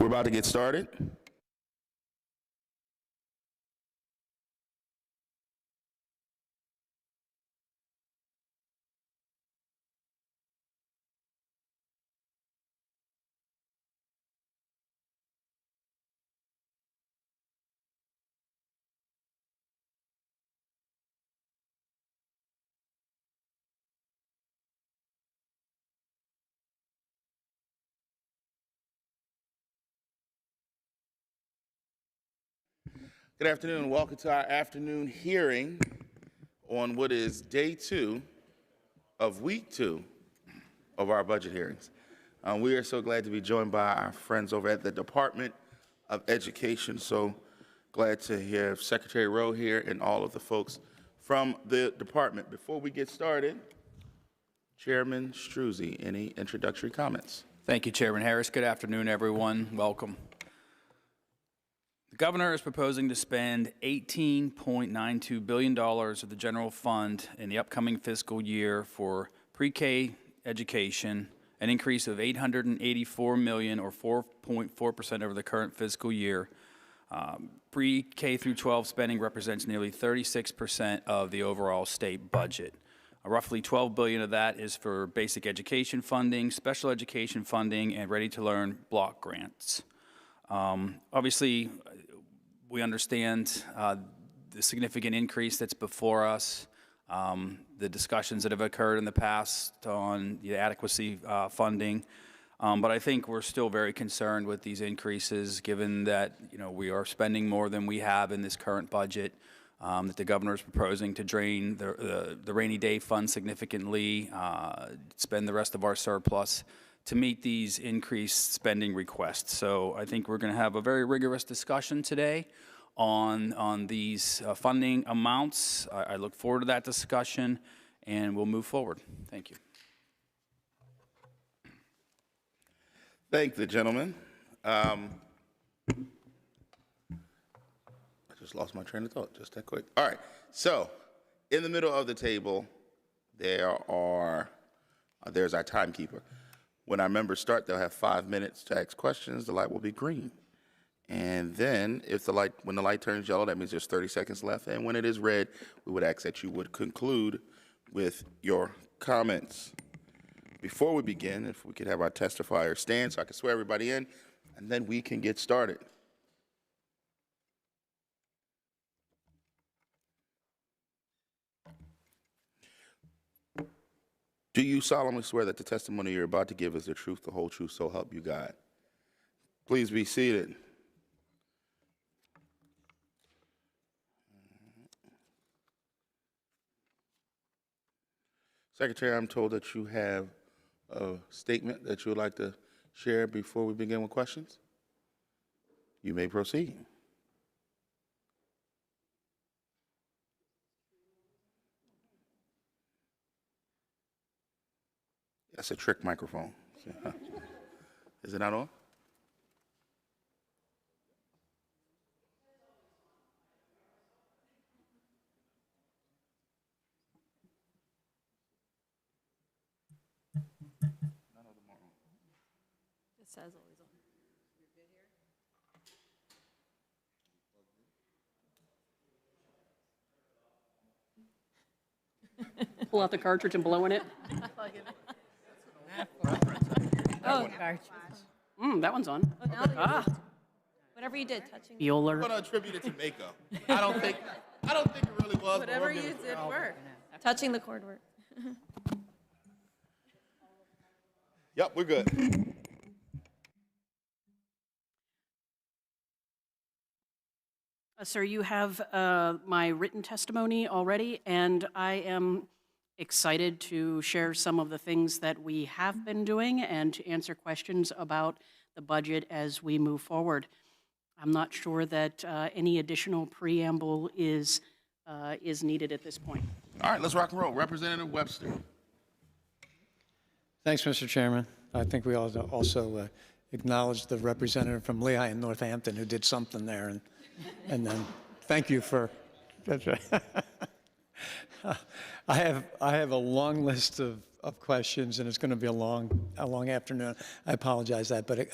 about to get started. Good afternoon. Welcome to our afternoon hearing on what is day 2 of week 2 of our budget hearings. We are so glad to be joined by our friends over at the Department of Education. So glad to have Secretary Rowe here and all of the folks from the department. Before we get started, Chairman Struzzi, any introductory comments? Thank you, Chairman Harris. Good afternoon, everyone. Welcome. The governor is proposing to spend $18.92 billion of the general fund in the upcoming fiscal year for pre-K education, an increase of $884 million or 4.4% over the current fiscal year. Pre-K through 12 spending represents nearly 36% of the overall state budget. Roughly $12 billion of that is for basic education funding, special education funding, and ready-to-learn block grants. Obviously, we understand the significant increase that's before us, the discussions that have occurred in the past on the adequacy funding, but I think we're still very concerned with these increases, given that we are spending more than we have in this current budget. That the governor is proposing to drain the rainy day fund significantly, spend the rest of our surplus to meet these increased spending requests. So I think we're going to have a very rigorous discussion today on these funding amounts. I look forward to that discussion, and we'll move forward. Thank you. Thank the gentleman. I just lost my train of thought just that quick. All right, so in the middle of the table, there's our timekeeper. When our members start, they'll have 5 minutes to ask questions. The light will be green. And then when the light turns yellow, that means there's 30 seconds left. And when it is red, we would ask that you would conclude with your comments. Before we begin, if we could have our testifier stand so I can swear everybody in, and then we can get started. Do you solemnly swear that the testimony you're about to give is the truth, the whole truth, so help you God? Please be seated. Secretary, I'm told that you have a statement that you would like to share before we begin with questions. You may proceed. That's a trick microphone. Is it not on? It says always on. You're good here? Pull out the cartridge and blow in it. Oh, That one's on. oh now that you're whatever you did, touching Bueller. I'm going to attribute it to makeup. I don't think it really was. whatever you did work. Touching the cord work. Yep, we're good. Sir, you have my written testimony already, and I am excited to share some of the things that we have been doing and to answer questions about the budget as we move forward. I'm not sure that any additional preamble is needed at this point. All right, let's rock and roll. Representative Webster. Thanks, Mr. Chairman. I think we also acknowledge the representative from Lehigh and Northampton who did something there, and then thank you for. That's right. I have a long list of of questions, and it's going to be a long afternoon. I apologize that, but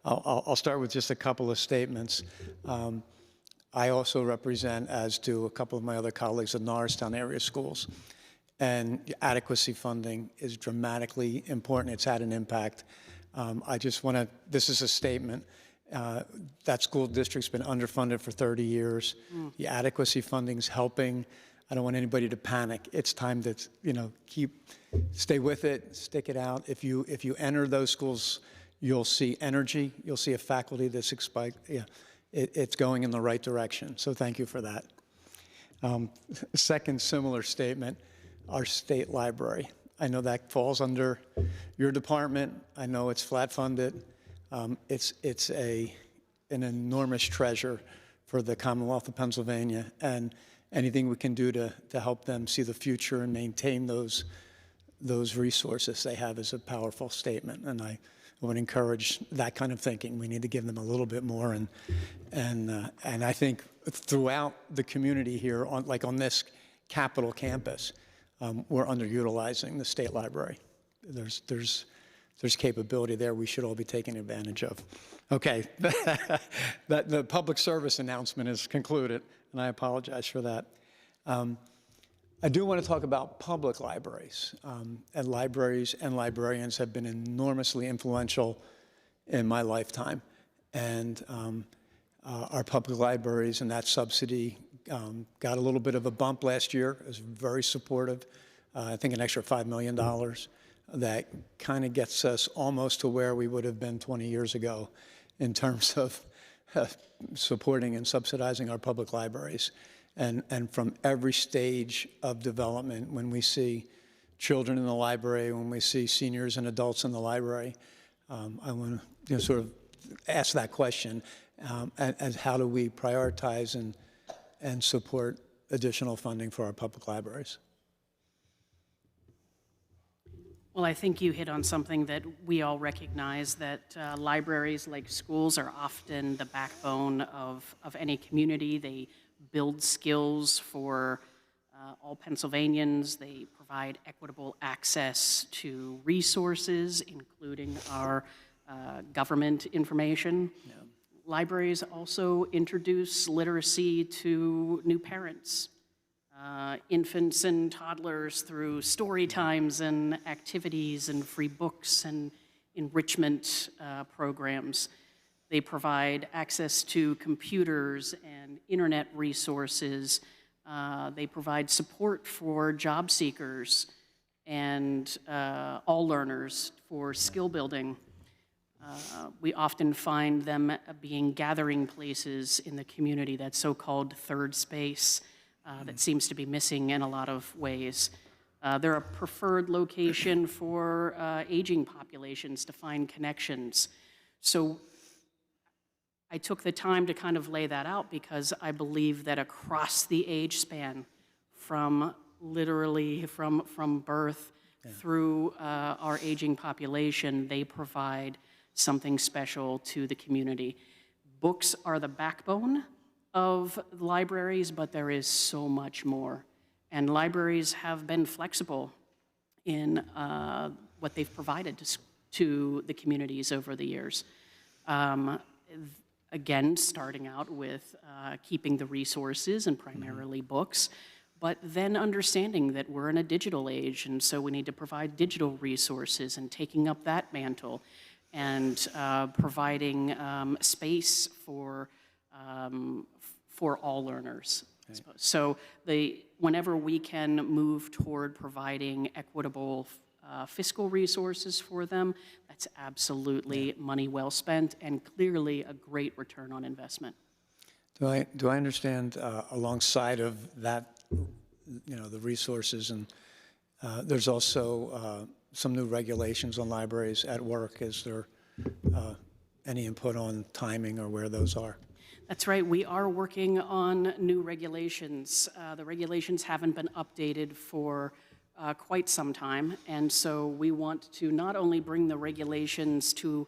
I'll start with just a couple of statements. I also represent, as do a couple of my other colleagues, the Norristown area schools. And adequacy funding is dramatically important. It's had an impact. I just want to, this is a statement. That school district's been underfunded for 30 years. The adequacy funding's helping. I don't want anybody to panic. It's time to, stay with it, stick it out. If you enter those schools, you'll see energy. You'll see a faculty that's it's going in the right direction. So thank you for that. Second similar statement, our state library. I know that falls under your department. I know it's flat funded. It's an enormous treasure for the Commonwealth of Pennsylvania, and anything we can do to help them see the future and maintain those resources they have is a powerful statement. And I would encourage that kind of thinking. We need to give them a little bit more, and I think throughout the community here, on this Capitol campus, we're underutilizing the state library. There's capability there we should all be taking advantage of. Okay, the public service announcement is concluded, and I apologize for that. I do want to talk about public libraries, and libraries and librarians have been enormously influential in my lifetime. And our public libraries and that subsidy got a little bit of a bump last year. It was very supportive. I think an extra $5 million that kind of gets us almost to where we would have been 20 years ago in terms of supporting and subsidizing our public libraries. And from every stage of development, when we see children in the library, when we see seniors and adults in the library, I want to sort of ask that question, as how do we prioritize and support additional funding for our public libraries? Well, I think you hit on something that we all recognize, that libraries, like schools, are often the backbone of any community. They build skills for all Pennsylvanians. They provide equitable access to resources, including our government information. Yeah. Libraries also introduce literacy to new parents, infants and toddlers, through story times and activities and free books and enrichment programs. They provide access to computers and internet resources. They provide support for job seekers and all learners for skill building. We often find them being gathering places in the community, that so-called third space that seems to be missing in a lot of ways. They're a preferred location for aging populations to find connections. So I took the time to kind of lay that out because I believe that across the age span, from literally from birth through our aging population, they provide something special to the community. Books are the backbone of libraries, but there is so much more. And libraries have been flexible in what they've provided to the communities over the years. Again, starting out with keeping the resources and primarily books, but then understanding that we're in a digital age, and so we need to provide digital resources and taking up that mantle and providing space for all learners. Right. So whenever we can move toward providing equitable fiscal resources for them, that's absolutely money well spent and clearly a great return on investment. Do I understand alongside of that, the resources, and there's also some new regulations on libraries at work? Is there any input on timing or where those are? That's right. We are working on new regulations. The regulations haven't been updated for quite some time, and so we want to not only bring the regulations to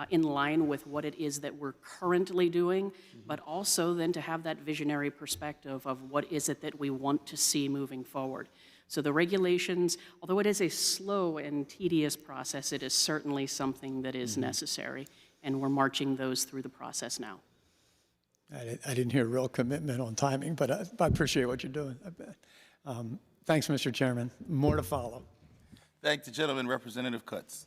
in line with what it is that we're currently doing, but also then to have that visionary perspective of what is it that we want to see moving forward. So the regulations, although it is a slow and tedious process, it is certainly something that is necessary, and we're marching those through the process now. I didn't hear real commitment on timing, but I appreciate what you're doing. Thanks, Mr. Chairman. More to follow. Thank the gentleman, Representative Cutts.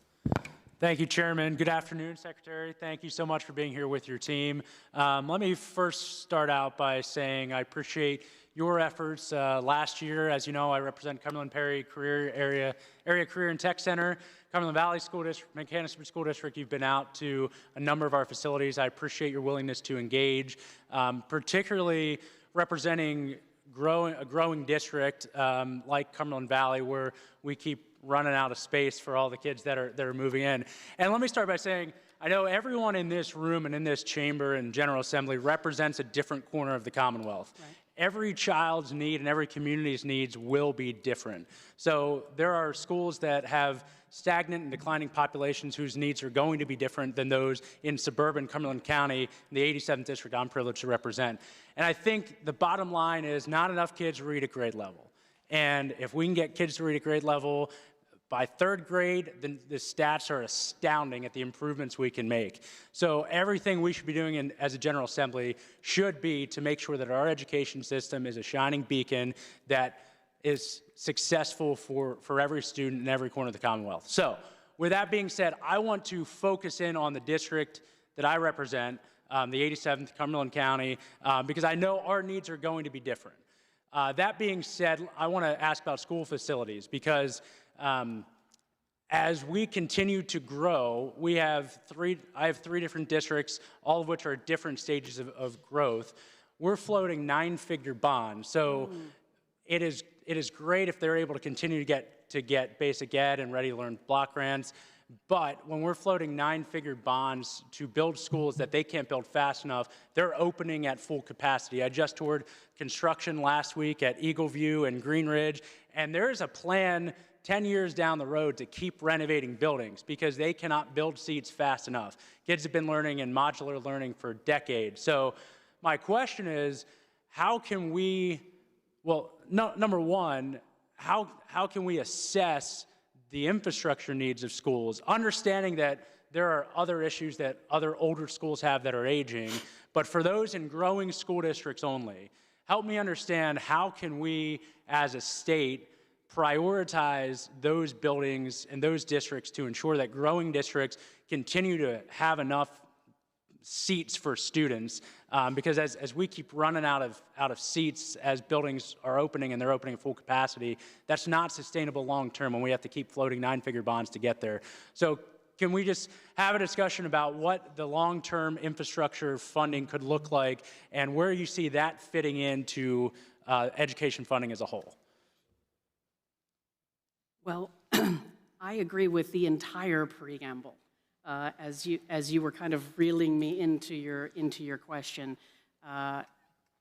Thank you, Chairman. Good afternoon, Secretary. Thank you so much for being here with your team. Let me first start out by saying I appreciate your efforts. Last year, as you know, I represent Cumberland Perry Area Career and Tech Center, Cumberland Valley School District, Mechanicsburg School District. You've been out to a number of our facilities. I appreciate your willingness to engage, particularly representing a growing district like Cumberland Valley, where we keep running out of space for all the kids that are moving in. And let me start by saying, I know everyone in this room and in this chamber and General Assembly represents a different corner of the Commonwealth. Right. Every child's need and every community's needs will be different. So there are schools that have stagnant and declining populations whose needs are going to be different than those in suburban Cumberland County, in the 87th district I'm privileged to represent. And I think the bottom line is not enough kids read at grade level. And if we can get kids to read at grade level by third grade, then the stats are astounding at the improvements we can make. So everything we should be doing as a General Assembly should be to make sure that our education system is a shining beacon that is successful for every student in every corner of the Commonwealth. So with that being said, I want to focus in on the district that I represent, the 87th Cumberland County, because I know our needs are going to be different. That being said, I want to ask about school facilities because as we continue to grow, I have three different districts, all of which are at different stages of growth. We're floating 9-figure bonds. So it is great if they're able to continue to get basic ed and ready to learn block grants. But when we're floating 9-figure bonds to build schools that they can't build fast enough, they're opening at full capacity. I just toured construction last week at Eagle View and Green Ridge, and there is a plan 10 years down the road to keep renovating buildings because they cannot build seats fast enough. Kids have been learning in modular learning for decades. So my question is, how can we, number one, how can we assess the infrastructure needs of schools, understanding that there are other issues that other older schools have that are aging, but for those in growing school districts only, help me understand how can we as a state prioritize those buildings and those districts to ensure that growing districts continue to have enough seats for students, because as we keep running out of seats as buildings are opening and they're opening at full capacity, that's not sustainable long term when we have to keep floating 9-figure bonds to get there. So can we just have a discussion about what the long-term infrastructure funding could look like and where you see that fitting into education funding as a whole? Well, I agree with the entire preamble. As you were kind of reeling me into your question,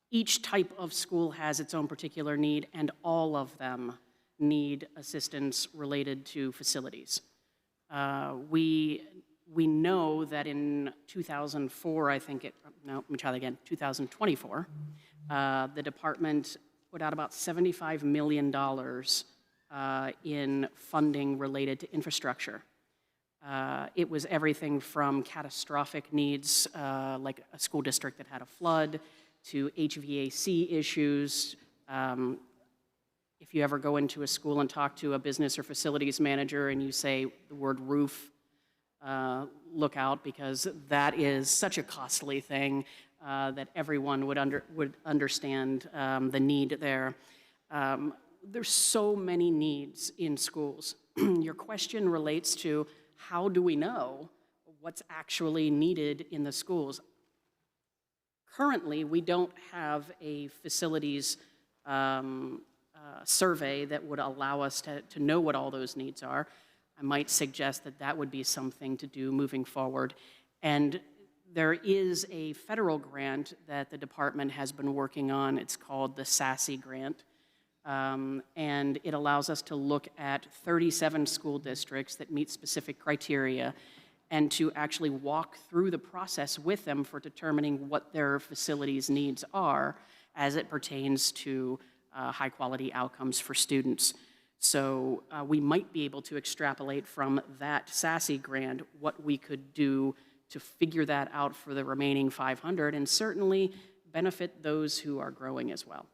each type of school has its own particular need, and all of them need assistance related to facilities. We know that in 2004, let me try that again, 2024, the department put out about $75 million in funding related to infrastructure. It was everything from catastrophic needs, like a school district that had a flood, to HVAC issues. If you ever go into a school and talk to a business or facilities manager and you say the word roof, look out, because that is such a costly thing that everyone would understand the need there. There's so many needs in schools. Your question relates to how do we know what's actually needed in the schools? Currently, we don't have a facilities survey that would allow us to know what all those needs are. I might suggest that that would be something to do moving forward. And there is a federal grant that the department has been working on. It's called the SASE grant. And it allows us to look at 37 school districts that meet specific criteria and to actually walk through the process with them for determining what their facilities needs are as it pertains to high-quality outcomes for students. So we might be able to extrapolate from that SASE grant what we could do to figure that out for the remaining 500 and certainly benefit those who are growing as well.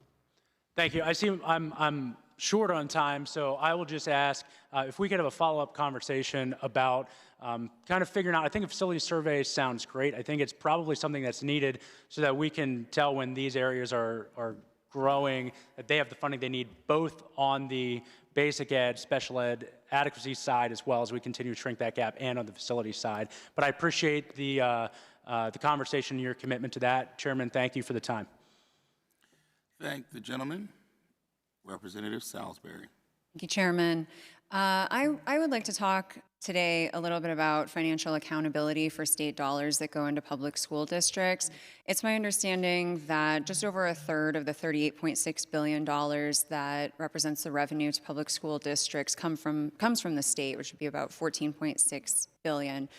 Thank you. I see I'm short on time, so I will just ask if we could have a follow-up conversation about kind of figuring out, I think a facility survey sounds great. I think it's probably something that's needed so that we can tell when these areas are growing, that they have the funding they need, both on the basic ed, special ed, adequacy side, as well as we continue to shrink that gap, and on the facility side. But I appreciate the conversation and your commitment to that. Chairman, thank you for the time. Thank the gentleman. Representative Salisbury. Thank you, Chairman. I would like to talk today a little bit about financial accountability for state dollars that go into public school districts. It's my understanding that just over a third of the $38.6 billion that represents the revenue to public school districts comes from the state, which would be about $14.6 billion,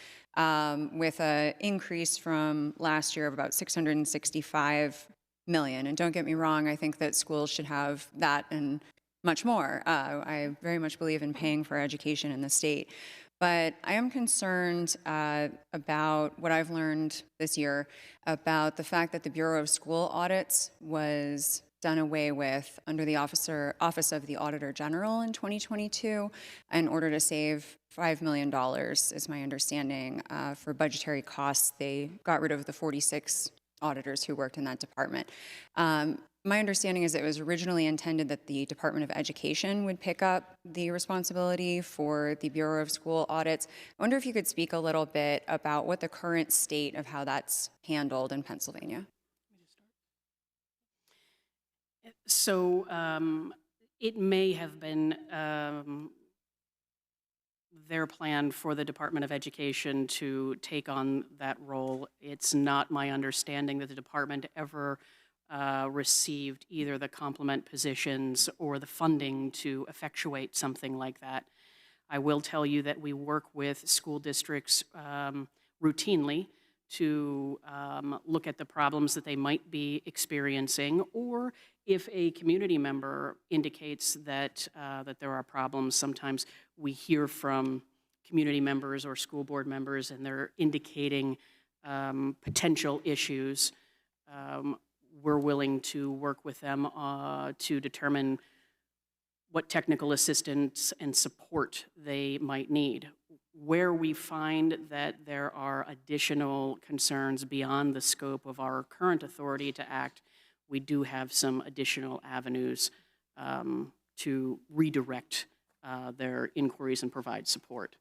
with an increase from last year of about $665 million. And don't get me wrong, I think that schools should have that and much more. I very much believe in paying for education in the state. But I am concerned about what I've learned this year about the fact that the Bureau of School Audits was done away with under the Office of the Auditor General in 2022 in order to save $5 million, is my understanding, for budgetary costs. They got rid of the 46 auditors who worked in that department. My understanding is it was originally intended that the Department of Education would pick up the responsibility for the Bureau of School Audits. I wonder if you could speak a little bit about what the current state of how that's handled in Pennsylvania. So it may have been their plan for the Department of Education to take on that role. It's not my understanding that the department ever received either the complement positions or the funding to effectuate something like that. I will tell you that we work with school districts routinely to look at the problems that they might be experiencing, or if a community member indicates that that there are problems. Sometimes we hear from community members or school board members and they're indicating potential issues. We're willing to work with them to determine what technical assistance and support they might need. Where we find that there are additional concerns beyond the scope of our current authority to act, we do have some additional avenues to redirect their inquiries and provide support.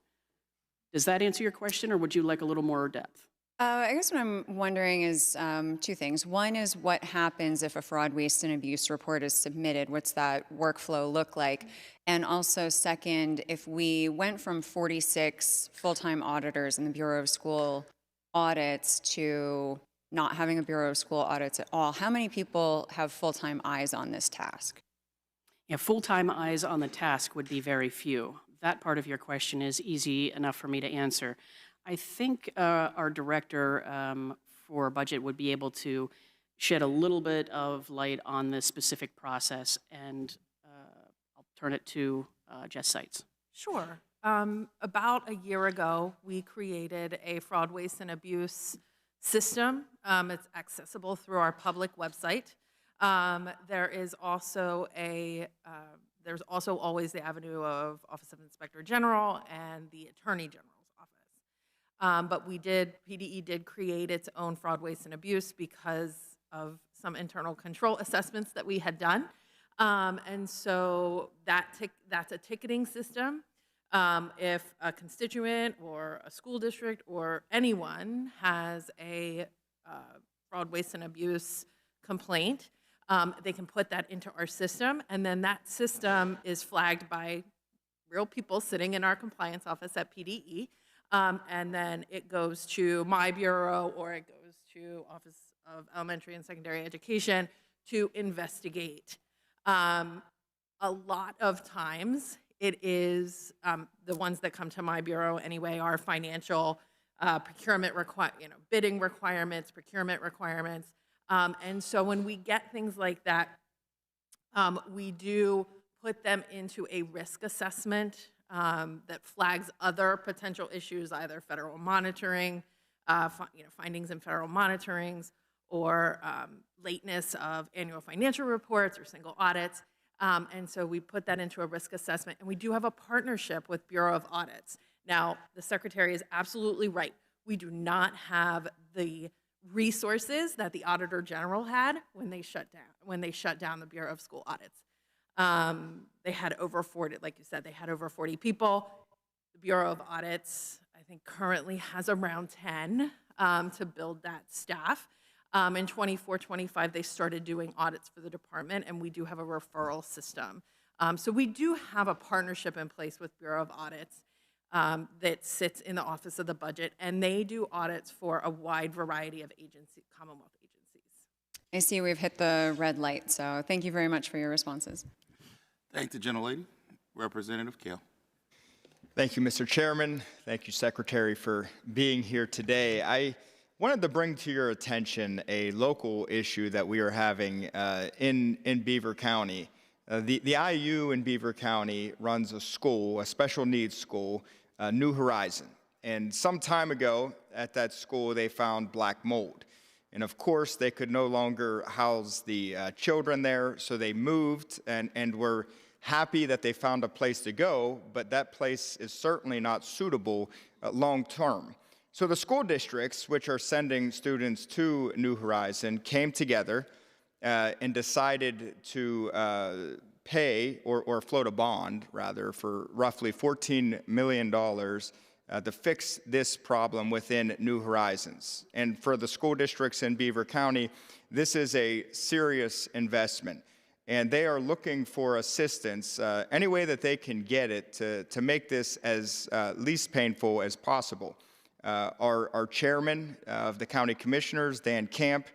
Does that answer your question, or would you like a little more depth? I guess what I'm wondering is two things. One is what happens if a fraud, waste, and abuse report is submitted? What's that workflow look like? And also, second, if we went from 46 full-time auditors in the Bureau of School Audits to not having a Bureau of School Audits at all, how many people have full-time eyes on this task? Yeah, full-time eyes on the task would be very few. That part of your question is easy enough for me to answer. I think our director for budget would be able to shed a little bit of light on this specific process, and I'll turn it to Jess Seitz. Sure. About a year ago, we created a fraud, waste, and abuse system. It's accessible through our public website. There is also there's also always the avenue of Office of Inspector General and the Attorney General's office. But PDE did create its own fraud, waste, and abuse because of some internal control assessments that we had done. And so that's a ticketing system. If a constituent or a school district or anyone has a fraud, waste, and abuse complaint, they can put that into our system, and then that system is flagged by real people sitting in our compliance office at PDE, and then it goes to my bureau or it goes to Office of Elementary and Secondary Education to investigate. A lot of times it is the ones that come to my bureau anyway are financial procurement bidding requirements, procurement requirements. And so when we get things like that, we do put them into a risk assessment that flags other potential issues, either federal monitoring, findings in federal monitorings, or lateness of annual financial reports or single audits. And so we put that into a risk assessment, and we do have a partnership with Bureau of Audits. Now, the Secretary is absolutely right. We do not have the resources that the Auditor General had when they shut down the Bureau of School Audits. They had over 40, like you said, they had over 40 people. The Bureau of Audits, I think, currently has around 10 to build that staff. In 24-25, they started doing audits for the department, and we do have a referral system. So we do have a partnership in place with Bureau of Audits that sits in the Office of the Budget, and they do audits for a wide variety of agencies, Commonwealth agencies. I see we've hit the red light, so thank you very much for your responses. Thank the gentlelady. Representative Kale. Thank you, Mr. Chairman. Thank you, Secretary, for being here today. I wanted to bring to your attention a local issue that we are having in Beaver County. The IU in Beaver County runs a school, a special needs school, New Horizon. And some time ago at that school, they found black mold. And of course, they could no longer house the children there, so they moved and were happy that they found a place to go, but that place is certainly not suitable long term. So the school districts, which are sending students to New Horizon, came together and decided to pay or float a bond, rather, for roughly $14 million to fix this problem within New Horizons. And for the school districts in Beaver County, this is a serious investment. And they are looking for assistance any way that they can get it to make this as least painful as possible. Our chairman of the county commissioners, Dan Camp,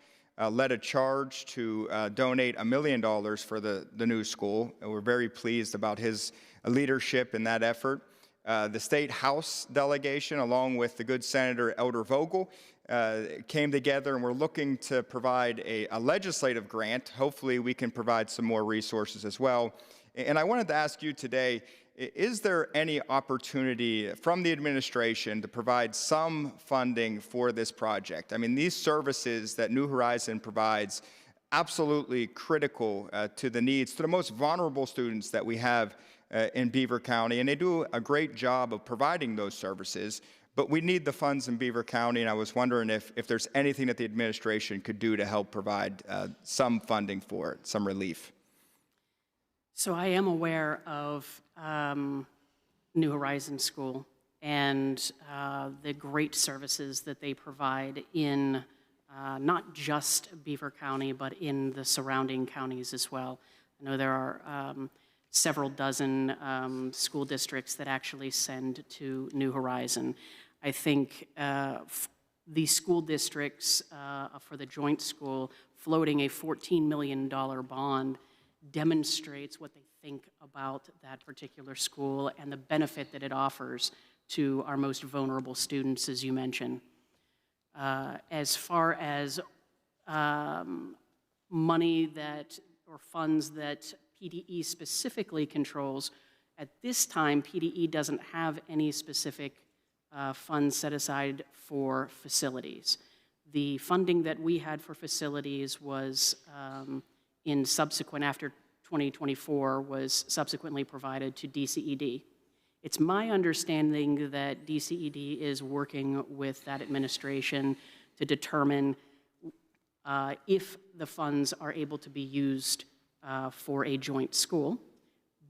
led a charge to donate $1 million for the new school. And we're very pleased about his leadership in that effort. The State House delegation, along with the good Senator Elder Vogel, came together, and we're looking to provide a legislative grant. Hopefully we can provide some more resources as well. And I wanted to ask you today, is there any opportunity from the administration to provide some funding for this project? I mean, these services that New Horizon provides, absolutely critical to the needs, to the most vulnerable students that we have in Beaver County, and they do a great job of providing those services. But we need the funds in Beaver County, and I was wondering if there's anything that the administration could do to help provide some funding for it, some relief. So I am aware of New Horizons School and the great services that they provide in not just Beaver County, but in the surrounding counties as well. I know there are several dozen school districts that actually send to New Horizon. I think the school districts for the joint school floating a $14 million bond demonstrates what they think about that particular school and the benefit that it offers to our most vulnerable students, as you mentioned. As far as money that, or funds that PDE specifically controls, at this time, PDE doesn't have any specific funds set aside for facilities. The funding that we had for facilities was in subsequent, after 2024, was subsequently provided to DCED. It's my understanding that DCED is working with that administration to determine if the funds are able to be used for a joint school,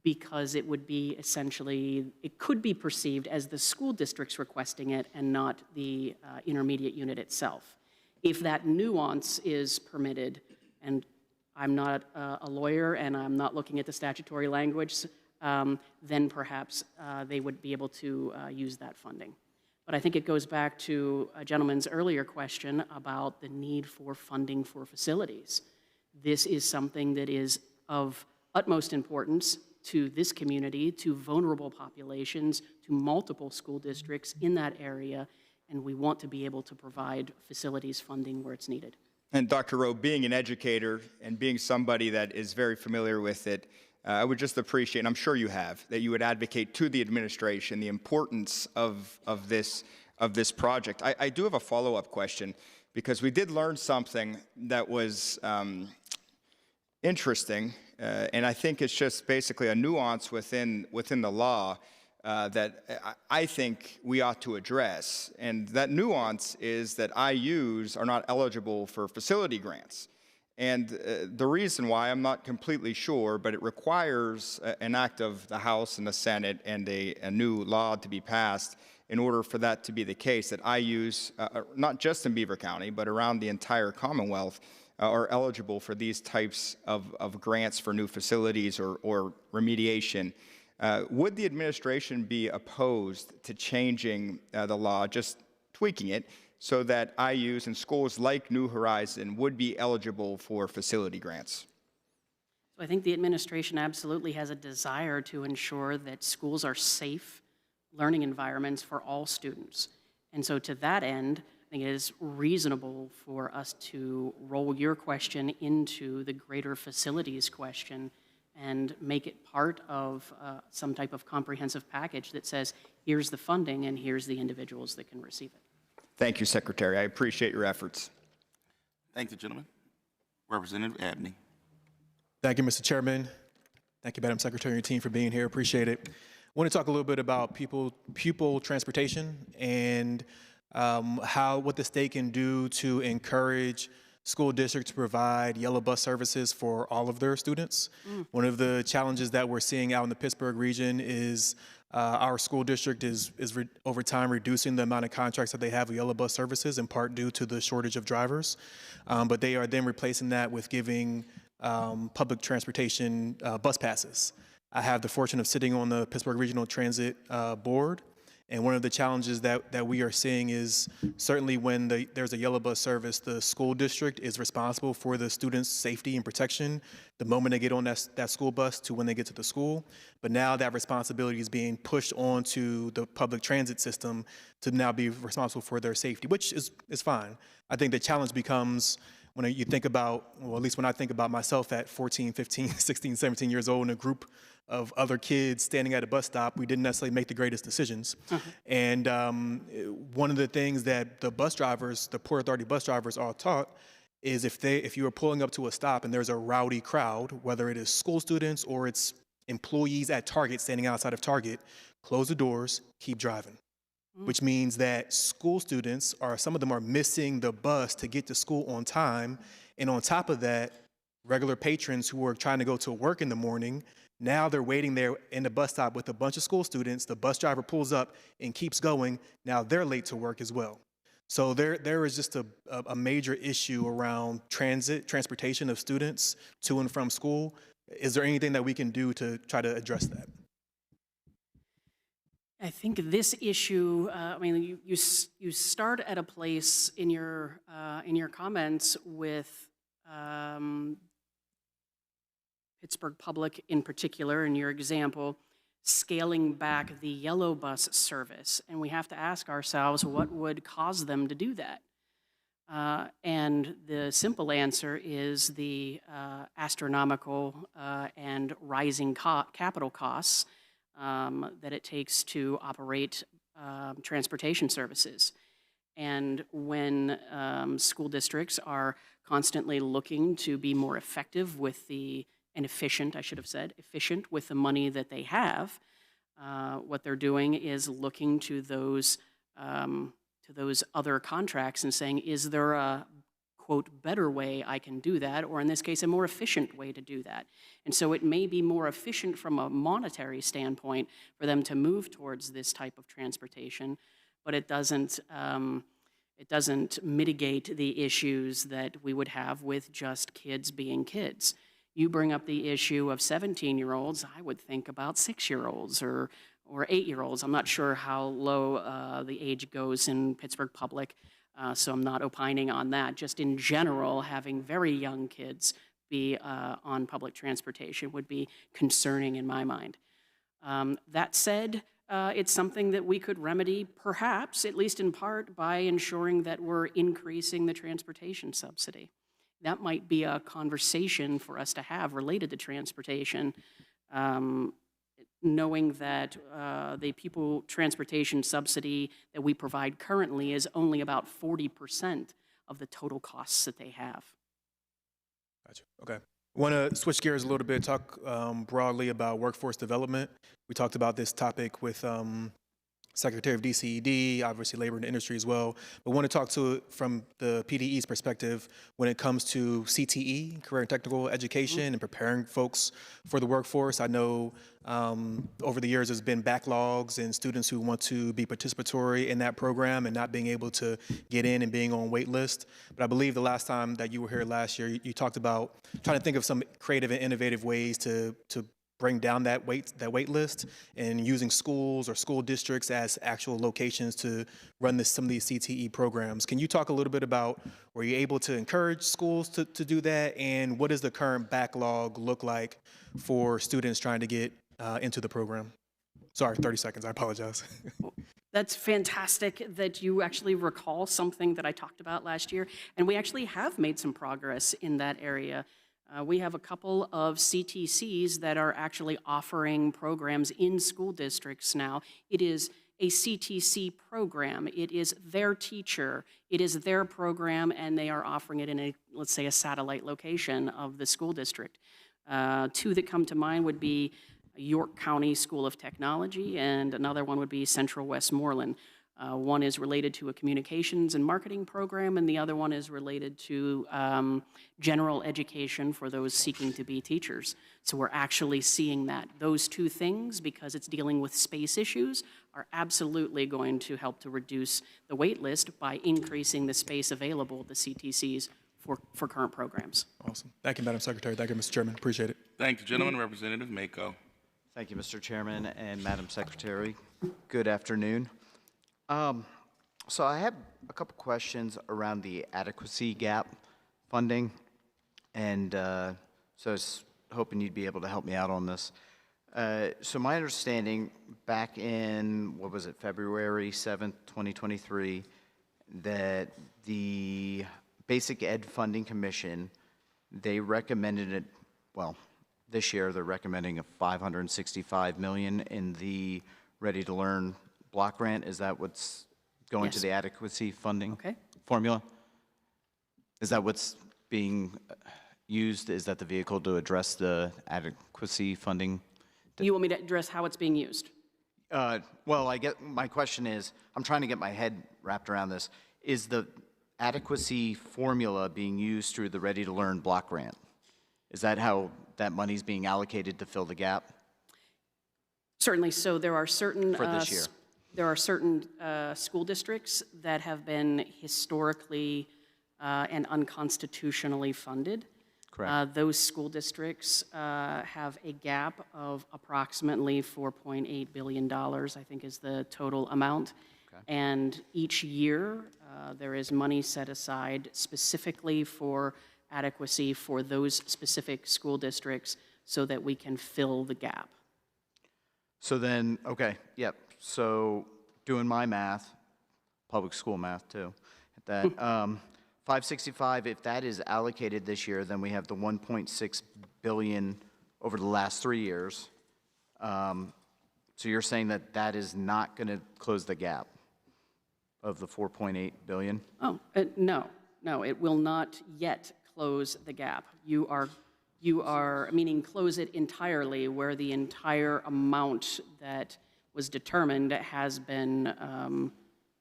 because it would be essentially, it could be perceived as the school districts requesting it and not the intermediate unit itself. If that nuance is permitted, and I'm not a lawyer and I'm not looking at the statutory language, then perhaps they would be able to use that funding. But I think it goes back to a gentleman's earlier question about the need for funding for facilities. This is something that is of utmost importance to this community, to vulnerable populations, to multiple school districts in that area, and we want to be able to provide facilities funding where it's needed. And Dr. Rowe, being an educator and being somebody that is very familiar with it, I would just appreciate, and I'm sure you have, that you would advocate to the administration the importance of this project. I do have a follow-up question, because we did learn something that was interesting, and I think it's just basically a nuance within the law that I think we ought to address. And that nuance is that IUs are not eligible for facility grants. And the reason why, I'm not completely sure, but it requires an act of the House and the Senate and a new law to be passed in order for that to be the case, that IUs, not just in Beaver County, but around the entire Commonwealth, are eligible for these types of grants for new facilities or remediation. Would the administration be opposed to changing the law, just tweaking it, so that IUs and schools like New Horizon would be eligible for facility grants? So I think the administration absolutely has a desire to ensure that schools are safe learning environments for all students. And so to that end, I think it is reasonable for us to roll your question into the greater facilities question and make it part of some type of comprehensive package that says, here's the funding and here's the individuals that can receive it. Thank you, Secretary. I appreciate your efforts. Thank you, gentlemen. Representative Abney. Thank you, Mr. Chairman. Thank you, Madam Secretary and your team, for being here. Appreciate it. I want to talk a little bit about pupil transportation and what the state can do to encourage school districts to provide yellow bus services for all of their students. One of the challenges that we're seeing out in the Pittsburgh region is our school district is over time reducing the amount of contracts that they have with yellow bus services, in part due to the shortage of drivers. But they are then replacing that with giving public transportation bus passes. I have the fortune of sitting on the Pittsburgh Regional Transit Board. And one of the challenges that we are seeing is certainly when there's a yellow bus service, the school district is responsible for the students' safety and protection the moment they get on that school bus to when they get to the school. But now that responsibility is being pushed onto the public transit system to now be responsible for their safety, which is fine. I think the challenge becomes when you think about, well, at least when I think about myself at 14, 15, 16, 17 years old in a group of other kids standing at a bus stop, we didn't necessarily make the greatest decisions. And one of the things that the Port Authority bus drivers are taught is if you are pulling up to a stop and there's a rowdy crowd, whether it is school students or it's employees at Target standing outside of Target, close the doors, keep driving. Which means that school students some of them are missing the bus to get to school on time. And on top of that, regular patrons who are trying to go to work in the morning, now they're waiting there in the bus stop with a bunch of school students. The bus driver pulls up and keeps going. Now they're late to work as well. So there is just a major issue around transportation of students to and from school. Is there anything that we can do to try to address that? I think this issue, you start at a place in your comments with Pittsburgh Public in particular, in your example, scaling back the yellow bus service. And we have to ask ourselves what would cause them to do that. And the simple answer is the astronomical and rising capital costs that it takes to operate transportation services. And when school districts are constantly looking to be more effective and efficient, I should have said, efficient with the money that they have, what they're doing is looking to those other contracts and saying, is there a, quote, better way I can do that, or in this case, a more efficient way to do that. And so it may be more efficient from a monetary standpoint for them to move towards this type of transportation, but it doesn't mitigate the issues that we would have with just kids being kids. You bring up the issue of 17-year-olds, I would think about 6-year-olds or 8-year-olds. I'm not sure how low the age goes in Pittsburgh Public, so I'm not opining on that. Just in general, having very young kids be on public transportation would be concerning in my mind. That said, it's something that we could remedy, perhaps, at least in part, by ensuring that we're increasing the transportation subsidy. That might be a conversation for us to have related to transportation knowing that the pupil transportation subsidy that we provide currently is only about 40% of the total costs that they have. Gotcha. Okay. Want to switch gears a little bit, talk broadly about workforce development. We talked about this topic with Secretary of DCED, obviously labor and industry as well, but want to talk to it from the PDE's perspective when it comes to CTE, career and technical education, and preparing folks for the workforce. I know over the years there's been backlogs and students who want to be participatory in that program and not being able to get in and being on wait list. But I believe the last time that you were here last year, you talked about trying to think of some creative and innovative ways to bring down that wait list and using schools or school districts as actual locations to run some of these CTE programs. Can you talk a little bit about, were you able to encourage schools to do that, and what does the current backlog look like for students trying to get into the program? Sorry, 30 seconds, I apologize. That's fantastic that you actually recall something that I talked about last year, and we actually have made some progress in that area. We have a couple of CTCs that are actually offering programs in school districts now. It is a CTC program. It is their teacher. It is their program, and they are offering it in a, let's say, a satellite location of the school district. Two that come to mind would be York County School of Technology, and another one would be Central Westmoreland. One is related to a communications and marketing program, and the other one is related to general education for those seeking to be teachers. So we're actually seeing that. Those two things, because it's dealing with space issues, are absolutely going to help to reduce the wait list by increasing the space available at the CTCs for current programs. Awesome. Thank you, Madam Secretary. Thank you, Mr. Chairman. Appreciate it. Thank you, gentlemen. Representative Mako. Thank you, Mr. Chairman and Madam Secretary. Good afternoon. So I have a couple questions around the adequacy gap funding, and so I was hoping you'd be able to help me out on this. So my understanding back in, what was it, February 7th, 2023, that the Basic Ed Funding Commission, they recommended it, well, this year they're recommending a $565 million in the Ready to Learn block grant. Is that what's going to the adequacy funding formula? Is that what's being used? Is that the vehicle to address the adequacy funding? You want me to address how it's being used? Well, my question is, I'm trying to get my head wrapped around this. Is the adequacy formula being used through the Ready to Learn block grant? Is that how that money's being allocated to fill the gap? Certainly. So there are certain for this year. There are certain school districts that have been historically and unconstitutionally funded. Correct. Those school districts have a gap of approximately $4.8 billion, I think is the total amount. Okay. And each year there is money set aside specifically for adequacy for those specific school districts so that we can fill the gap. So then, okay, yep. So doing my math, public school math too, that 565, if that is allocated this year, then we have the 1.6 billion over the last 3 years. So you're saying that that is not going to close the gap of the 4.8 billion? Oh, no, it will not yet close the gap. You are meaning close it entirely, where the entire amount that was determined has been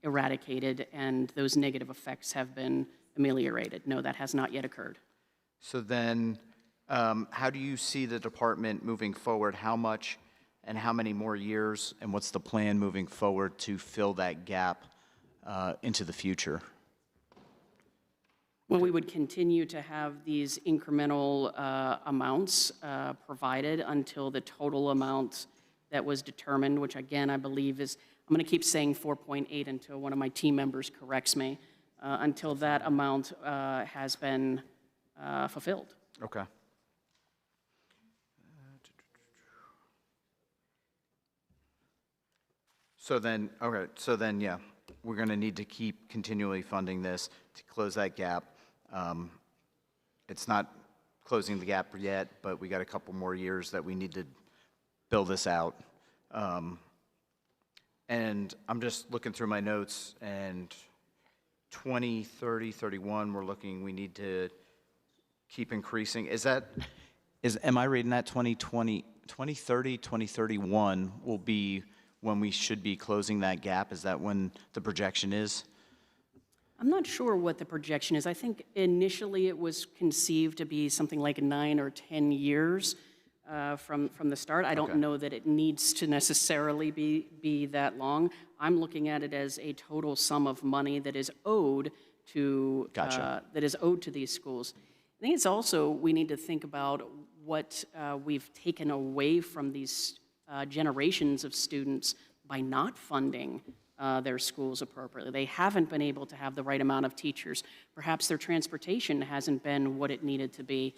eradicated and those negative effects have been ameliorated. No, that has not yet occurred. So then, how do you see the department moving forward? How much and how many more years, and what's the plan moving forward to fill that gap into the future? Well, we would continue to have these incremental amounts provided until the total amount that was determined, which again, I believe is, I'm going to keep saying 4.8 until one of my team members corrects me, until that amount has been fulfilled. Okay. So then, yeah, we're going to need to keep continually funding this to close that gap. It's not closing the gap yet, but we got a couple more years that we need to build this out. And I'm just looking through my notes, and 20, 30, 31, we need to keep increasing. Am I reading that 2030, 2031 will be when we should be closing that gap? Is that when the projection is? I'm not sure what the projection is. I think initially it was conceived to be something like 9 or 10 years from the start. I don't know that it needs to necessarily be that long. I'm looking at it as a total sum of money that is owed to these schools. I think it's also, we need to think about what we've taken away from these generations of students by not funding their schools appropriately. They haven't been able to have the right amount of teachers. Perhaps their transportation hasn't been what it needed to be.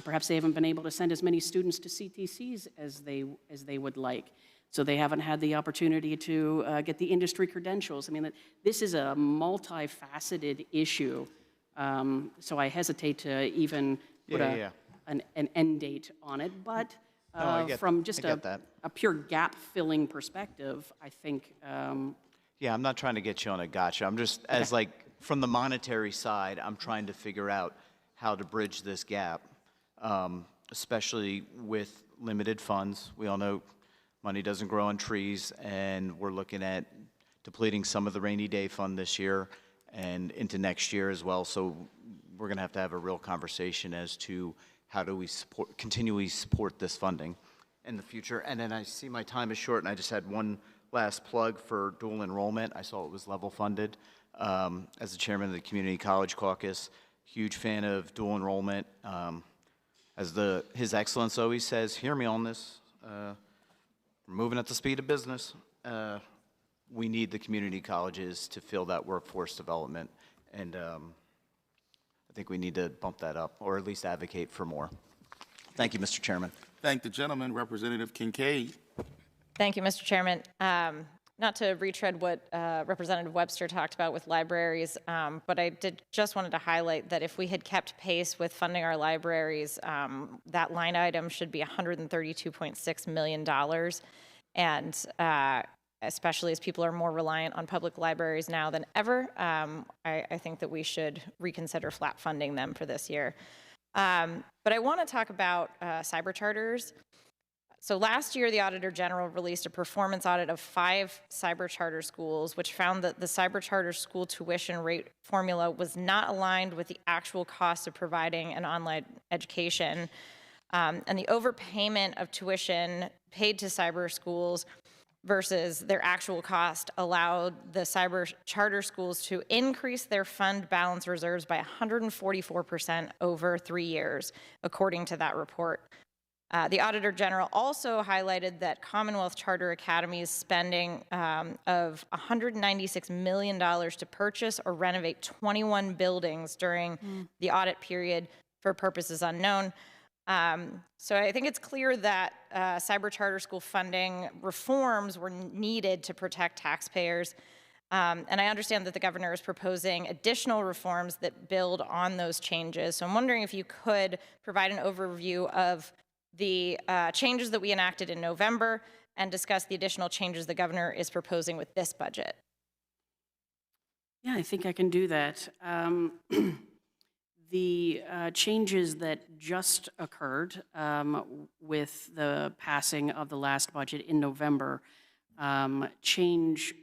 Perhaps they haven't been able to send as many students to CTCs as they would like. So they haven't had the opportunity to get the industry credentials. I mean, this is a multifaceted issue. So I hesitate to even put an end date on it. But from just a pure gap-filling perspective, I think... Yeah, I'm not trying to get you on a gotcha. I'm just, from the monetary side, I'm trying to figure out how to bridge this gap, especially with limited funds. We all know money doesn't grow on trees, and we're looking at depleting some of the rainy day fund this year and into next year as well. So we're going to have a real conversation as to how do we continually support this funding in the future. And then I see my time is short, and I just had one last plug for dual enrollment. I saw it was level funded. As the chairman of the Community College Caucus, huge fan of dual enrollment. As His Excellence always says, hear me on this, we're moving at the speed of business. We need the community colleges to fill that workforce development, and I think we need to bump that up, or at least advocate for more. Thank you, Mr. Chairman. Thank the gentleman, Representative Kincaid. Thank you, Mr. Chairman. Not to retread what Representative Webster talked about with libraries, but I just wanted to highlight that if we had kept pace with funding our libraries, that line item should be $132.6 million. And especially as people are more reliant on public libraries now than ever, I think that we should reconsider flat funding them for this year. But I want to talk about cyber charters. So last year, the Auditor General released a performance audit of 5 cyber charter schools, which found that the cyber charter school tuition rate formula was not aligned with the actual cost of providing an online education. And the overpayment of tuition paid to cyber schools versus their actual cost allowed the cyber charter schools to increase their fund balance reserves by 144% over 3 years, according to that report. The Auditor General also highlighted that Commonwealth Charter Academy's spending of $196 million to purchase or renovate 21 buildings during the audit period for purposes unknown. So I think it's clear that cyber charter school funding reforms were needed to protect taxpayers. And I understand that the governor is proposing additional reforms that build on those changes. So I'm wondering if you could provide an overview of the changes that we enacted in November and discuss the additional changes the governor is proposing with this budget. Yeah, I think I can do that. The changes that just occurred with the passing of the last budget in November change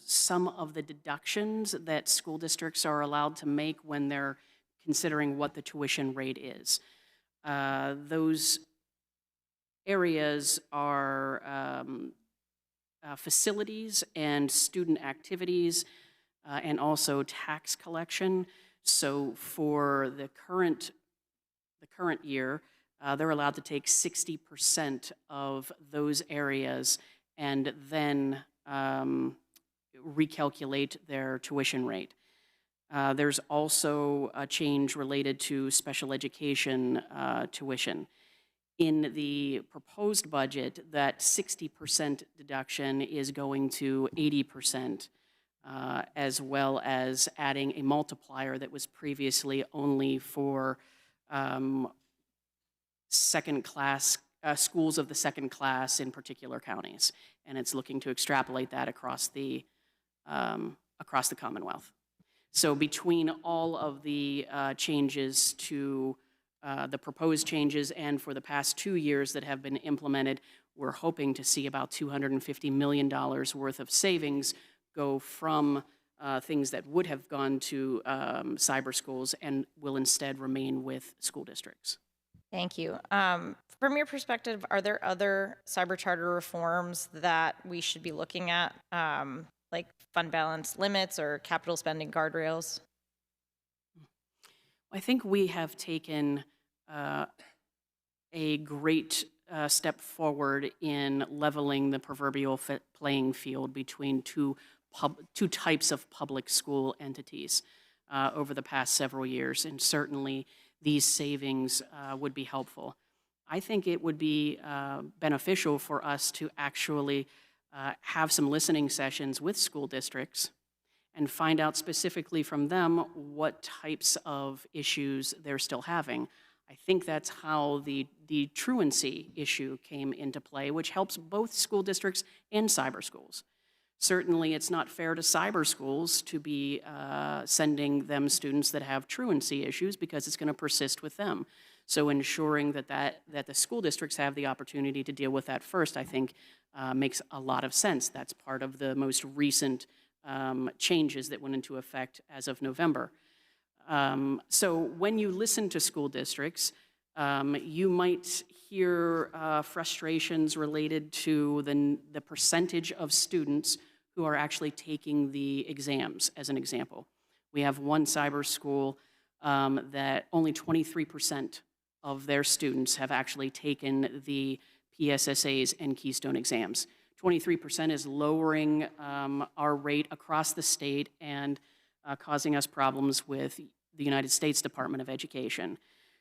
some of the deductions that school districts are allowed to make when they're considering what the tuition rate is. Those areas are facilities and student activities and also tax collection. So for the current year, they're allowed to take 60% of those areas and then recalculate their tuition rate. There's also a change related to special education tuition. In the proposed budget, that 60% deduction is going to 80%, as well as adding a multiplier that was previously only for second-class schools of the second class in particular counties, and it's looking to extrapolate that across the Commonwealth. So between all of the changes to the proposed changes and for the past 2 years that have been implemented, we're hoping to see about $250 million worth of savings go from things that would have gone to cyber schools and will instead remain with school districts. Thank you. From your perspective, are there other cyber charter reforms that we should be looking at, like fund balance limits or capital spending guardrails? I think we have taken a great step forward in leveling the proverbial playing field between two types of public school entities over the past several years, and certainly these savings would be helpful. I think it would be beneficial for us to actually have some listening sessions with school districts and find out specifically from them what types of issues they're still having. I think that's how the truancy issue came into play, which helps both school districts and cyber schools. Certainly, it's not fair to cyber schools to be sending them students that have truancy issues because it's going to persist with them. So ensuring that the school districts have the opportunity to deal with that first, I think, makes a lot of sense. That's part of the most recent changes that went into effect as of November. So when you listen to school districts, you might hear frustrations related to the percentage of students who are actually taking the exams, as an example. We have one cyber school that only 23% of their students have actually taken the PSSAs and Keystone exams. 23% is lowering our rate across the state and causing us problems with the United States Department of Education.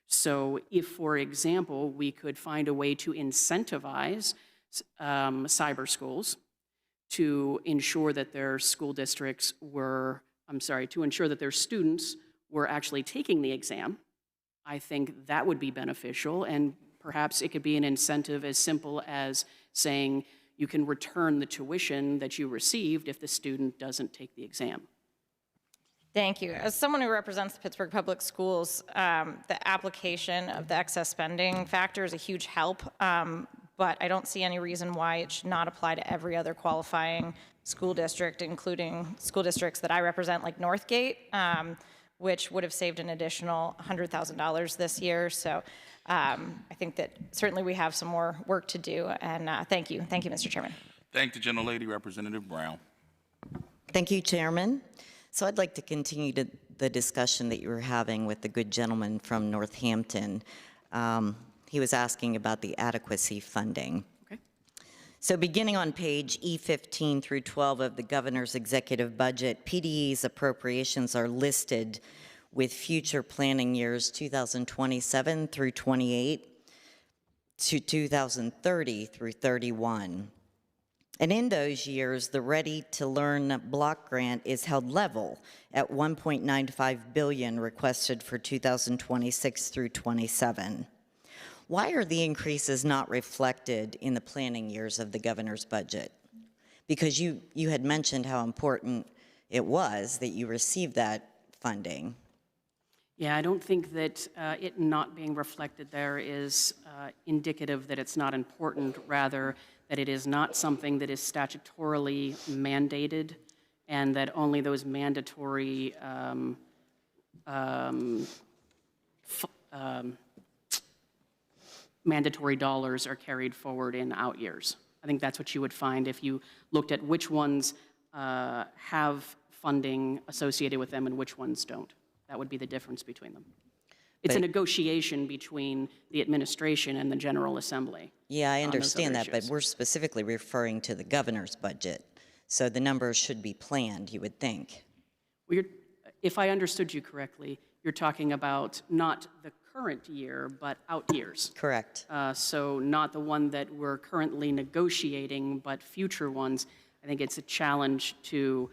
So if, for example, we could find a way to incentivize cyber schools to ensure that their school districts were, to ensure that their students were actually taking the exam, I think that would be beneficial, and perhaps it could be an incentive as simple as saying you can return the tuition that you received if the student doesn't take the exam. Thank you. As someone who represents the Pittsburgh Public Schools, the application of the excess spending factor is a huge help, but I don't see any reason why it should not apply to every other qualifying school district, including school districts that I represent, like Northgate, which would have saved an additional $100,000 this year. So I think that certainly we have some more work to do, and thank you. Thank you, Mr. Chairman. Thank the gentlelady, Representative Brown. Thank you, Chairman. So I'd like to continue the discussion that you were having with the good gentleman from Northampton. He was asking about the adequacy funding. Okay. So beginning on page E15 through 12 of the governor's executive budget, PDE's appropriations are listed with future planning years 2027 through 28 to 2030 through 31. And in those years, the Ready to Learn block grant is held level at $1.95 billion requested for 2026 through 27. Why are the increases not reflected in the planning years of the governor's budget? Because you had mentioned how important it was that you received that funding. Yeah, I don't think that it not being reflected there is indicative that it's not important, rather that it is not something that is statutorily mandated, and that only those mandatory mandatory dollars are carried forward in out years. I think that's what you would find if you looked at which ones have funding associated with them and which ones don't. That would be the difference between them. It's a negotiation between the administration and the General Assembly. Yeah, I understand that, but we're specifically referring to the governor's budget. So the numbers should be planned, you would think. Well, if I understood you correctly, you're talking about not the current year, but out years. Correct. So not the one that we're currently negotiating, but future ones. I think it's a challenge to,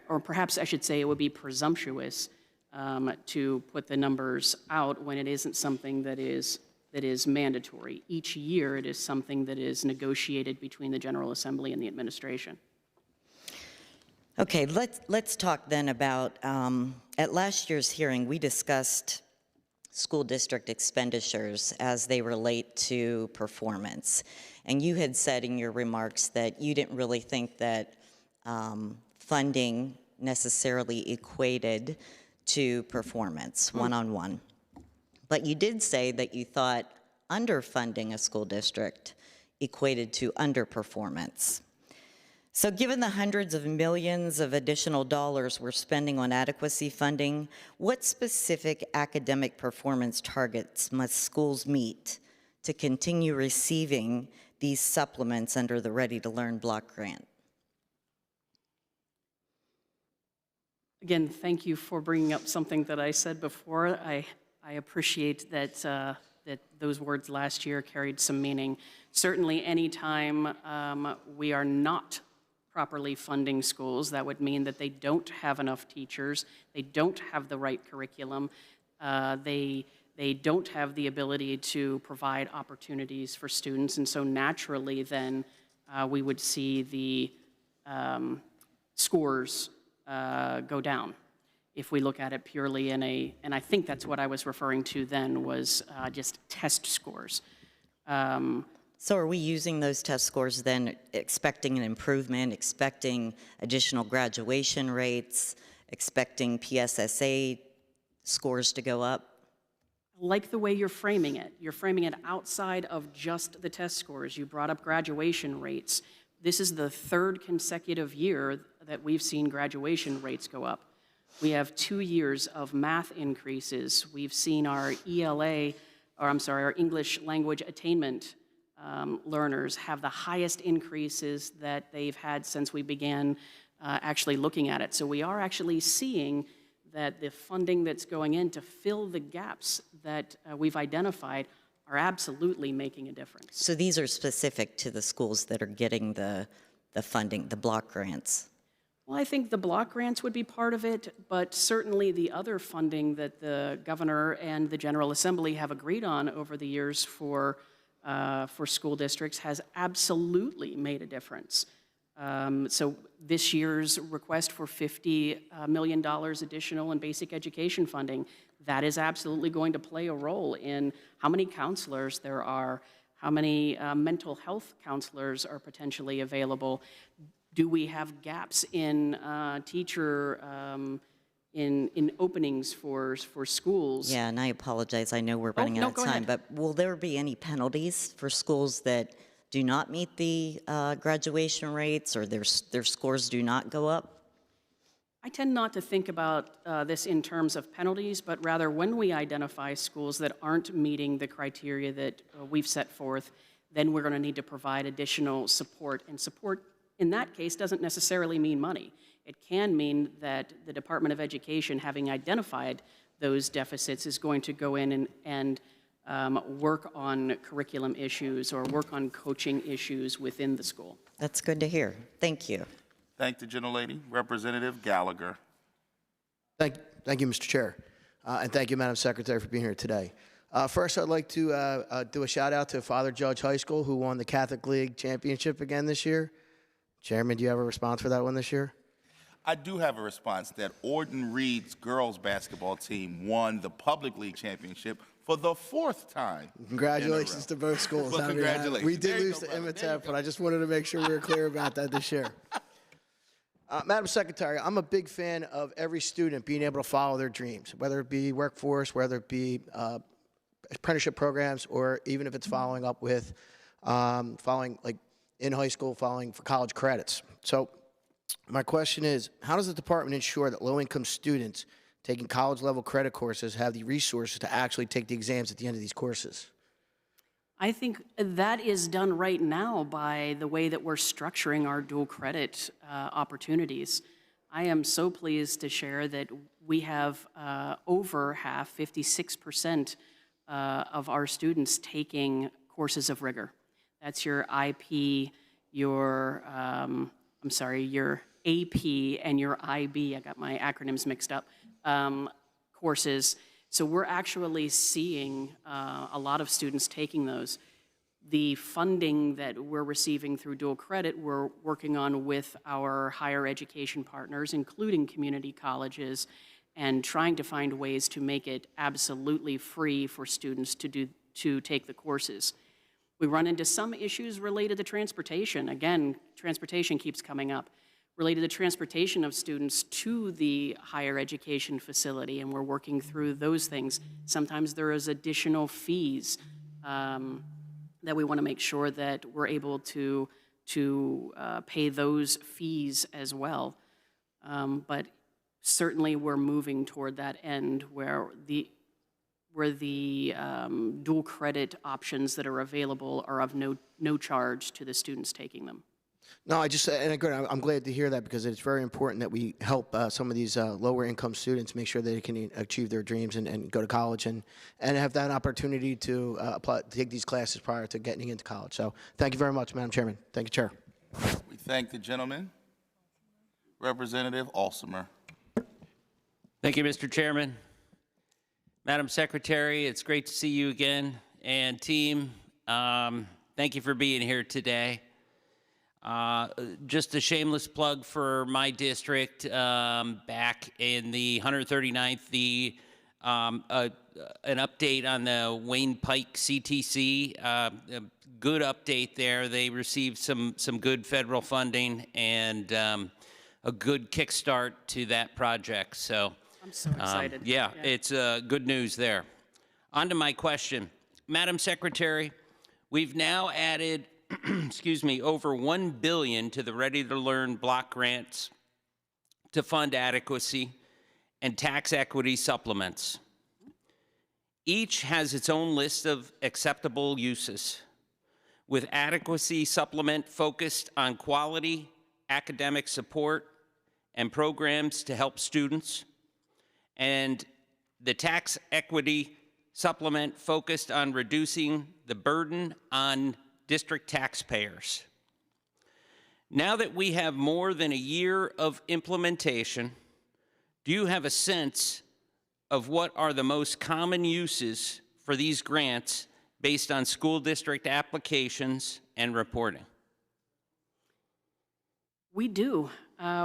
or perhaps I should say it would be presumptuous to put the numbers out when it isn't something that is that is mandatory. Each year, it is something that is negotiated between the General Assembly and the administration. Okay, let's talk then about, at last year's hearing, we discussed school district expenditures as they relate to performance. And you had said in your remarks that you didn't really think that funding necessarily equated to performance, one-on-one. But you did say that you thought underfunding a school district equated to underperformance. So given the hundreds of millions of additional dollars we're spending on adequacy funding, what specific academic performance targets must schools meet to continue receiving these supplements under the Ready to Learn block grant? Again, thank you for bringing up something that I said before. I appreciate that, that those words last year carried some meaning. Certainly, anytime we are not properly funding schools, that would mean that they don't have enough teachers, they don't have the right curriculum, they don't have the ability to provide opportunities for students, and so naturally then we would see the scores go down if we look at it purely in a, and I think that's what I was referring to then, was just test scores. So are we using those test scores then, expecting an improvement, expecting additional graduation rates, expecting PSSA scores to go up? Like the way you're framing it. You're framing it outside of just the test scores. You brought up graduation rates. This is the third consecutive year that we've seen graduation rates go up. We have 2 years of math increases. We've seen our ELA, or I'm sorry, our English language attainment learners have the highest increases that they've had since we began actually looking at it. So we are actually seeing that the funding that's going in to fill the gaps that we've identified are absolutely making a difference. So these are specific to the schools that are getting the funding, the block grants? Well, I think the block grants would be part of it, but certainly the other funding that the governor and the General Assembly have agreed on over the years for school districts has absolutely made a difference. So this year's request for $50 million additional in basic education funding, that is absolutely going to play a role in how many counselors there are, how many mental health counselors are potentially available. Do we have gaps in teacher in openings for schools? Yeah, and I apologize. I know we're running out of time, but will there be any penalties for schools that do not meet the graduation rates or their scores do not go up? I tend not to think about this in terms of penalties, but rather when we identify schools that aren't meeting the criteria that we've set forth, then we're going to need to provide additional support. And support in that case doesn't necessarily mean money. It can mean that the Department of Education, having identified those deficits, is going to go in and work on curriculum issues or work on coaching issues within the school. That's good to hear. Thank you. Thank the gentlelady. Representative Gallagher. Thank you, Mr. Chair. And thank you, Madam Secretary, for being here today. First, I'd like to do a shout out to Father Judge High School, who won the Catholic League Championship again this year. Chairman, do you have a response for that one this year? I do have a response that Orton Reed's girls basketball team won the Public League Championship for the 4th time. Congratulations to both schools. Well, congratulations. We did lose to Imhotep, but I just wanted to make sure we were clear about that this year. Madam Secretary, I'm a big fan of every student being able to follow their dreams, whether it be workforce, whether it be apprenticeship programs, or even if it's following up with following, like in high school, following for college credits. So my question is, how does the department ensure that low-income students taking college-level credit courses have the resources to actually take the exams at the end of these courses? I think that is done right now by the way that we're structuring our dual credit opportunities. I am so pleased to share that we have over half, 56% of our students taking courses of rigor. That's your IP, your, your AP and your IB, I got my acronyms mixed up, courses. So we're actually seeing a lot of students taking those. The funding that we're receiving through dual credit, we're working on with our higher education partners, including community colleges, and trying to find ways to make it absolutely free for students to take the courses. We run into some issues related to transportation. Again, transportation keeps coming up. Related to transportation of students to the higher education facility, and we're working through those things. Sometimes there is additional fees that we want to make sure that we're able to pay those fees as well. But certainly we're moving toward that end where the dual credit options that are available are of no charge to the students taking them. No, and again, I'm glad to hear that because it's very important that we help some of these lower income students make sure that they can achieve their dreams and go to college and have that opportunity to take these classes prior to getting into college. So thank you very much, Madam Chairman. Thank you, Chair. We thank the gentleman. Representative Alsamer. Thank you, Mr. Chairman. Madam Secretary, it's great to see you again. And team, thank you for being here today. Just a shameless plug for my district. Back in the 139th, an update on the Wayne Pike CTC. A good update there. They received some good federal funding and a good kickstart to that project. So I'm so excited. Yeah, it's good news there. On to my question. Madam Secretary, we've now added excuse me, over $1 billion to the Ready to Learn block grants to fund adequacy and tax equity supplements. Each has its own list of acceptable uses, with adequacy supplement focused on quality academic support and programs to help students, and the tax equity supplement focused on reducing the burden on district taxpayers. Now that we have more than a year of implementation, do you have a sense of what are the most common uses for these grants based on school district applications and reporting? We do.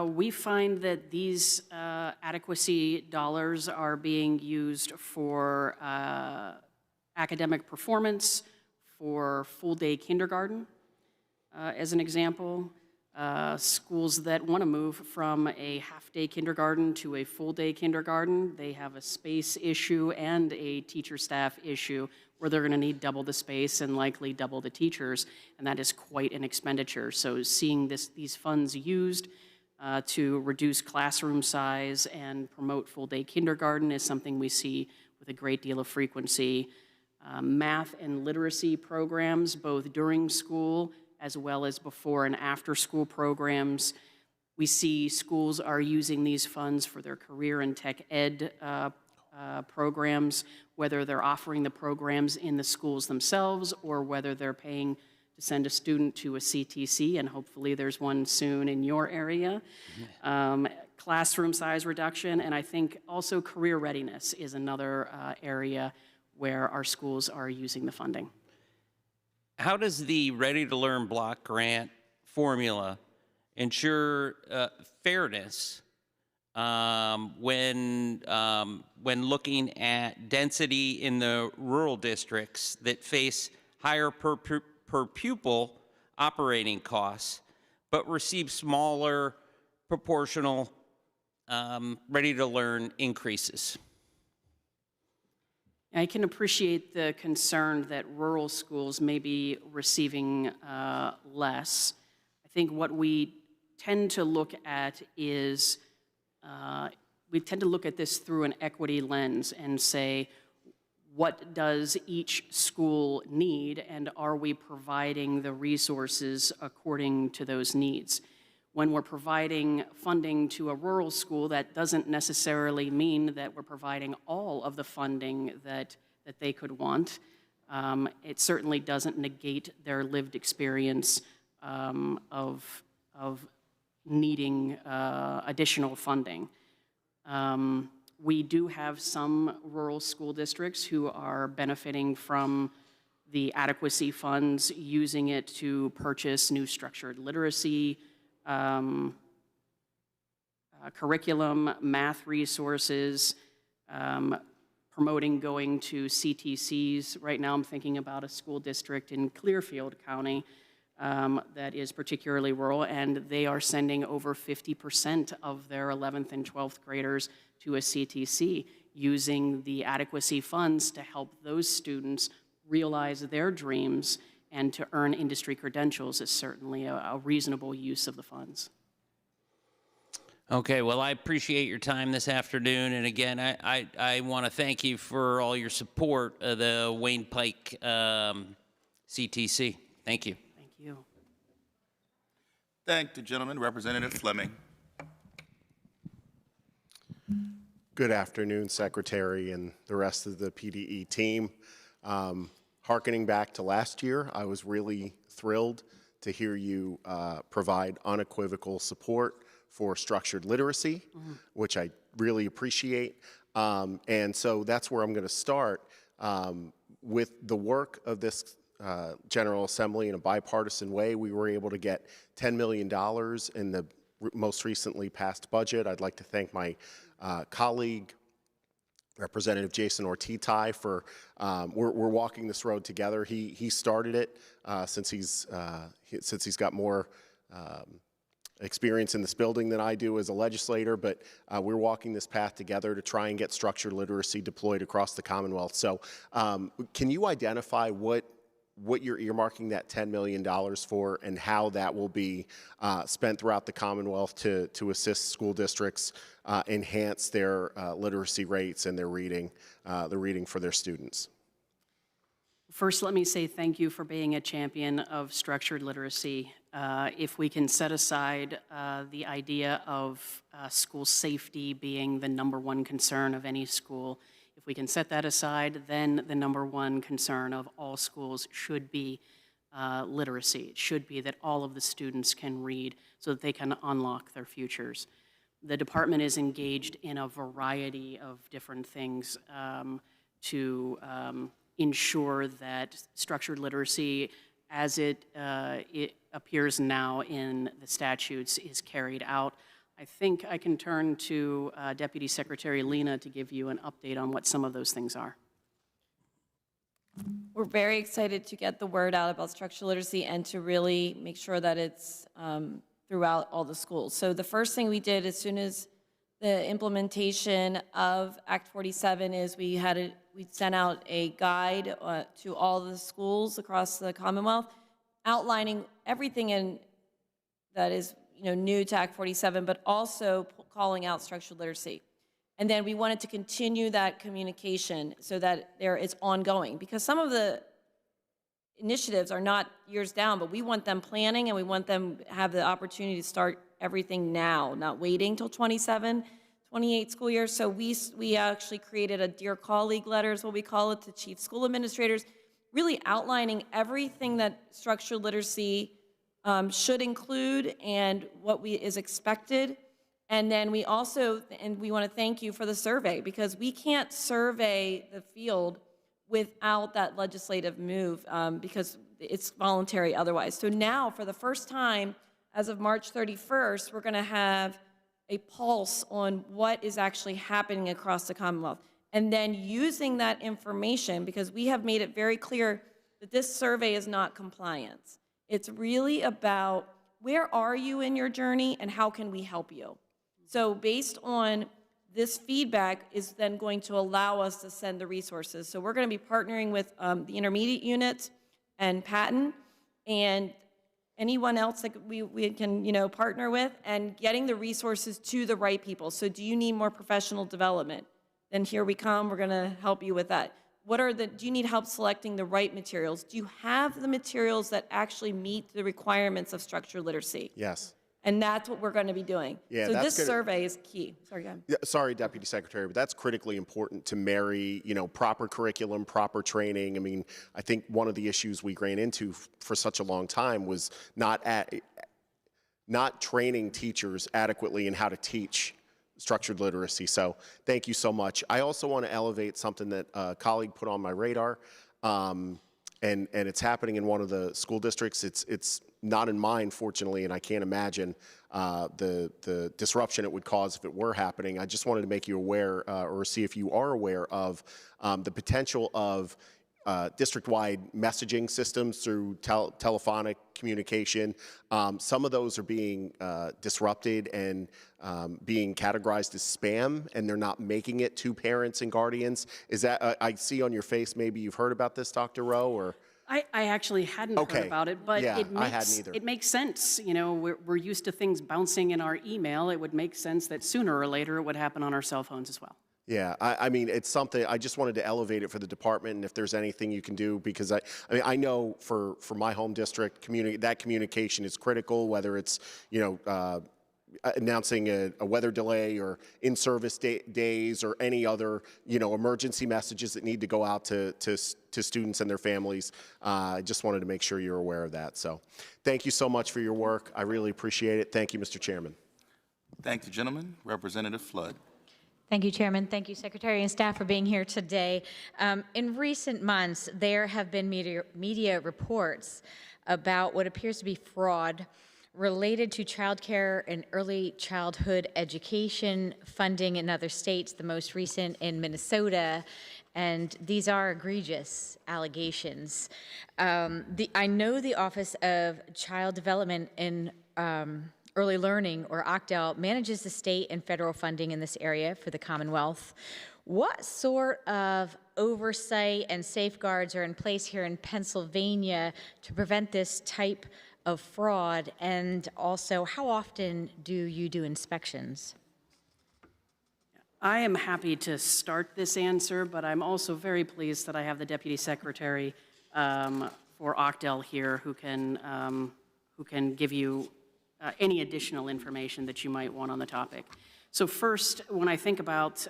We find that these adequacy dollars are being used for academic performance, for full-day kindergarten, as an example. Schools that want to move from a half-day kindergarten to a full-day kindergarten, they have a space issue and a teacher-staff issue where they're going to need double the space and likely double the teachers, and that is quite an expenditure. So seeing these funds used to reduce classroom size and promote full-day kindergarten is something we see with a great deal of frequency. Math and literacy programs, both during school as well as before and after school programs. We see schools are using these funds for their career and tech ed programs, whether they're offering the programs in the schools themselves or whether they're paying to send a student to a CTC, and hopefully there's one soon in your area. Classroom size reduction, and I think also career readiness is another area where our schools are using the funding. How does the Ready to Learn block grant formula ensure fairness when looking at density in the rural districts that face higher per pupil operating costs, but receive smaller proportional Ready to Learn increases? I can appreciate the concern that rural schools may be receiving less. I think what we tend to look at is, we tend to look at this through an equity lens and say, what does each school need, and are we providing the resources according to those needs? When we're providing funding to a rural school, that doesn't necessarily mean that we're providing all of the funding that they could want. It certainly doesn't negate their lived experience of needing additional funding. We do have some rural school districts who are benefiting from the adequacy funds, using it to purchase new structured literacy curriculum, math resources, promoting going to CTCs. Right now I'm thinking about a school district in Clearfield County that is particularly rural, and they are sending over 50% of their 11th and 12th graders to a CTC, using the adequacy funds to help those students realize their dreams, and to earn industry credentials is certainly a reasonable use of the funds. Okay, well, I appreciate your time this afternoon, and again, I want to thank you for all your support of the Wayne Pike CTC. Thank you. Thank you. Thank the gentleman. Representative Fleming. Good afternoon, Secretary and the rest of the PDE team. Hearkening back to last year, I was really thrilled to hear you provide unequivocal support for structured literacy, which I really appreciate. And so that's where I'm going to start. With the work of this General Assembly in a bipartisan way, we were able to get $10 million in the most recently passed budget. I'd like to thank my colleague, Representative Jason Ortiz, for we're walking this road together. He started it since he's got more experience in this building than I do as a legislator, but we're walking this path together to try and get structured literacy deployed across the Commonwealth. So can you identify what you're earmarking that $10 million for, and how that will be spent throughout the Commonwealth to assist school districts enhance their literacy rates and their reading for their students? First, let me say thank you for being a champion of structured literacy. If we can set aside the idea of school safety being the #1 concern of any school, if we can set that aside, then the #1 concern of all schools should be literacy. It should be that all of the students can read so that they can unlock their futures. The department is engaged in a variety of different things to ensure that structured literacy, as it appears now in the statutes, is carried out. I think I can turn to Deputy Secretary Lena to give you an update on what some of those things are. We're very excited to get the word out about structural literacy and to really make sure that it's throughout all the schools. So the first thing we did as soon as the implementation of Act 47 is we sent out a guide to all the schools across the Commonwealth outlining everything that is new to Act 47, but also calling out structural literacy. And then we wanted to continue that communication so that it's ongoing, because some of the initiatives are not years down, but we want them planning, and we want them to have the opportunity to start everything now, not waiting till 27, 28 school years. So we actually created a Dear Colleague letter, is what we call it, to chief school administrators, really outlining everything that structural literacy should include and what is expected. And then we also, and we want to thank you for the survey, because we can't survey the field without that legislative move, because it's voluntary otherwise. So now, for the first time, as of March 31st, we're going to have a pulse on what is actually happening across the Commonwealth. And then using that information, because we have made it very clear that this survey is not compliance. It's really about where are you in your journey and how can we help you? So based on this feedback is then going to allow us to send the resources. So we're going to be partnering with the intermediate unit and Patton and anyone else that we can partner with, and getting the resources to the right people. So do you need more professional development? Then here we come, we're going to help you with that. Do you need help selecting the right materials? Do you have the materials that actually meet the requirements of structured literacy? Yes. And that's what we're going to be doing. Yeah, so this survey is key. Sorry, go ahead. Yeah, sorry, Deputy Secretary, but that's critically important to marry, proper curriculum, proper training. I mean, I think one of the issues we ran into for such a long time was not training teachers adequately in how to teach structured literacy. So thank you so much. I also want to elevate something that a colleague put on my radar, and it's happening in one of the school districts. It's not in mine, fortunately, and I can't imagine the disruption it would cause if it were happening. I just wanted to make you aware, or see if you are aware of the potential of district-wide messaging systems through telephonic communication. Some of those are being disrupted and being categorized as spam, and they're not making it to parents and guardians. Is that, I see on your face, maybe you've heard about this, Dr. Rowe, or? I actually hadn't heard about it, but Yeah, it I hadn't either. makes sense. You know, we're used to things bouncing in our email. It would make sense that sooner or later it would happen on our cell phones as well. Yeah, I mean, it's something, I just wanted to elevate it for the department, and if there's anything you can do, because I mean, I know for my home district, that communication is critical, whether it's, you know, announcing a weather delay or in-service days or any other, you know, emergency messages that need to go out to students and their families. I just wanted to make sure you're aware of that. So thank you so much for your work. I really appreciate it. Thank you, Mr. Chairman. Thank you, gentlemen. Representative Flood. Thank you, Chairman. Thank you, Secretary and staff, for being here today. In recent months, there have been media reports about what appears to be fraud related to child care and early childhood education funding in other states, the most recent in Minnesota, and these are egregious allegations. I know the Office of Child Development and Early Learning, or OCDEL, manages the state and federal funding in this area for the Commonwealth. What sort of oversight and safeguards are in place here in Pennsylvania to prevent this type of fraud? And also, how often do you do inspections? I am happy to start this answer, but I'm also very pleased that I have the Deputy Secretary for OCDEL here who can give you any additional information that you might want on the topic. So first, when I think about,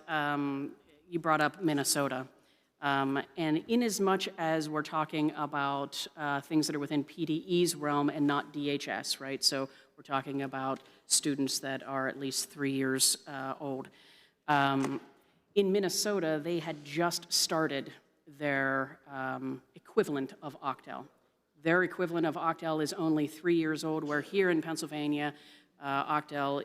you brought up Minnesota, and in as much as we're talking about things that are within PDE's realm and not DHS, right? So we're talking about students that are at least 3 years old. In Minnesota, they had just started their equivalent of OCDEL. Their equivalent of OCDEL is only 3 years old, where here in Pennsylvania, OCDEL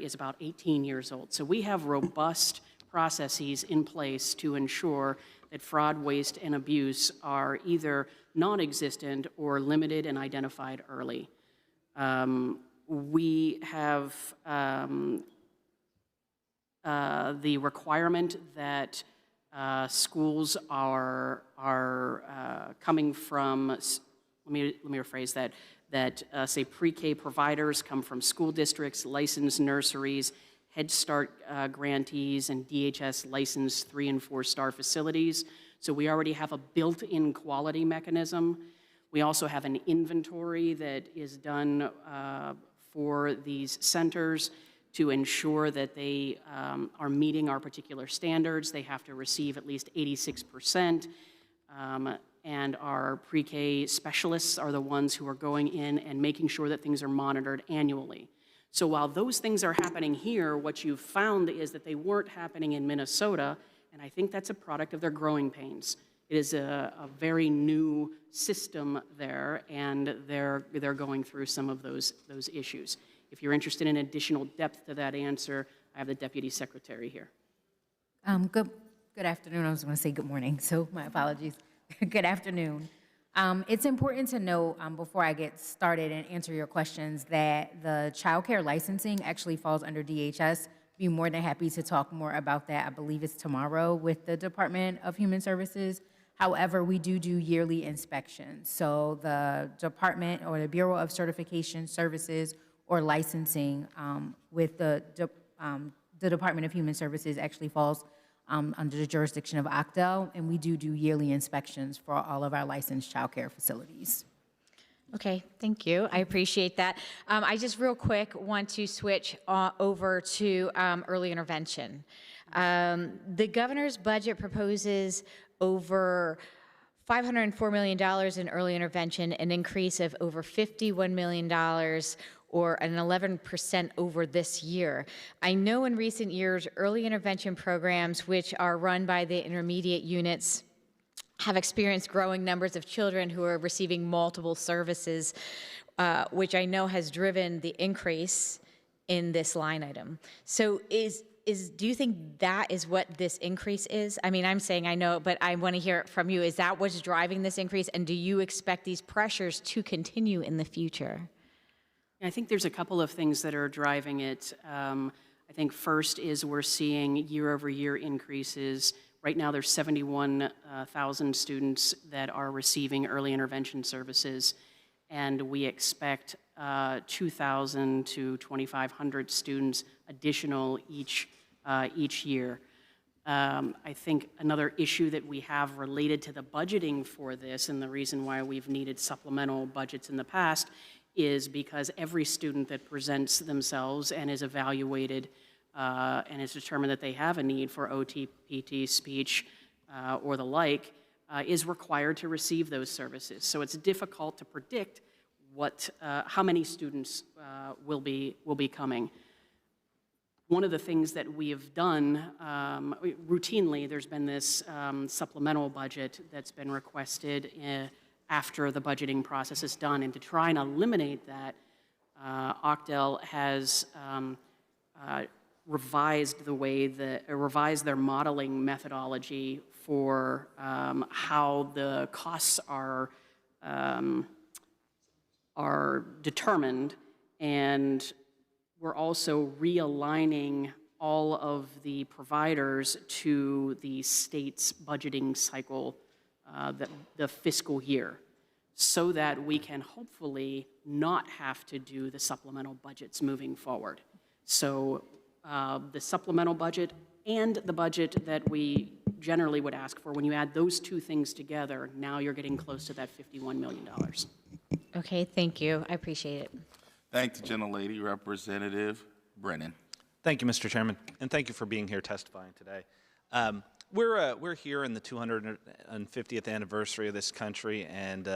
is about 18 years old. So we have robust processes in place to ensure that fraud, waste, and abuse are either non-existent or limited and identified early. We have the requirement that schools are coming from, let me rephrase that, say pre-K providers come from school districts, licensed nurseries, Head Start grantees, and DHS licensed 3- and 4-star facilities. So we already have a built-in quality mechanism. We also have an inventory that is done for these centers to ensure that they are meeting our particular standards. They have to receive at least 86%. And our pre-K specialists are the ones who are going in and making sure that things are monitored annually. So while those things are happening here, what you've found is that they weren't happening in Minnesota, and I think that's a product of their growing pains. It is a very new system there, and they're going through some of those issues. If you're interested in additional depth to that answer, I have the Deputy Secretary here. Good afternoon. I was going to say good morning, so my apologies. Good afternoon. It's important to note before I get started and answer your questions that the child care licensing actually falls under DHS. Be more than happy to talk more about that. I believe it's tomorrow with the Department of Human Services. However, we do yearly inspections. So the department or the Bureau of Certification Services or licensing with the Department of Human Services actually falls under the jurisdiction of OCDEL, and we do yearly inspections for all of our licensed child care facilities. Okay, thank you. I appreciate that. I just real quick want to switch over to early intervention. The governor's budget proposes over $504 million in early intervention, an increase of over $51 million or an 11% over this year. I know in recent years, early intervention programs, which are run by the intermediate units, have experienced growing numbers of children who are receiving multiple services, which I know has driven the increase in this line item. So do you think that is what this increase is? I mean, I'm saying I know, but I want to hear it from you. Is that what's driving this increase? And do you expect these pressures to continue in the future? I think there's a couple of things that are driving it. I think first is we're seeing year-over-year increases. Right now, there's 71,000 students that are receiving early intervention services, and we expect 2,000 to 2,500 students additional each year. I think another issue that we have related to the budgeting for this, and the reason why we've needed supplemental budgets in the past, is because every student that presents themselves and is evaluated and it's determined that they have a need for OT, PT, speech, or the like, is required to receive those services. So it's difficult to predict how many students will be coming. One of the things that we have done routinely, there's been this supplemental budget that's been requested after the budgeting process is done, and to try and eliminate that, Octal has revised their modeling methodology for how the costs are determined, and we're also realigning all of the providers to the state's budgeting cycle, the fiscal year, so that we can hopefully not have to do the supplemental budgets moving forward. So the supplemental budget and the budget that we generally would ask for, when you add those two things together, now you're getting close to that $51 million. Okay, thank you. I appreciate it. Thank the gentlelady, Representative Brennan. Thank you, Mr. Chairman, and thank you for being here testifying today. We're here in the 250th anniversary of this country, and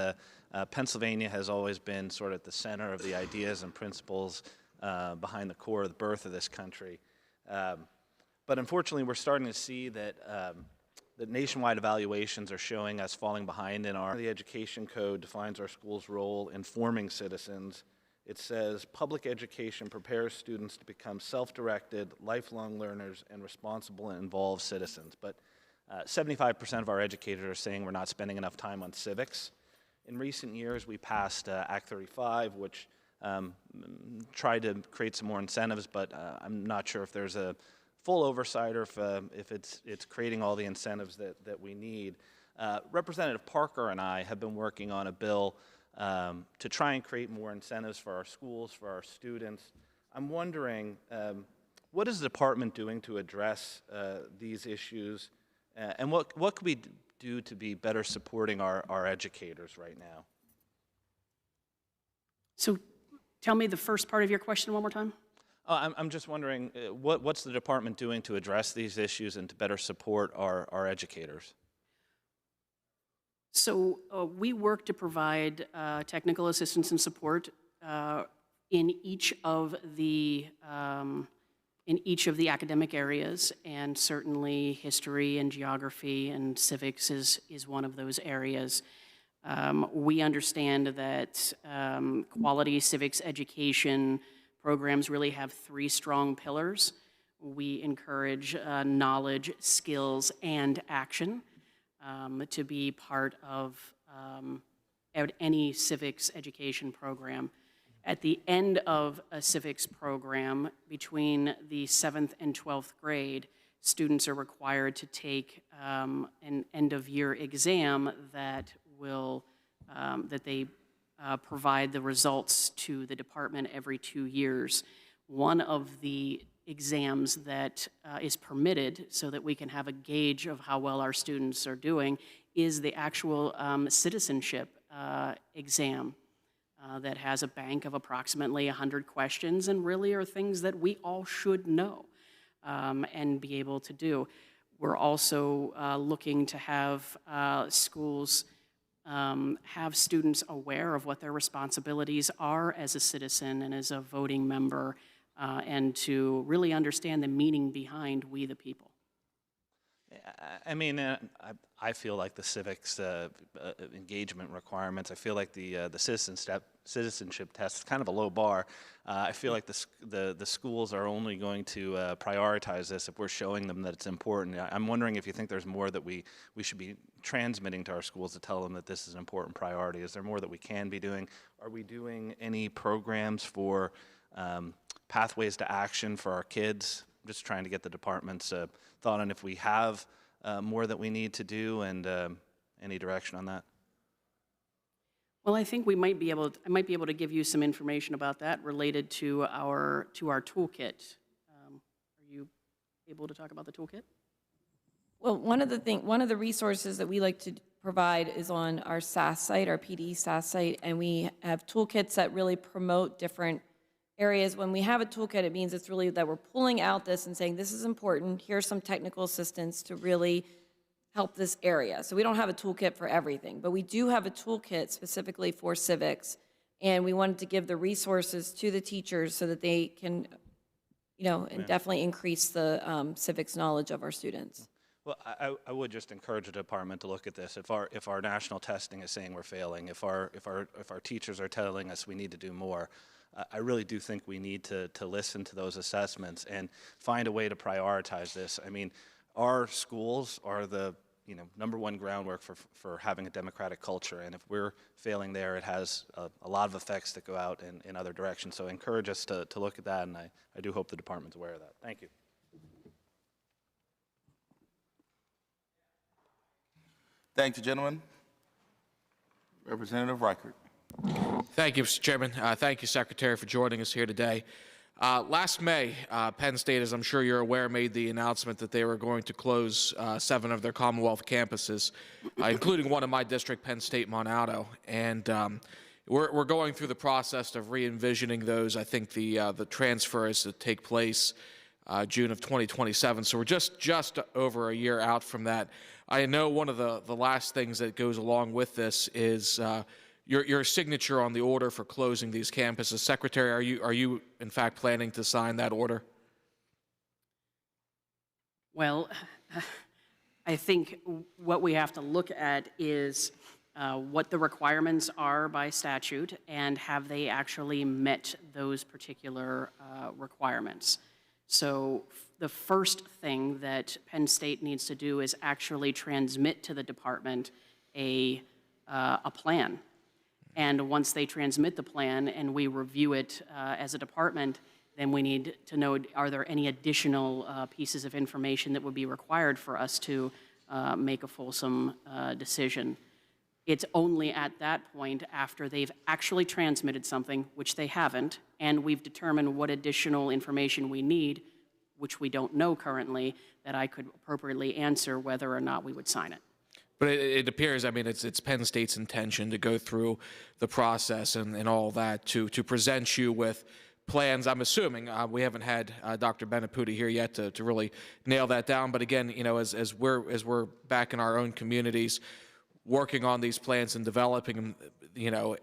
Pennsylvania has always been sort of at the center of the ideas and principles behind the core of the birth of this country. But unfortunately, we're starting to see that the nationwide evaluations are showing us falling behind in the Education Code defines our school's role in forming citizens. It says public education prepares students to become self-directed, lifelong learners, and responsible and involved citizens. But 75% of our educators are saying we're not spending enough time on civics. In recent years, we passed Act 35, which tried to create some more incentives, but I'm not sure if there's a full oversight or if it's creating all the incentives that we need. Representative Parker and I have been working on a bill to try and create more incentives for our schools, for our students. I'm wondering, what is the department doing to address these issues, and what could we do to be better supporting our educators right now? So tell me the first part of your question one more time. I'm just wondering, what's the department doing to address these issues and to better support our educators? So we work to provide technical assistance and support in each of the academic areas, and certainly history and geography and civics is one of those areas. We understand that quality civics education programs really have three strong pillars. We encourage knowledge, skills, and action to be part of any civics education program. At the end of a civics program, between the 7th and 12th grade, students are required to take an end-of-year exam that they provide the results to the department every 2 years. One of the exams that is permitted so that we can have a gauge of how well our students are doing is the actual citizenship exam that has a bank of approximately 100 questions and really are things that we all should know and be able to do. We're also looking to have schools have students aware of what their responsibilities are as a citizen and as a voting member, and to really understand the meaning behind we the people. I mean, I feel like the civics engagement requirements, I feel like the citizenship test is kind of a low bar. I feel like the schools are only going to prioritize this if we're showing them that it's important. I'm wondering if you think there's more that we should be transmitting to our schools to tell them that this is an important priority. Is there more that we can be doing? Are we doing any programs for pathways to action for our kids? I'm just trying to get the department's thought on if we have more that we need to do, and any direction on that. Well, I think I might be able to give you some information about that related to our toolkit. Are you able to talk about the toolkit? Well, one of the resources that we like to provide is on our SAS site, our PD SAS site, and we have toolkits that really promote different areas. When we have a toolkit, it means it's really that we're pulling out this and saying, this is important, here's some technical assistance to really help this area. So we don't have a toolkit for everything, but we do have a toolkit specifically for civics, and we wanted to give the resources to the teachers so that they can, and definitely increase the civics knowledge of our students. Well, I would just encourage the department to look at this. If our national testing is saying we're failing, if our teachers are telling us we need to do more, I really do think we need to listen to those assessments and find a way to prioritize this. I mean, our schools are the number one groundwork for having a democratic culture, and if we're failing there, it has a lot of effects that go out in other directions. So I encourage us to look at that, and I do hope the department's aware of that. Thank you. Thank you, gentlemen. Representative Reichert. Thank you, Mr. Chairman. Thank you, Secretary, for joining us here today. Last May, Penn State, as I'm sure you're aware, made the announcement that they were going to close 7 of their Commonwealth campuses, including one in my district, Penn State Monado. And we're going through the process of re-envisioning those. I think the transfer is to take place June of 2027. So we're just over a year out from that. I know one of the last things that goes along with this is your signature on the order for closing these campuses. Secretary, are you in fact planning to sign that order? Well, I think what we have to look at is what the requirements are by statute and have they actually met those particular requirements. So the first thing that Penn State needs to do is actually transmit to the department a plan. And once they transmit the plan and we review it as a department, then we need to know, are there any additional pieces of information that would be required for us to make a fulsome decision. It's only at that point, after they've actually transmitted something, which they haven't, and we've determined what additional information we need, which we don't know currently, that I could appropriately answer whether or not we would sign it. But it appears, I mean, it's Penn State's intention to go through the process and all that to present you with plans. I'm assuming we haven't had Dr. Beneputi here yet to really nail that down. But again, as we're back in our own communities, working on these plans and developing them,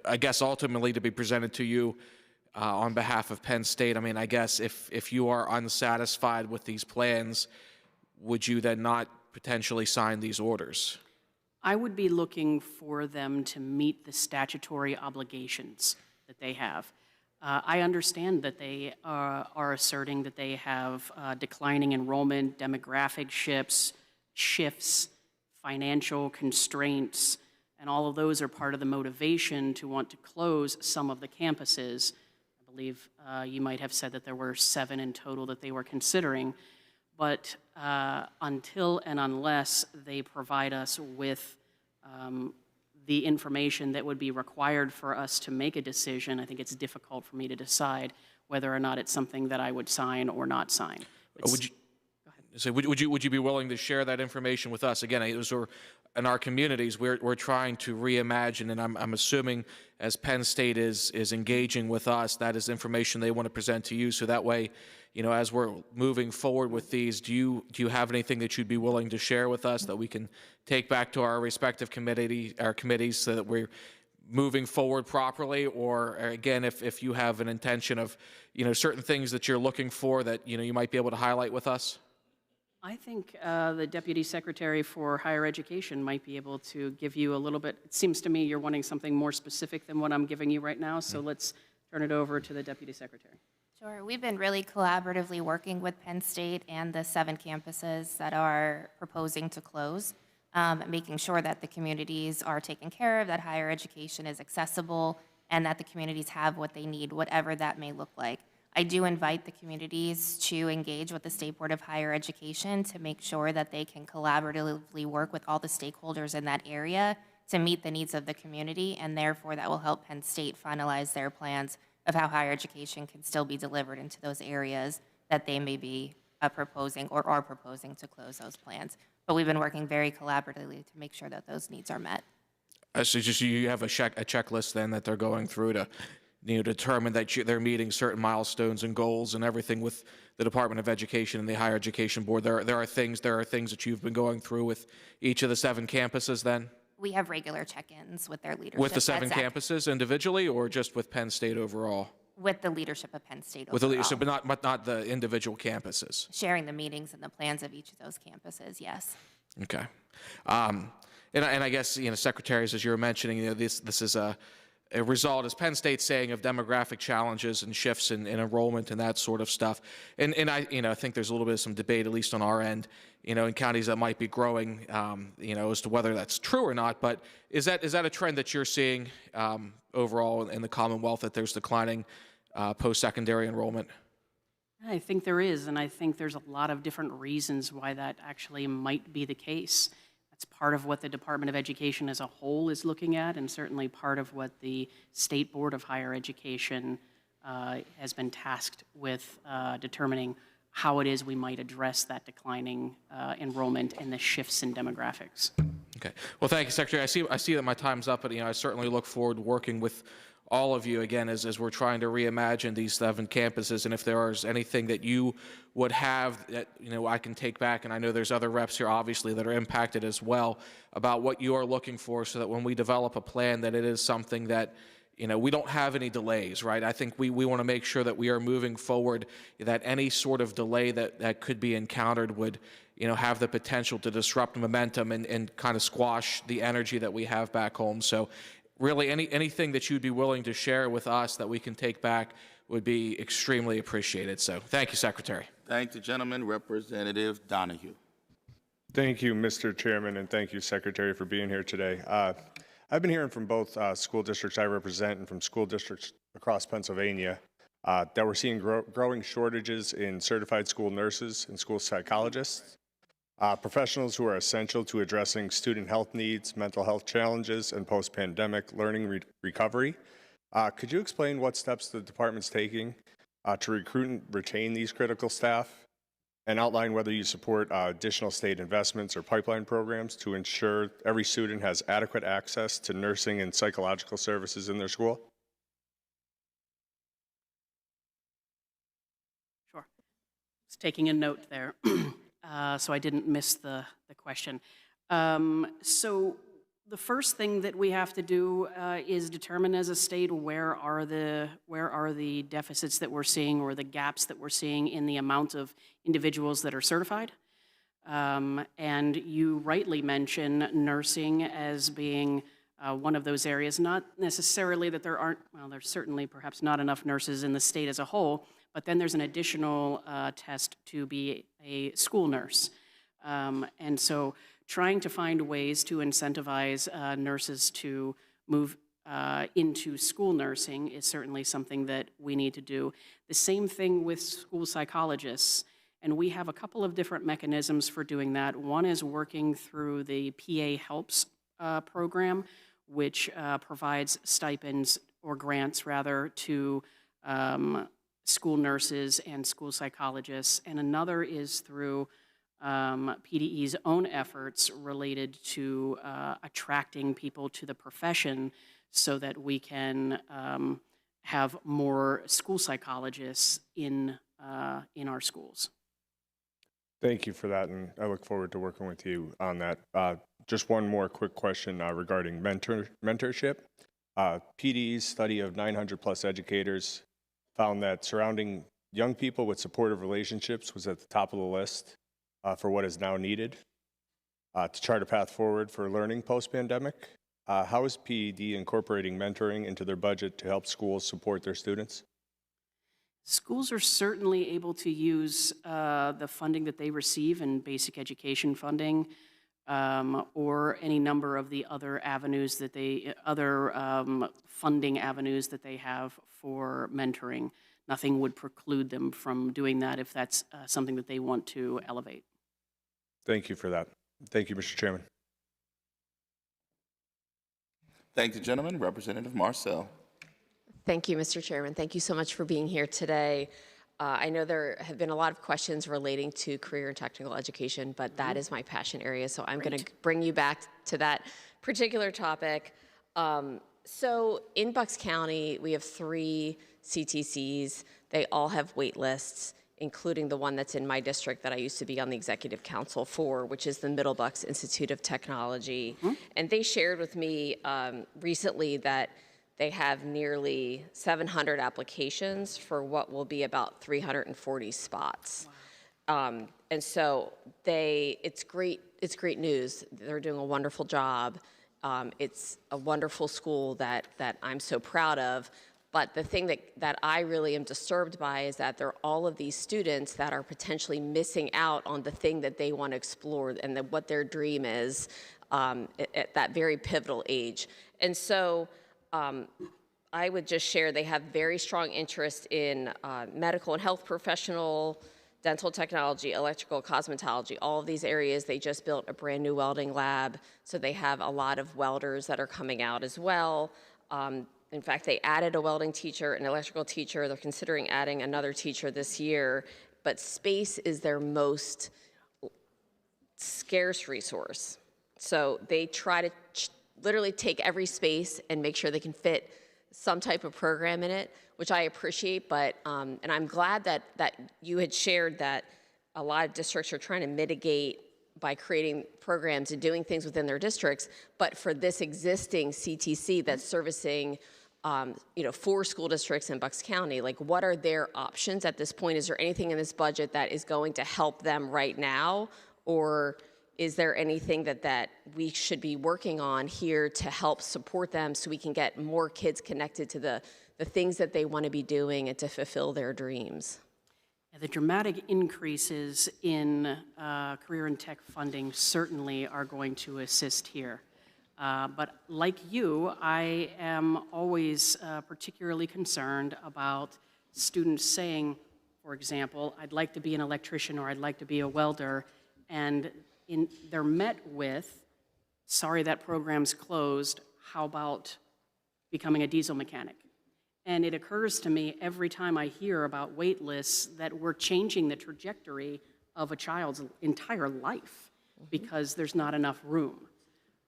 I guess ultimately to be presented to you on behalf of Penn State. I mean, I guess if you are unsatisfied with these plans, would you then not potentially sign these orders? I would be looking for them to meet the statutory obligations that they have. I understand that they are asserting that they have declining enrollment, demographic shifts, financial constraints, and all of those are part of the motivation to want to close some of the campuses. I believe you might have said that there were 7 in total that they were considering. But until and unless they provide us with the information that would be required for us to make a decision, I think it's difficult for me to decide whether or not it's something that I would sign or not sign. So would you be willing to share that information with us? Again, those are in our communities. We're trying to reimagine, and I'm assuming as Penn State is engaging with us, that is information they want to present to you. So that way, as we're moving forward with these, do you have anything that you'd be willing to share with us that we can take back to our respective committees, so that we're moving forward properly? Or again, if you have an intention of certain things that you're looking for that you might be able to highlight with us? I think the Deputy Secretary for Higher Education might be able to give you a little bit. It seems to me you're wanting something more specific than what I'm giving you right now, so let's turn it over to the Deputy Secretary. Sure. We've been really collaboratively working with Penn State and the 7 campuses that are proposing to close, making sure that the communities are taken care of, that higher education is accessible, and that the communities have what they need, whatever that may look like. I do invite the communities to engage with the State Board of Higher Education to make sure that they can collaboratively work with all the stakeholders in that area to meet the needs of the community, and therefore that will help Penn State finalize their plans of how higher education can still be delivered into those areas that they may be proposing or are proposing to close those plans. But we've been working very collaboratively to make sure that those needs are met. So just you have a checklist then that they're going through to determine that they're meeting certain milestones and goals and everything with the Department of Education and the Higher Education Board. There are things that you've been going through with each of the 7 campuses then? We have regular check-ins with their leadership. With the 7 campuses individually, or just with Penn State overall? With the leadership of Penn State overall. With the leadership, but not the individual campuses? Sharing the meetings and the plans of each of those campuses, yes. Okay. And I guess, secretaries, as you were mentioning, this is a result, as Penn State's saying, of demographic challenges and shifts in enrollment and that sort of stuff. And I think there's a little bit of some debate, at least on our end, in counties that might be growing, as to whether that's true or not. But is that a trend that you're seeing overall in the Commonwealth, that there's declining post-secondary enrollment? I think there is, and I think there's a lot of different reasons why that actually might be the case. That's part of what the Department of Education as a whole is looking at, and certainly part of what the State Board of Higher Education has been tasked with determining how it is we might address that declining enrollment and the shifts in demographics. Okay. Well, thank you, Secretary. I see that my time's up, but I certainly look forward to working with all of you again as we're trying to reimagine these 7 campuses. And if there is anything that you would have that I can take back, and I know there's other reps here obviously that are impacted as well, about what you are looking for, so that when we develop a plan, that it is something that we don't have any delays, right? I think we want to make sure that we are moving forward, that any sort of delay that could be encountered would have the potential to disrupt momentum and kind of squash the energy that we have back home. So really, anything that you'd be willing to share with us that we can take back would be extremely appreciated. So thank you, Secretary. Thank the gentleman. Representative Donahue. Thank you, Mr. Chairman, and thank you, Secretary, for being here today. I've been hearing from both school districts I represent and from school districts across Pennsylvania that we're seeing growing shortages in certified school nurses and school psychologists, professionals who are essential to addressing student health needs, mental health challenges, and post-pandemic learning recovery. Could you explain what steps the department's taking to recruit and retain these critical staff, and outline whether you support additional state investments or pipeline programs to ensure every student has adequate access to nursing and psychological services in their school? Sure. Just taking a note there, so I didn't miss the question. So the first thing that we have to do is determine as a state where are the deficits that we're seeing, or the gaps that we're seeing in the amount of individuals that are certified. And you rightly mention nursing as being one of those areas. Not necessarily that there aren't, well, there's certainly perhaps not enough nurses in the state as a whole, but then there's an additional test to be a school nurse. And so trying to find ways to incentivize nurses to move into school nursing is certainly something that we need to do. The same thing with school psychologists, and we have a couple of different mechanisms for doing that. One is working through the PA Helps program, which provides stipends, or grants rather, to school nurses and school psychologists, and another is through PDE's own efforts related to attracting people to the profession so that we can have more school psychologists in our schools. Thank you for that, and I look forward to working with you on that. Just one more quick question regarding mentorship. PDE's study of 900 plus educators found that surrounding young people with supportive relationships was at the top of the list for what is now needed to chart a path forward for learning post-pandemic. How is PED incorporating mentoring into their budget to help schools support their students? Schools are certainly able to use the funding that they receive in basic education funding or any number of the other avenues that funding avenues that they have for mentoring. Nothing would preclude them from doing that if that's something that they want to elevate. Thank you for that. Thank you, Mr. Chairman. Thank you, gentlemen. Representative Marcel. Thank you, Mr. Chairman. Thank you so much for being here today. I know there have been a lot of questions relating to career and technical education, but that is my passion area, so I'm going to bring you back to that particular topic. So in Bucks County, we have 3 CTCs. They all have wait lists, including the one that's in my district that I used to be on the executive council for, which is the Middle Bucks Institute of Technology. And they shared with me recently that they have nearly 700 applications for what will be about 340 spots. Wow. And so it's great news. They're doing a wonderful job. It's a wonderful school that I'm so proud of. But the thing that I really am disturbed by is that there are all of these students that are potentially missing out on the thing that they want to explore and what their dream is at that very pivotal age. And so I would just share they have very strong interest in medical and health professional, dental technology, electrical, cosmetology, all of these areas. They just built a brand new welding lab, so they have a lot of welders that are coming out as well. In fact, they added a welding teacher, an electrical teacher. They're considering adding another teacher this year, but space is their most scarce resource. So they try to literally take every space and make sure they can fit some type of program in it, which I appreciate, but, and I'm glad that you had shared that a lot of districts are trying to mitigate by creating programs and doing things within their districts, but for this existing CTC that's servicing 4 school districts in Bucks County, like what are their options at this point? Is there anything in this budget that is going to help them right now? Or is there anything that we should be working on here to help support them so we can get more kids connected to the things that they want to be doing and to fulfill their dreams? Yeah, the dramatic increases in career and tech funding certainly are going to assist here. But like you, I am always particularly concerned about students saying, for example, I'd like to be an electrician or I'd like to be a welder, and they're met with, sorry, that program's closed, how about becoming a diesel mechanic? And it occurs to me every time I hear about wait lists that we're changing the trajectory of a child's entire life because there's not enough room.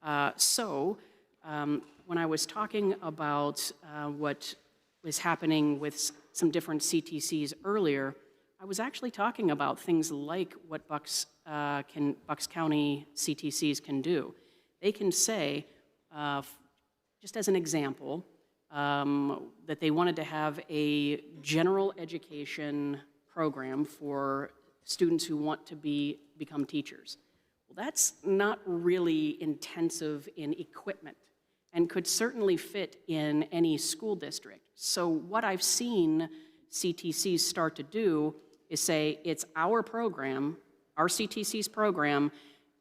When I was talking about what was happening with some different CTCs earlier, I was actually talking about things like what Bucks County CTCs can do. They can say, just as an example, that they wanted to have a general education program for students who want to become teachers. Well, that's not really intensive in equipment and could certainly fit in any school district. So what I've seen CTCs start to do is say, it's our program, our CTC's program,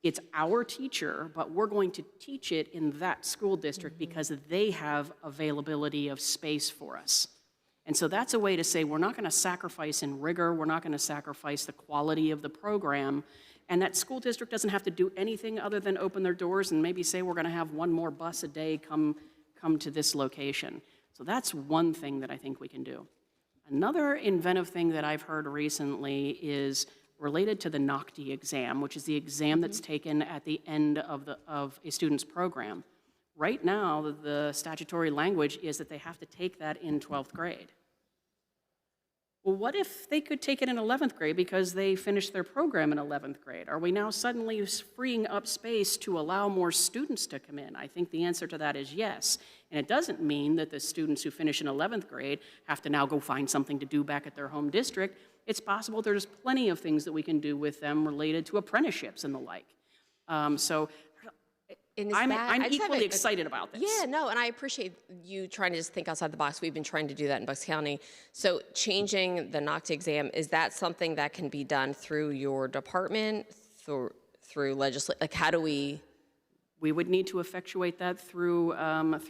it's our teacher, but we're going to teach it in that school district because they have availability of space for us. And so that's a way to say we're not going to sacrifice in rigor, we're not going to sacrifice the quality of the program, and that school district doesn't have to do anything other than open their doors and maybe say we're going to have one more bus a day come to this location. So that's one thing that I think we can do. Another inventive thing that I've heard recently is related to the NOCTI exam, which is the exam that's taken at the end of a student's program. Right now, the statutory language is that they have to take that in 12th grade. Well, what if they could take it in 11th grade because they finished their program in 11th grade? Are we now suddenly freeing up space to allow more students to come in? I think the answer to that is yes. And it doesn't mean that the students who finish in 11th grade have to now go find something to do back at their home district. It's possible there's plenty of things that we can do with them related to apprenticeships and the like. I'm equally excited about this. Yeah, no, and I appreciate you trying to just think outside the box. We've been trying to do that in Bucks County. So changing the NOCTA exam, is that something that can be done through your department, through legislation? Like, how do we? We would need to effectuate that through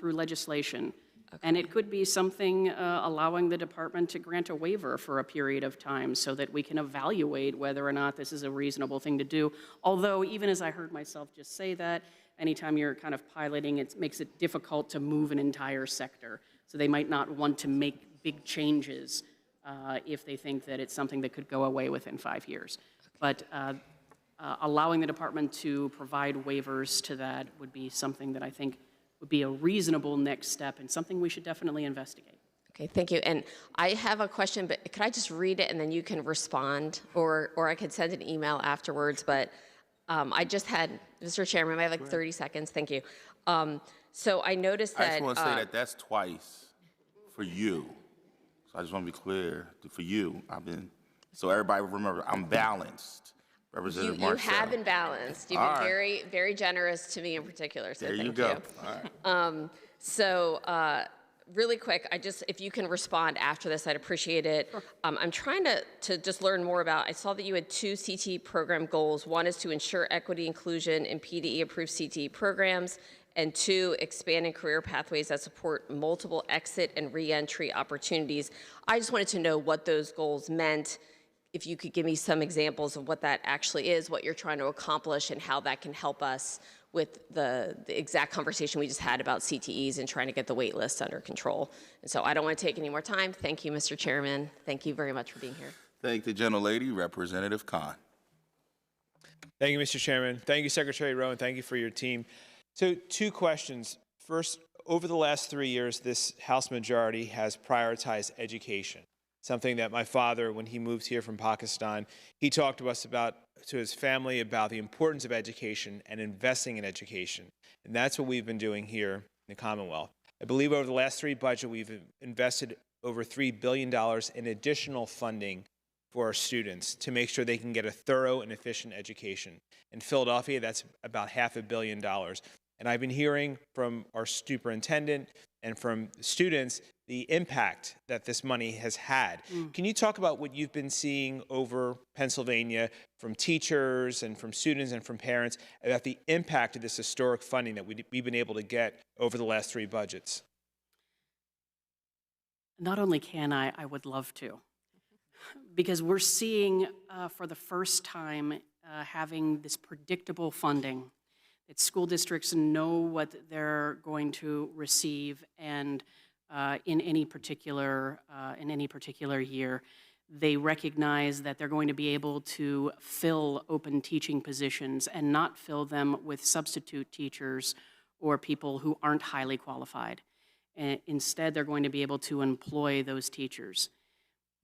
legislation. Okay. And it could be something allowing the department to grant a waiver for a period of time so that we can evaluate whether or not this is a reasonable thing to do. Although, even as I heard myself just say that, anytime you're kind of piloting, it makes it difficult to move an entire sector. So they might not want to make big changes if they think that it's something that could go away within 5 years. But allowing the department to provide waivers to that would be something that I think would be a reasonable next step and something we should definitely investigate. Okay, thank you. And I have a question, but could I just read it and then you can respond? Or I could send an email afterwards, but I just had, Mr. Chairman, I have like 30 seconds, thank you. So I noticed that— I just want to say that that's twice for you. So I just want to be clear, for you, so everybody remember, I'm balanced. Representative you have been balanced. You've been very, very generous to me in particular, so there thank you go. All right. Really quick, if you can respond after this, I'd appreciate it. Sure. I'm trying to just learn more about, I saw that you had 2 CTE program goals. One is to ensure equity inclusion in PDE-approved CTE programs, and 2, expanding career pathways that support multiple exit and reentry opportunities. I just wanted to know what those goals meant. If you could give me some examples of what that actually is, what you're trying to accomplish, and how that can help us with the exact conversation we just had about CTEs and trying to get the wait list under control. And so I don't want to take any more time. Thank you, Mr. Chairman. Thank you very much for being here. Thank the gentlelady, Representative Khan. Thank you, Mr. Chairman. Thank you, Secretary Rowan. Thank you for your team. So 2 questions. First, over the last 3 years, this House majority has prioritized education. Something that my father, when he moved here from Pakistan, he talked to us about, to his family, about the importance of education and investing in education. And that's what we've been doing here in the Commonwealth. I believe over the last 3 budgets, we've invested over $3 billion in additional funding for our students to make sure they can get a thorough and efficient education. In Philadelphia, that's about $500 million. And I've been hearing from our superintendent and from students the impact that this money has had. Can you talk about what you've been seeing over Pennsylvania from teachers and from students and from parents about the impact of this historic funding that we've been able to get over the last 3 budgets? Not only can I would love to. Because we're seeing for the first time having this predictable funding, that school districts know what they're going to receive, and in any particular year, they recognize that they're going to be able to fill open teaching positions and not fill them with substitute teachers or people who aren't highly qualified. And instead, they're going to be able to employ those teachers.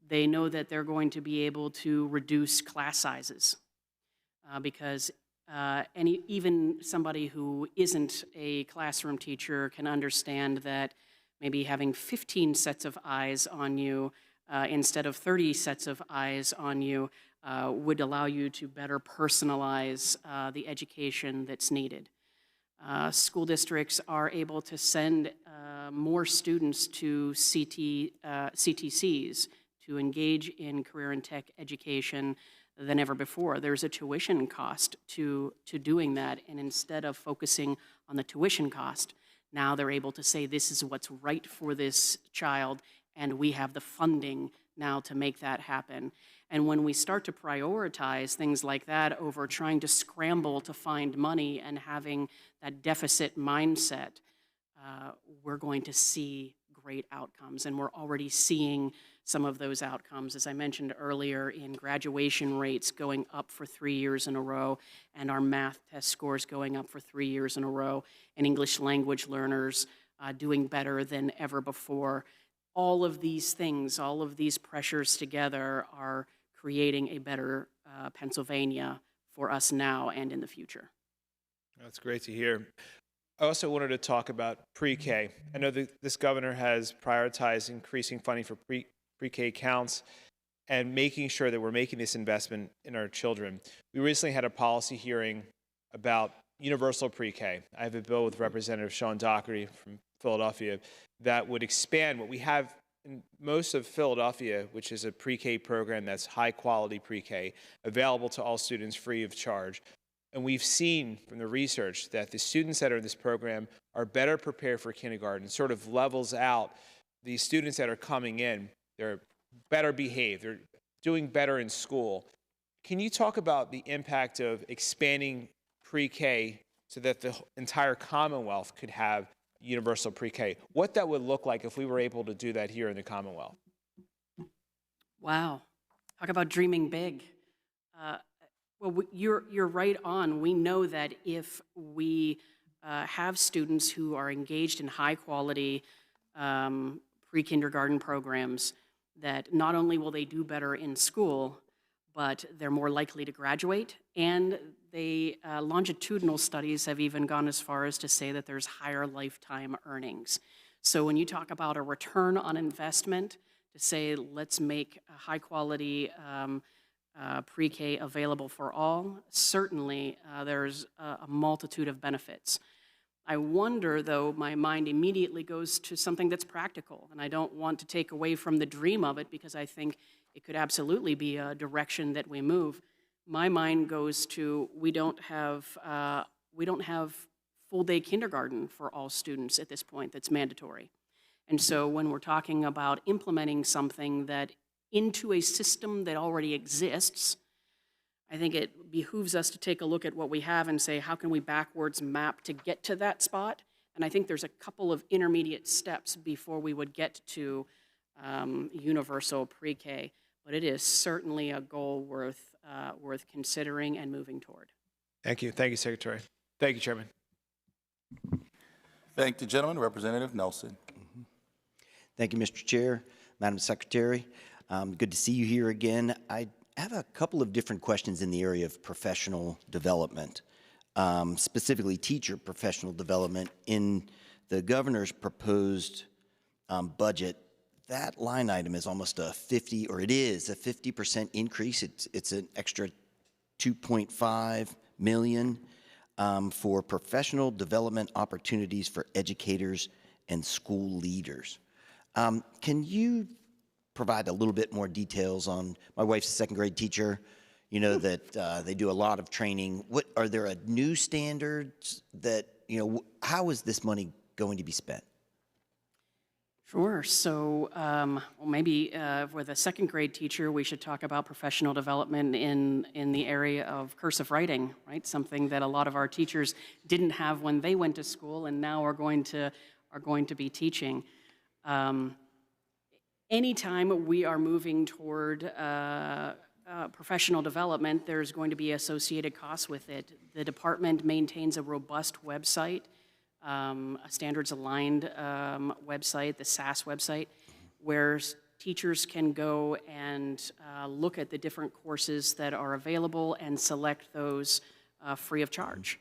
They know that they're going to be able to reduce class sizes because even somebody who isn't a classroom teacher can understand that maybe having 15 sets of eyes on you instead of 30 sets of eyes on you would allow you to better personalize the education that's needed. School districts are able to send more students to CTCs to engage in career and tech education than ever before. There's a tuition cost to doing that, and instead of focusing on the tuition cost, now they're able to say this is what's right for this child, and we have the funding now to make that happen. And when we start to prioritize things like that over trying to scramble to find money and having that deficit mindset, we're going to see great outcomes. And we're already seeing some of those outcomes. As I mentioned earlier, in graduation rates going up for 3 years in a row, and our math test scores going up for 3 years in a row, and English language learners doing better than ever before. All of these things, all of these pressures together are creating a better Pennsylvania for us now and in the future. That's great to hear. I also wanted to talk about pre-K. I know that this governor has prioritized increasing funding for pre-K counts and making sure that we're making this investment in our children. We recently had a policy hearing about universal pre-K. I have a bill with Representative Sean Doherty from Philadelphia that would expand what we have in most of Philadelphia, which is a pre-K program that's high quality pre-K, available to all students free of charge. And we've seen from the research that the students that are in this program are better prepared for kindergarten, sort of levels out the students that are coming in. They're better behaved, they're doing better in school. Can you talk about the impact of expanding pre-K so that the entire Commonwealth could have universal pre-K? What that would look like if we were able to do that here in the Commonwealth? Wow. Talk about dreaming big. Well, you're right on. We know that if we have students who are engaged in high-quality pre-kindergarten programs, that not only will they do better in school, but they're more likely to graduate. And they longitudinal studies have even gone as far as to say that there's higher lifetime earnings. So when you talk about a return on investment, to say let's make a high-quality pre-K available for all, certainly there's a multitude of benefits. I wonder, though, my mind immediately goes to something that's practical, and I don't want to take away from the dream of it because I think it could absolutely be a direction that we move. My mind goes to we don't have full-day kindergarten for all students at this point that's mandatory. And so when we're talking about implementing something that into a system that already exists, I think it behooves us to take a look at what we have and say, how can we backwards map to get to that spot? And I think there's a couple of intermediate steps before we would get to universal pre-K, but it is certainly a goal worth considering and moving toward. Thank you. Thank you, Secretary. Thank you, Chairman. Thank the gentleman. Representative Nelson. Thank you, Mr. Chair, Madam Secretary. Good to see you here again. I have a couple of different questions in the area of professional development, specifically teacher professional development. In the governor's proposed budget, that line item is almost a 50% increase. It's an extra $2.5 million for professional development opportunities for educators and school leaders. Can you provide a little bit more details on, my wife's a second grade teacher, you know, that they do a lot of training. What are there new standards that, you know, how is this money going to be spent? Sure. So well, maybe with a second grade teacher, we should talk about professional development in the area of cursive writing, right? Something that a lot of our teachers didn't have when they went to school and now are going to be teaching. Anytime we are moving toward professional development, there's going to be associated costs with it. The department maintains a robust website, a standards-aligned website, the SAS website, where teachers can go and look at the different courses that are available and select those free of charge.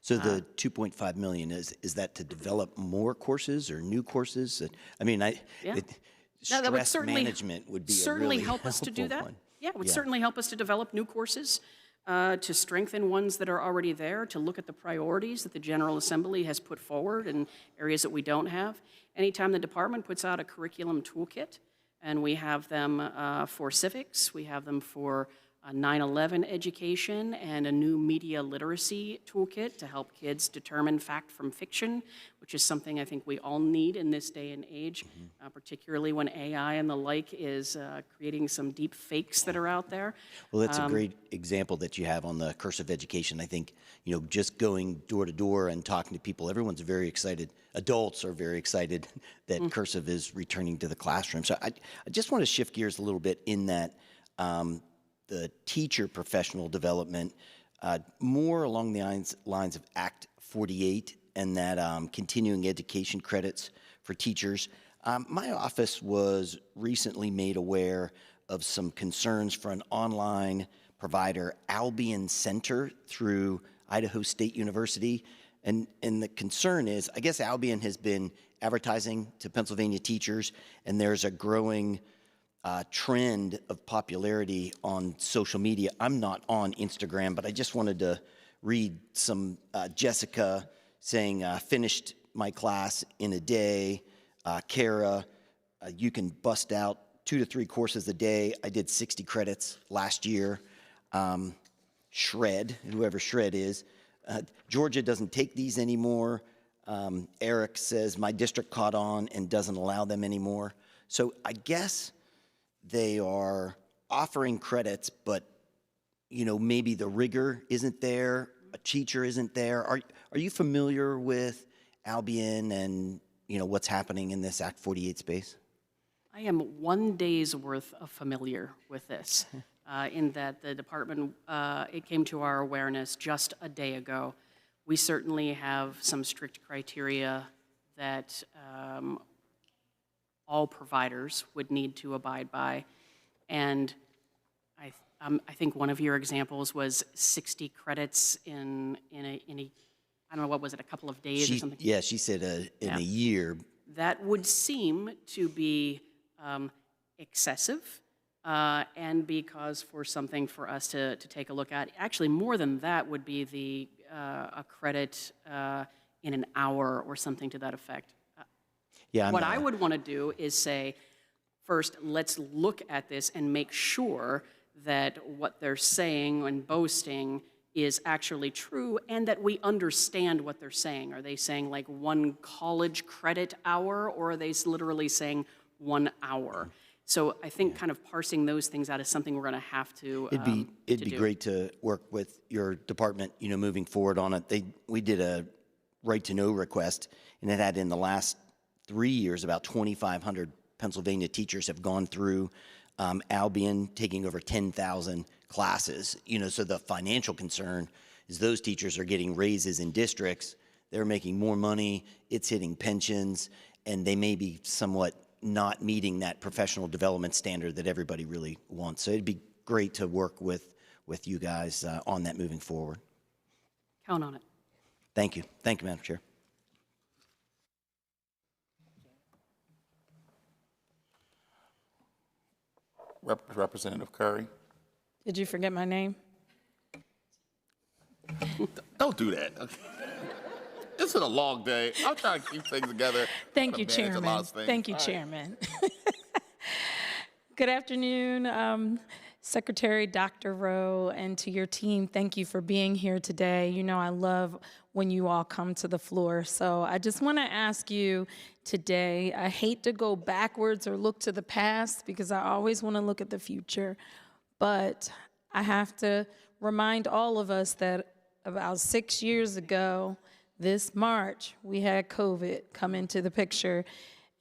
So the $2.5 million, is that to develop more courses or new courses? I mean, No, that would stress management would be certainly a really help us to do helpful that. one. Yeah, it would certainly help us to develop new courses, to strengthen ones that are already there, to look at the priorities that the General Assembly has put forward and areas that we don't have. Anytime the department puts out a curriculum toolkit, and we have them for civics, we have them for 9/11 education and a new media literacy toolkit to help kids determine fact from fiction, which is something I think we all need in this day and age, particularly when AI and the like is creating some deep fakes that are out there. Well, that's a great example that you have on the cursive education. I think, just going door to door and talking to people, everyone's very excited. Adults are very excited that cursive is returning to the classroom. So I just want to shift gears a little bit in that the teacher professional development, more along the lines of Act 48 and that continuing education credits for teachers. My office was recently made aware of some concerns for an online provider, Albion Center, through Idaho State University. And the concern is, I guess Albion has been advertising to Pennsylvania teachers, and there's a growing trend of popularity on social media. I'm not on Instagram, but I just wanted to read some Jessica saying, finished my class in a day. Kara, you can bust out 2 to 3 courses a day. I did 60 credits last year. Shred, whoever Shred is. Georgia doesn't take these anymore. Eric says, my district caught on and doesn't allow them anymore. So I guess they are offering credits, but maybe the rigor isn't there, a teacher isn't there. Are you familiar with Albion and what's happening in this Act 48 space? I am 1 day's worth of familiar with this, in that the department, it came to our awareness just a day ago. We certainly have some strict criteria that all providers would need to abide by. And I think one of your examples was 60 credits in a I don't know, what was it, a couple of days or something? Yeah, she said in a year. That would seem to be excessive and be cause for something for us to take a look at. Actually, more than that would be a credit in an hour or something to that effect. Yeah, what I would want to do is say, first, let's look at this and make sure that what they're saying and boasting is actually true and that we understand what they're saying. Are they saying like 1 college credit hour, or are they literally saying 1 hour? So I think kind of parsing those things out is something we're going to have to It'd be great to work with your department, moving forward on it. We did a right to know request, and it had in the last 3 years about 2,500 Pennsylvania teachers have gone through Albion, taking over 10,000 classes. So the financial concern is those teachers are getting raises in districts. They're making more money. It's hitting pensions, and they may be somewhat not meeting that professional development standard that everybody really wants. So it'd be great to work with you guys on that moving forward. Count on it. Thank you. Thank you, Madam Chair. Representative Curry. Did you forget my name? Don't do that. Okay. This is a long day. I'm trying to keep things together. Thank you, Chairman. Thank you, Chairman. Good afternoon, Secretary Dr. Rowe, and to your team, thank you for being here today. I love when you all come to the floor. So I just want to ask you today, I hate to go backwards or look to the past because I always want to look at the future, but I have to remind all of us that about 6 years ago, this March, we had COVID come into the picture.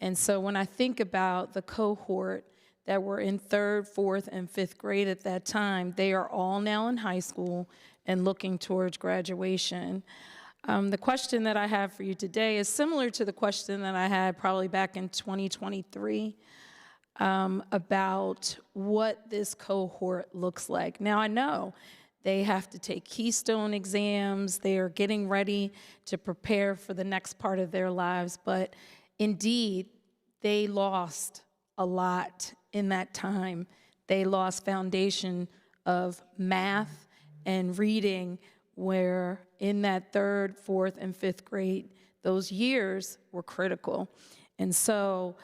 And so when I think about the cohort that were in 3rd, 4th, and 5th grade at that time, they are all now in high school and looking towards graduation. The question that I have for you today is similar to the question that I had probably back in 2023 about what this cohort looks like. Now, I know they have to take Keystone exams. They are getting ready to prepare for the next part of their lives. But indeed, they lost a lot in that time. They lost foundation of math and reading, where in that 3rd, 4th, and 5th grade, those years were critical. And so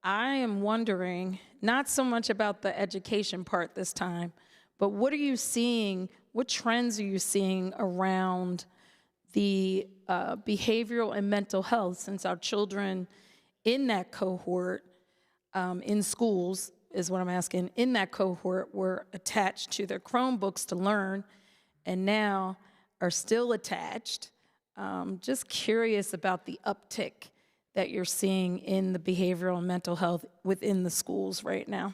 I am wondering, not so much about the education part this time, but what are you seeing? What trends are you seeing around the behavioral and mental health, since our children in that cohort in schools, is what I'm asking, in that cohort were attached to their Chromebooks to learn and now are still attached. Just curious about the uptick that you're seeing in the behavioral and mental health within the schools right now.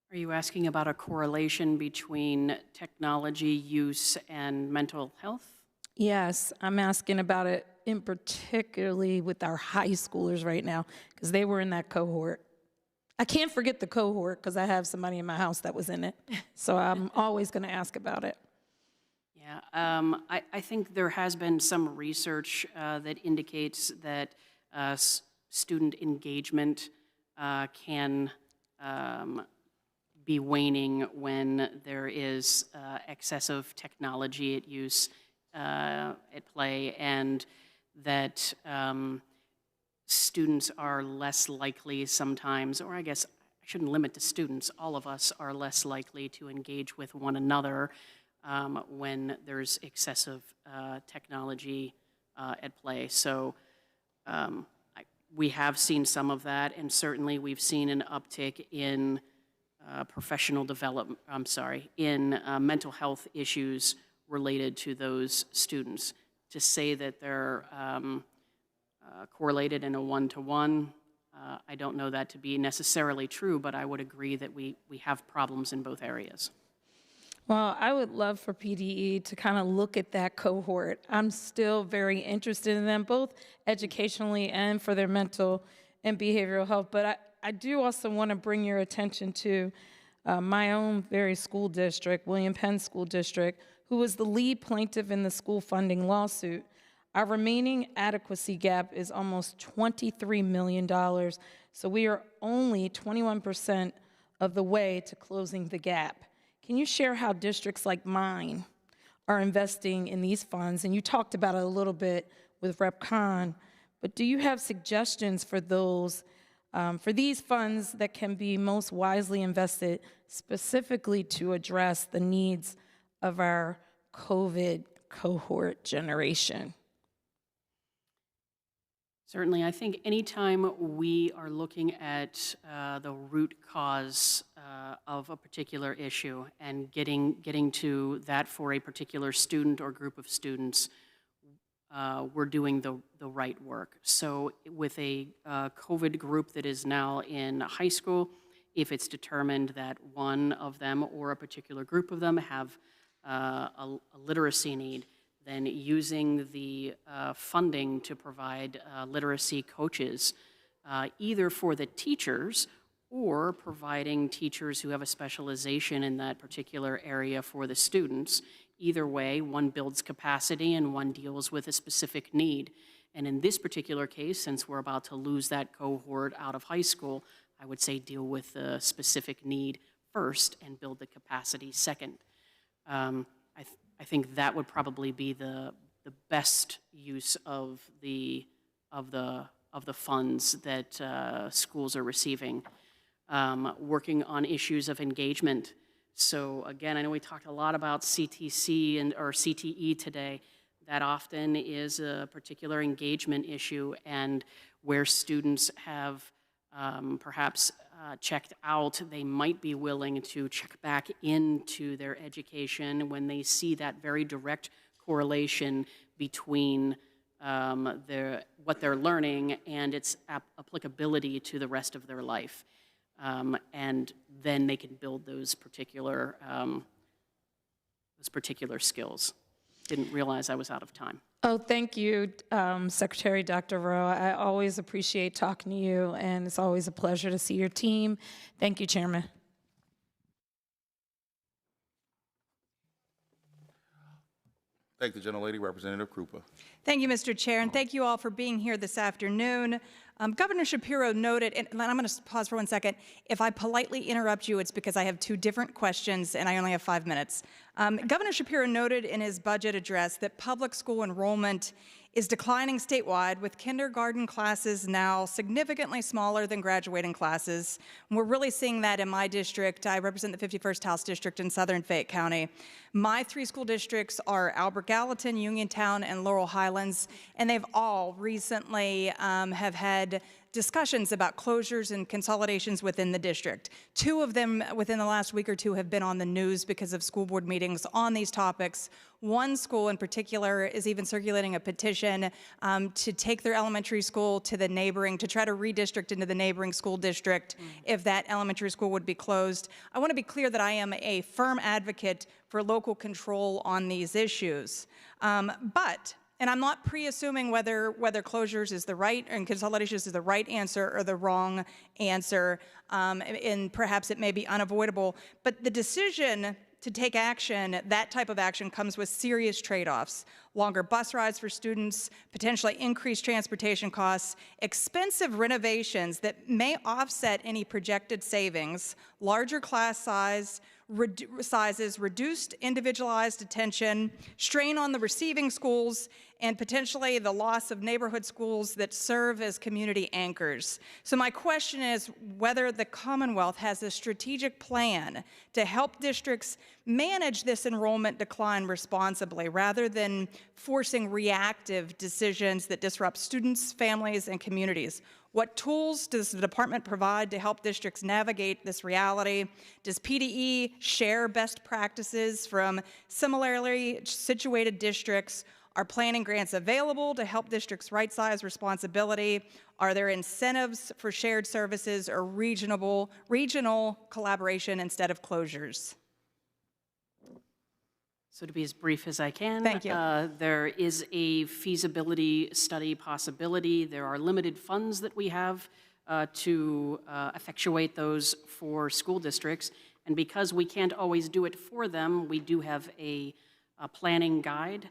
Are you asking about a correlation between technology use and mental health? Yes, I'm asking about it in particularly with our high schoolers right now, because they were in that cohort. I can't forget the cohort because I have somebody in my house that was in it. So I'm always going to ask about it. Yeah, I think there has been some research that indicates that student engagement can be waning when there is excessive technology at use at play, and that students are less likely sometimes, or I guess I shouldn't limit to students, all of us are less likely to engage with one another when there's excessive technology at play. So we have seen some of that, and certainly we've seen an uptick in professional development, in mental health issues related to those students. To say that they're correlated in a one-to-one, I don't know that to be necessarily true, but I would agree that we have problems in both areas. Well, I would love for PDE to kind of look at that cohort. I'm still very interested in them, both educationally and for their mental and behavioral health. But I do also want to bring your attention to my own very school district, William Penn School District, who was the lead plaintiff in the school funding lawsuit. Our remaining adequacy gap is almost $23 million. So we are only 21% of the way to closing the gap. Can you share how districts like mine are investing in these funds? And you talked about it a little bit with Rep. Khan, but do you have suggestions for those, for these funds that can be most wisely invested specifically to address the needs of our COVID cohort generation? Certainly, I think anytime we are looking at the root cause of a particular issue and getting to that for a particular student or group of students, we're doing the right work. So with a COVID group that is now in high school, if it's determined that one of them or a particular group of them have a literacy need, then using the funding to provide literacy coaches, either for the teachers or providing teachers who have a specialization in that particular area for the students. Either way, one builds capacity and one deals with a specific need. And in this particular case, since we're about to lose that cohort out of high school, I would say deal with the specific need first and build the capacity second. I think that would probably be the best use of the funds that schools are receiving. Working on issues of engagement. So again, I know we talked a lot about CTC or CTE today. That often is a particular engagement issue, and where students have perhaps checked out, they might be willing to check back into their education when they see that very direct correlation between what they're learning and its applicability to the rest of their life. And then they can build those particular skills. Didn't realize I was out of time. Oh, thank you, Secretary Dr. Rowe. I always appreciate talking to you, and it's always a pleasure to see your team. Thank you, Chairman. Thank the gentlelady, Representative Krupa. Thank you, Mr. Chair, and thank you all for being here this afternoon. Governor Shapiro noted, and I'm going to pause for 1 second. If I politely interrupt you, it's because I have two different questions and I only have 5 minutes. Governor Shapiro noted in his budget address that public school enrollment is declining statewide, with kindergarten classes now significantly smaller than graduating classes. And we're really seeing that in my district. I represent the 51st House District in Southern Fayette County. My 3 school districts are Albert Gallatin, Uniontown, and Laurel Highlands, and they've all recently have had discussions about closures and consolidations within the district. 2 of them within the last week or 2 have been on the news because of school board meetings on these topics. One school in particular is even circulating a petition to take their elementary school to the neighboring, to try to redistrict into the neighboring school district if that elementary school would be closed. I want to be clear that I am a firm advocate for local control on these issues. And I'm not pre-assuming whether closures is the right and consolidations is the right answer or the wrong answer, and perhaps it may be unavoidable. But the decision to take action, that type of action, comes with serious trade-offs. Longer bus rides for students, potentially increased transportation costs, expensive renovations that may offset any projected savings, larger class sizes, reduced individualized attention, strain on the receiving schools, and potentially the loss of neighborhood schools that serve as community anchors. So my question is whether the Commonwealth has a strategic plan to help districts manage this enrollment decline responsibly, rather than forcing reactive decisions that disrupt students, families, and communities. What tools does the department provide to help districts navigate this reality? Does PDE share best practices from similarly situated districts? Are planning grants available to help districts right-size responsibility? Are there incentives for shared services or regional collaboration instead of closures? So to be as brief as I can. Thank you. There is a feasibility study possibility. There are limited funds that we have to effectuate those for school districts. And because we can't always do it for them, we do have a planning guide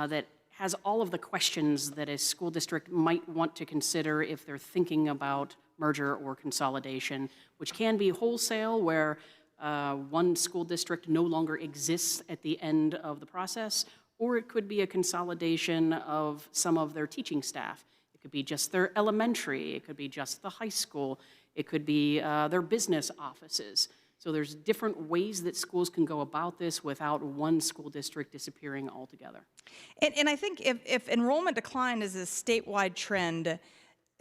that has all of the questions that a school district might want to consider if they're thinking about merger or consolidation, which can be wholesale, where one school district no longer exists at the end of the process, or it could be a consolidation of some of their teaching staff. It could be just their elementary, it could be just the high school, it could be their business offices. So there's different ways that schools can go about this without one school district disappearing altogether. And I think if enrollment decline is a statewide trend,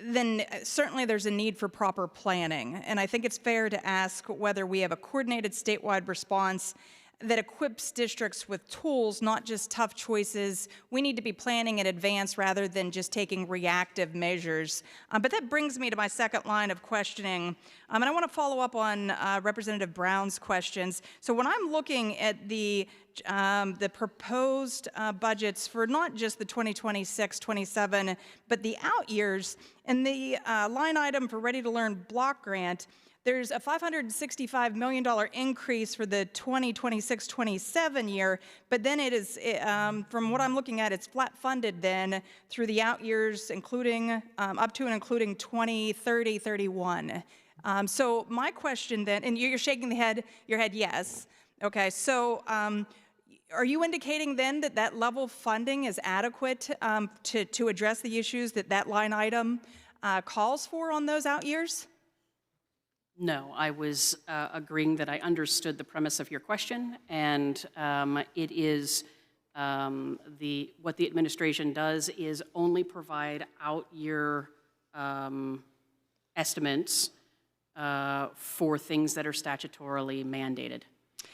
then certainly there's a need for proper planning. And I think it's fair to ask whether we have a coordinated statewide response that equips districts with tools, not just tough choices. We need to be planning in advance rather than just taking reactive measures. But that brings me to my second line of questioning. And I want to follow up on Representative Brown's questions. So when I'm looking at the proposed budgets for not just the 2026-27, but the out years, and the line item for Ready to Learn block grant, there's a $565 million increase for the 2026-27 year, but then it is, from what I'm looking at, it's flat funded then through the out years, including up to and including 2030-31. So my question then, and you're shaking your head yes. Okay, so are you indicating then that that level of funding is adequate to address the issues that line item calls for on those out years? No, I was agreeing that I understood the premise of your question, and it is what the administration does is only provide out-year estimates for things that are statutorily mandated.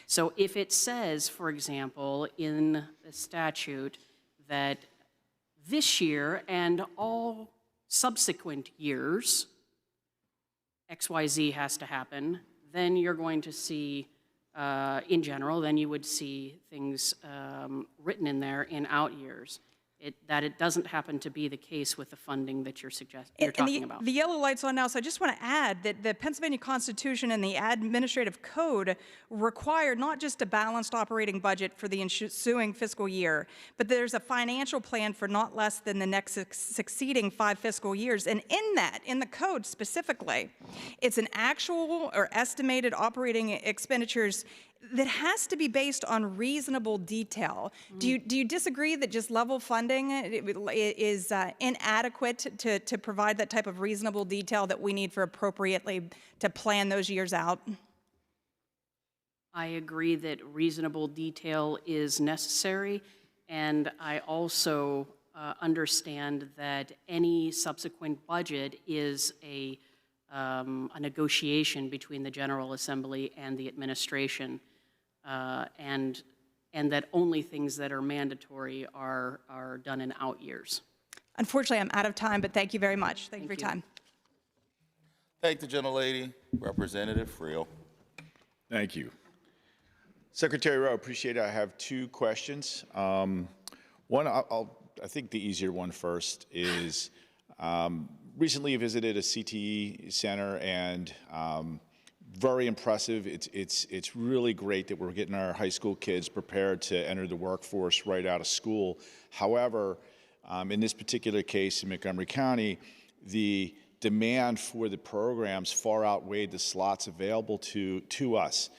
So if it says, for example, in the statute that this year and all subsequent years, XYZ has to happen, then you're going to see, in general, then you would see things written in there in out years. That it doesn't happen to be the case with the funding that you're talking about. The yellow light's on now, so I just want to add that the Pennsylvania Constitution and the Administrative Code require not just a balanced operating budget for the ensuing fiscal year, but there's a financial plan for not less than the next succeeding 5 fiscal years. And in the code specifically, it's an actual or estimated operating expenditures that has to be based on reasonable detail. Do you disagree that just level funding is inadequate to provide that type of reasonable detail that we need for appropriately to plan those years out? I agree that reasonable detail is necessary, and I also understand that any subsequent budget is a negotiation between the General Assembly and the administration, and that only things that are mandatory are done in out years. Unfortunately, I'm out of time, but thank you very much. Thank you for your time. Thank the gentlelady, Representative Friel. Thank you. Secretary Rowe, appreciate it. I have two questions. One, I think the easier one first is, recently visited a CTE center, and very impressive. It's really great that we're getting our high school kids prepared to enter the workforce right out of school. However, in this particular case in Montgomery County, the demand for the programs far outweighed the slots available to us.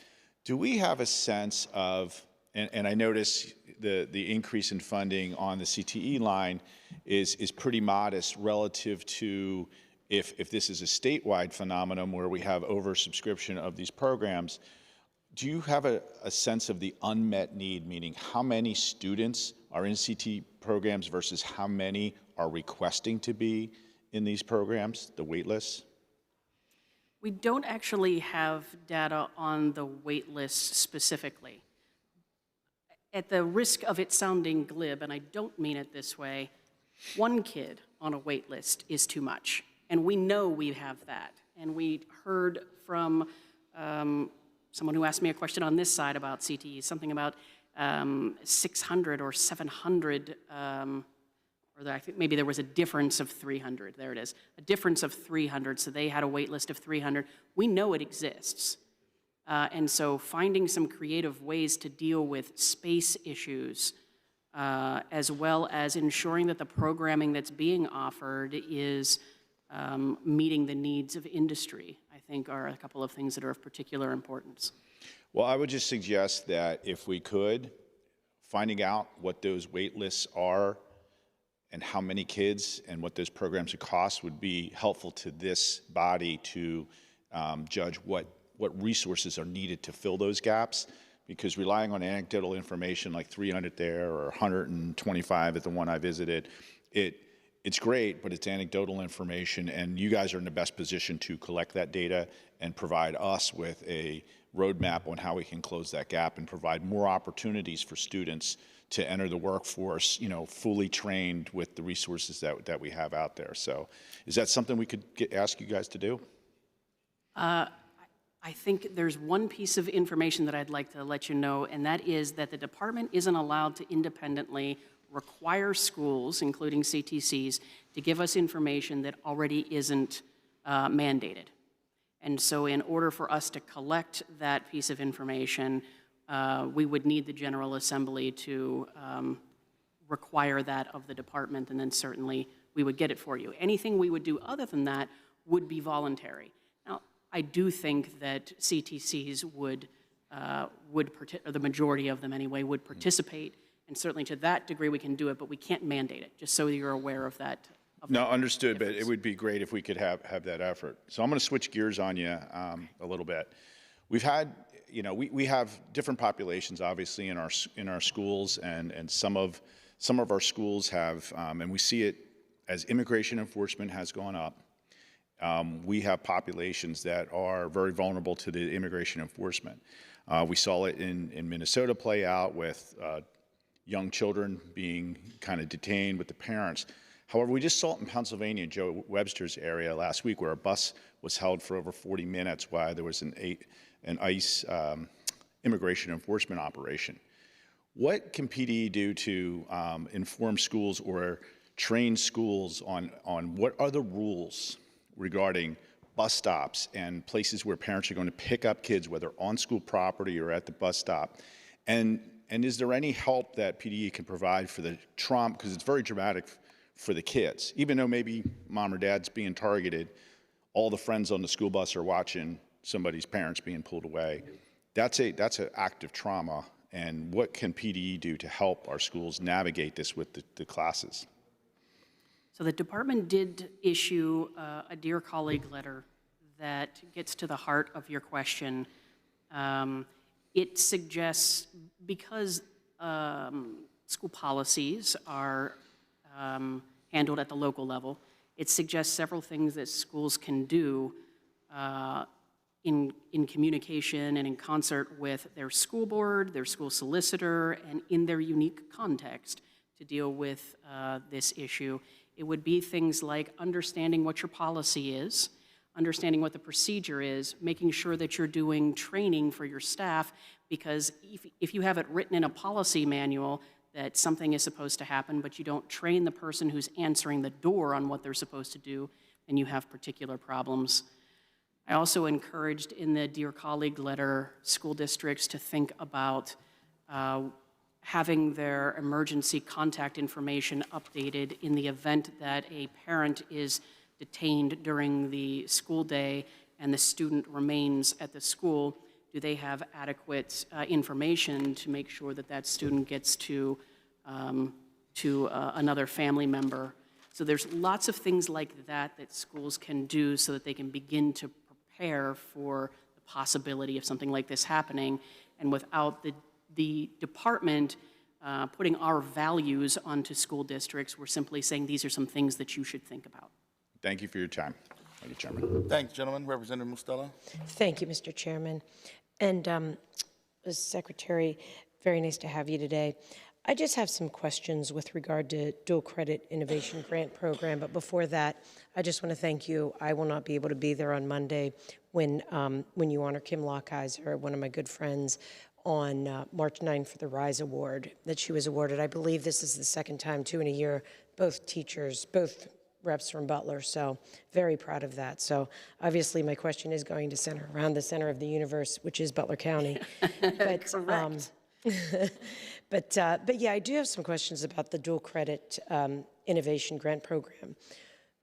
Do we have a sense of, and I notice the increase in funding on the CTE line is pretty modest relative to if this is a statewide phenomenon where we have oversubscription of these programs. Do you have a sense of the unmet need, meaning how many students are in CTE programs versus how many are requesting to be in these programs, the wait lists? We don't actually have data on the wait list specifically. At the risk of it sounding glib, and I don't mean it this way, one kid on a wait list is too much. And we know we have that. And we heard from someone who asked me a question on this side about CTE, something about 600 or 700, or I think maybe there was a difference of 300. There it is, a difference of 300. So they had a wait list of 300. We know it exists. And so finding some creative ways to deal with space issues, as well as ensuring that the programming that's being offered is meeting the needs of industry, I think are a couple of things that are of particular importance. Well, I would just suggest that if we could, finding out what those wait lists are and how many kids and what those programs would cost would be helpful to this body to judge what resources are needed to fill those gaps, because relying on anecdotal information like 300 there or 125 at the one I visited, it's great, but it's anecdotal information, and you guys are in the best position to collect that data and provide us with a roadmap on how we can close that gap and provide more opportunities for students to enter the workforce, fully trained with the resources that we have out there. So is that something we could ask you guys to do? I think there's one piece of information that I'd like to let you know, and that is that the department isn't allowed to independently require schools, including CTCs, to give us information that already isn't mandated. And so in order for us to collect that piece of information, we would need the General Assembly to require that of the department, and then certainly we would get it for you. Anything we would do other than that would be voluntary. Now, I do think that CTCs would or the majority of them anyway, would participate, and certainly to that degree we can do it, but we can't mandate it, just so you're aware of that. No, understood, but it would be great if we could have that effort. So I'm going to switch gears on you a little bit. We've had, we have different populations, obviously, in our schools, and some of our schools have, and we see it as immigration enforcement has gone up. We have populations that are very vulnerable to the immigration enforcement. We saw it in Minnesota play out with young children being kind of detained with the parents. However, we just saw it in Pennsylvania, Joe Webster's area last week, where a bus was held for over 40 minutes while there was an ICE immigration enforcement operation. What can PDE do to inform schools or train schools on what are the rules regarding bus stops and places where parents are going to pick up kids, whether on school property or at the bus stop? And is there any help that PDE can provide for the trauma, because it's very dramatic for the kids. Even though maybe mom or dad's being targeted, all the friends on the school bus are watching somebody's parents being pulled away. that's an active trauma. And what can PDE do to help our schools navigate this with the classes? So the department did issue a Dear Colleague letter that gets to the heart of your question. It suggests, because school policies are handled at the local level, it suggests several things that schools can do in communication and in concert with their school board, their school solicitor, and in their unique context to deal with this issue. It would be things like understanding what your policy is, understanding what the procedure is, making sure that you're doing training for your staff, because if you have it written in a policy manual that something is supposed to happen, but you don't train the person who's answering the door on what they're supposed to do, then you have particular problems. I also encouraged in the Dear Colleague letter school districts to think about having their emergency contact information updated in the event that a parent is detained during the school day and the student remains at the school. Do they have adequate information to make sure that that student gets to another family member? So there's lots of things like that that schools can do so that they can begin to prepare for the possibility of something like this happening, and without the department putting our values onto school districts. We're simply saying these are some things that you should think about. Thank you for your time. Thank you, Chairman. Thanks, gentlemen. Representative Mustela. Thank you, Mr. Chairman. And Secretary, very nice to have you today. I just have some questions with regard to dual credit innovation grant program. But before that, I just want to thank you. I will not be able to be there on Monday when you honor Kim Lockheiser, one of my good friends, on March 9th for the RISE Award that she was awarded. I believe this is the second time, 2 in a year, both teachers, both reps from Butler, so very proud of that. So obviously my question is going to center around the center of the universe, which is Butler County. But, correct. But yeah, I do have some questions about the dual credit innovation grant program.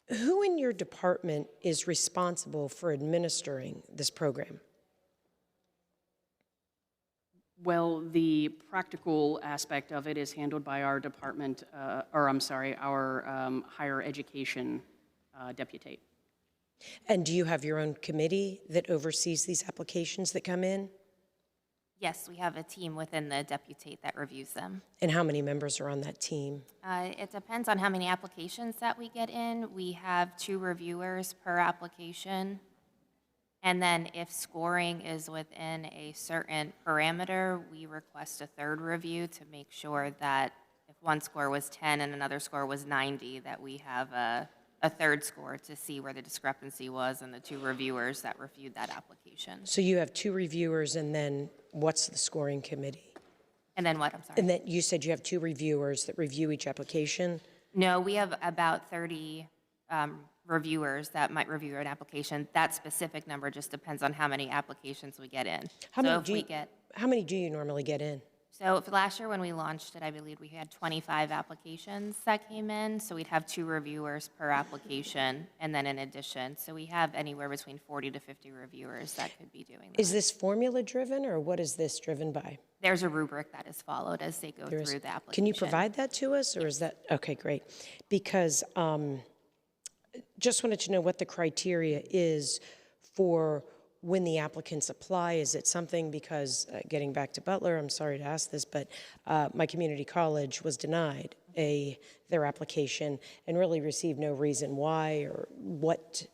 Who in your department is responsible for administering this program? Well, the practical aspect of it is handled by our department, our higher education deputate. And do you have your own committee that oversees these applications that come in? Yes, we have a team within the deputate that reviews them. And how many members are on that team? It depends on how many applications that we get in. We have 2 reviewers per application. And then if scoring is within a certain parameter, we request a 3rd review to make sure that if one score was 10 and another score was 90, that we have a 3rd score to see where the discrepancy was and the 2 reviewers that reviewed that application. So you have 2 reviewers, and then what's the scoring committee? And then what, I'm sorry? And then you said you have 2 reviewers that review each application? No, we have about 30 reviewers that might review an application. That specific number just depends on how many applications we get in. How many do you normally get in? So for last year when we launched it, I believe we had 25 applications that came in. So we'd have 2 reviewers per application, and then in addition, so we have anywhere between 40 to 50 reviewers that could be doing that. Is this formula driven, or what is this driven by? There's a rubric that is followed as they go through the application. Can you provide that to us, or is that, okay, great. Because just wanted to know what the criteria is for when the applicants apply. Is it something, because getting back to Butler, I'm sorry to ask this, but my community college was denied their application and really received no reason why, or what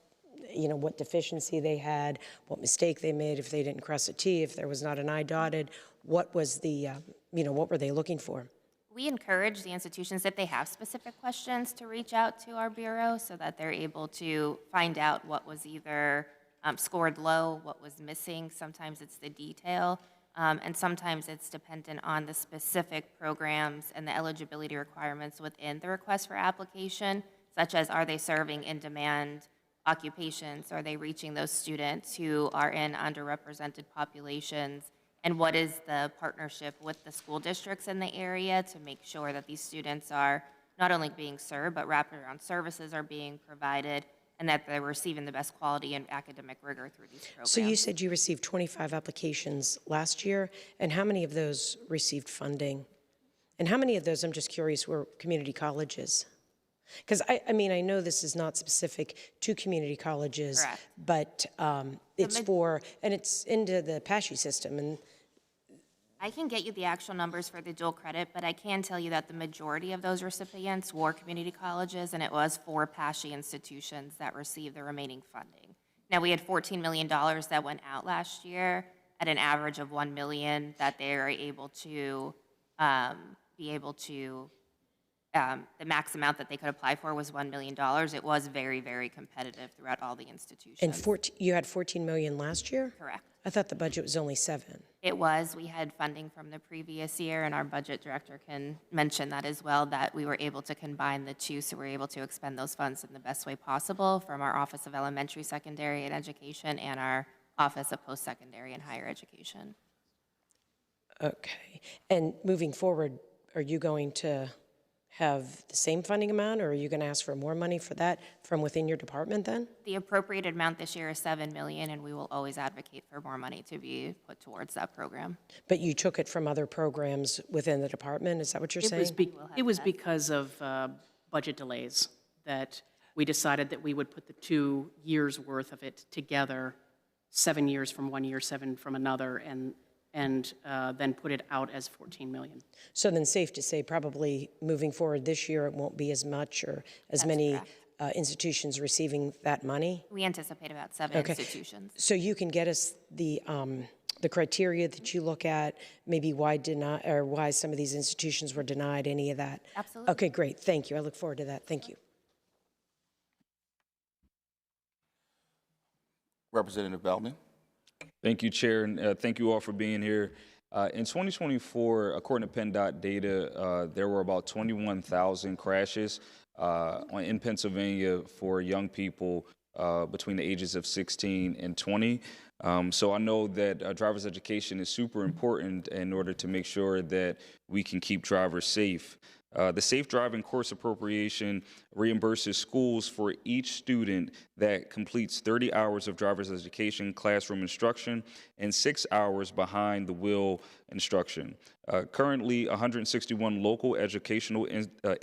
deficiency they had, what mistake they made, if they didn't cross a T, if there was not an I dotted, what was the, what were they looking for? We encourage the institutions, if they have specific questions, to reach out to our bureau so that they're able to find out what was either scored low, what was missing. Sometimes it's the detail, and sometimes it's dependent on the specific programs and the eligibility requirements within the request for application, such as are they serving in-demand occupations? Are they reaching those students who are in underrepresented populations? And what is the partnership with the school districts in the area to make sure that these students are not only being served, but wraparound services are being provided, and that they're receiving the best quality and academic rigor through these programs. So you said you received 25 applications last year, and how many of those received funding? And how many of those, I'm just curious, were community colleges? Because I mean, I know this is not specific to community colleges, Correct. but it's for, and it's into the PASHE system, and I can get you the actual numbers for the dual credit, but I can tell you that the majority of those recipients were community colleges, and it was 4 PASHE institutions that received the remaining funding. Now, we had $14 million that went out last year at an average of $1 million that they are able to the max amount that they could apply for was $1 million. It was very, very competitive throughout all the institutions. and you had 14 million last year? Correct. I thought the budget was only 7. It was. We had funding from the previous year, and our budget director can mention that as well, that we were able to combine the two, so we were able to expend those funds in the best way possible from our Office of Elementary, Secondary, and Education and our Office of Post-Secondary and Higher Education. Okay. And moving forward, are you going to have the same funding amount, or are you going to ask for more money for that from within your department then? The appropriated amount this year is $7 million, and we will always advocate for more money to be put towards that program. But you took it from other programs within the department, is that what you're saying? It was because of budget delays that we decided that we would put the 2 years' worth of it together, 7 years from one year, 7 from another, and then put it out as 14 million. So then safe to say probably moving forward this year, it won't be as much or as many institutions receiving that money? We anticipate about 7 institutions. So you can get us the criteria that you look at, maybe why some of these institutions were denied, any of that? Absolutely. Okay, great. Thank you. I look forward to that. Thank you. Representative Bellman. Thank you, Chair, and thank you all for being here. In 2024, according to PennDOT data, there were about 21,000 crashes in Pennsylvania for young people between the ages of 16 and 20. So I know that driver's education is super important in order to make sure that we can keep drivers safe. The Safe Driving Course Appropriation reimburses schools for each student that completes 30 hours of driver's education classroom instruction and 6 hours behind the wheel instruction. Currently, 161 local educational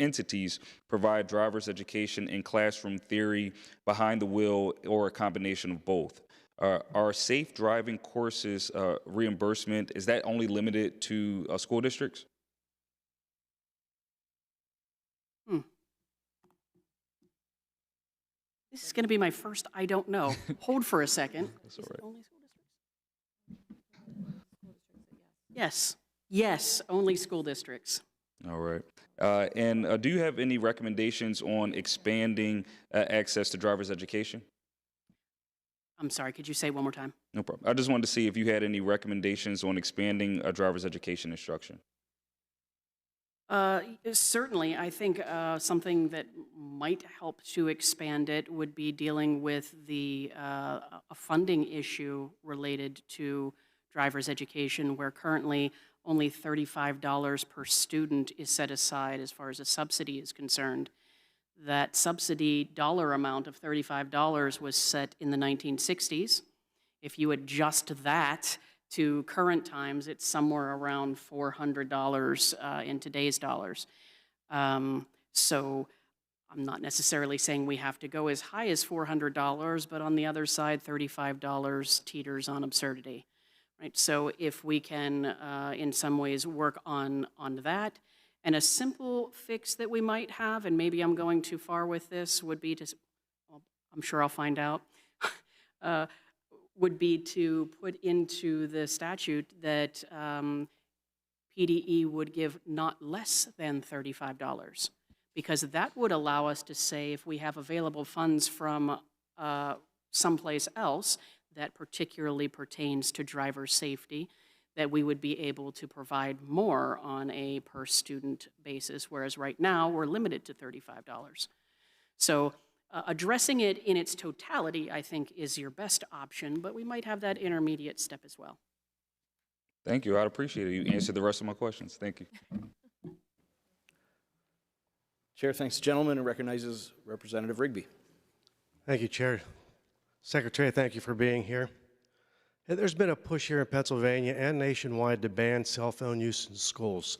entities provide driver's education and classroom theory, behind the wheel, or a combination of both. Our safe driving courses reimbursement, is that only limited to school districts? This is going to be my first I don't know. Hold for a second. That's all right. Only school districts? Yes. Yes, only school districts. All right. And do you have any recommendations on expanding access to driver's education? I'm sorry, could you say one more time? No problem. I just wanted to see if you had any recommendations on expanding driver's education instruction. Certainly, I think something that might help to expand it would be dealing with a funding issue related to driver's education, where currently only $35 per student is set aside as far as a subsidy is concerned. That subsidy dollar amount of $35 was set in the 1960s. If you adjust that to current times, it's somewhere around $400 in today's dollars. So I'm not necessarily saying we have to go as high as $400, but on the other side, $35 teeters on absurdity. Right? So if we can, in some ways, work on that, and a simple fix that we might have, and maybe I'm going too far with this, would be to, well, I'm sure I'll find out, would be to put into the statute that PDE would give not less than $35, because that would allow us to say if we have available funds from someplace else that particularly pertains to driver safety, that we would be able to provide more on a per student basis, whereas right now we're limited to $35. So addressing it in its totality, I think, is your best option, but we might have that intermediate step as well. Thank you. I'd appreciate it. You answered the rest of my questions. Thank you. Chair thanks the gentleman and recognizes Representative Rigby. Thank you, Chair. Secretary, thank you for being here. There's been a push here in Pennsylvania and nationwide to ban cell phone use in schools.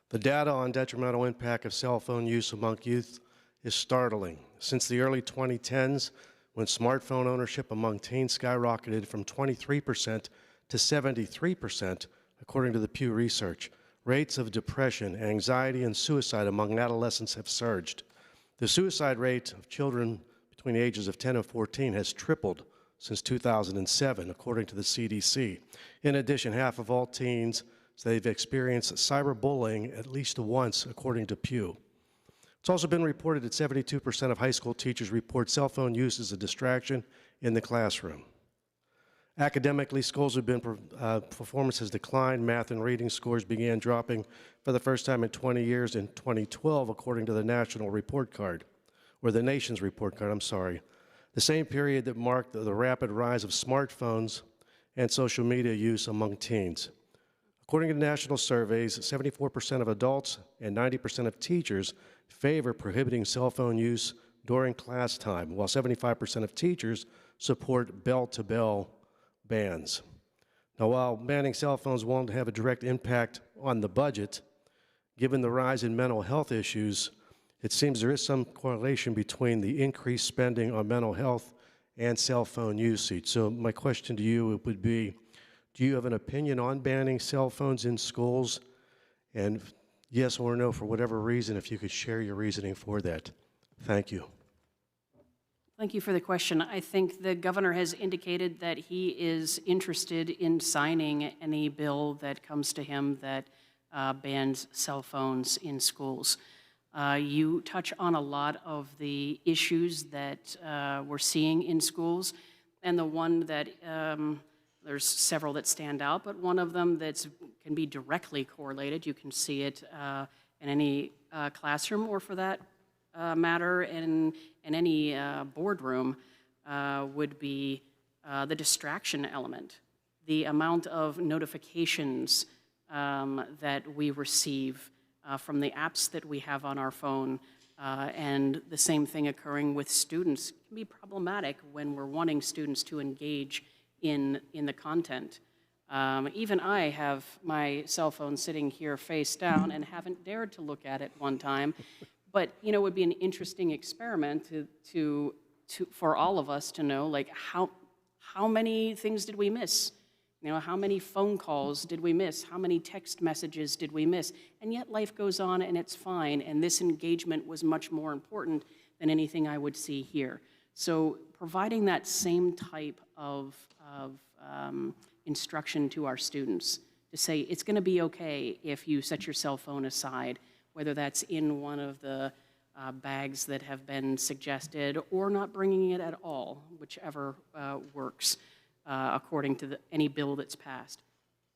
The data on detrimental impact of cell phone use among youth is startling. Since the early 2010s, when smartphone ownership among teens skyrocketed from 23% to 73%, according to the Pew Research, rates of depression, anxiety, and suicide among adolescents have surged. The suicide rate of children between the ages of 10 and 14 has tripled since 2007, according to the CDC. In addition, half of all teens say they've experienced cyberbullying at least once, according to Pew. It's also been reported that 72% of high school teachers report cell phone use as a distraction in the classroom. Academically, schools have been, performance has declined. Math and reading scores began dropping for the first time in 20 years in 2012, according to the National Report Card, or the Nation's Report Card, I'm sorry. The same period that marked the rapid rise of smartphones and social media use among teens. According to national surveys, 74% of adults and 90% of teachers favor prohibiting cell phone use during class time, while 75% of teachers support bell-to-bell bans. Now, while banning cell phones won't have a direct impact on the budget, given the rise in mental health issues, it seems there is some correlation between the increased spending on mental health and cell phone usage. So my question to you would be, do you have an opinion on banning cell phones in schools? And yes or no, for whatever reason, if you could share your reasoning for that. Thank you. Thank you for the question. I think the governor has indicated that he is interested in signing any bill that comes to him that bans cell phones in schools. You touch on a lot of the issues that we're seeing in schools, and the one that there's several that stand out, but one of them that can be directly correlated, you can see it in any classroom, or for that matter in any boardroom, would be the distraction element. The amount of notifications that we receive from the apps that we have on our phone, and the same thing occurring with students can be problematic when we're wanting students to engage in the content. Even I have my cell phone sitting here face down and haven't dared to look at it one time. But you know, it would be an interesting experiment for all of us to know, like, how many things did we miss? You know, how many phone calls did we miss? How many text messages did we miss? And yet life goes on and it's fine. And this engagement was much more important than anything I would see here. So providing that same type of instruction to our students to say it's going to be okay if you set your cell phone aside, whether that's in one of the bags that have been suggested or not bringing it at all, whichever works according to any bill that's passed.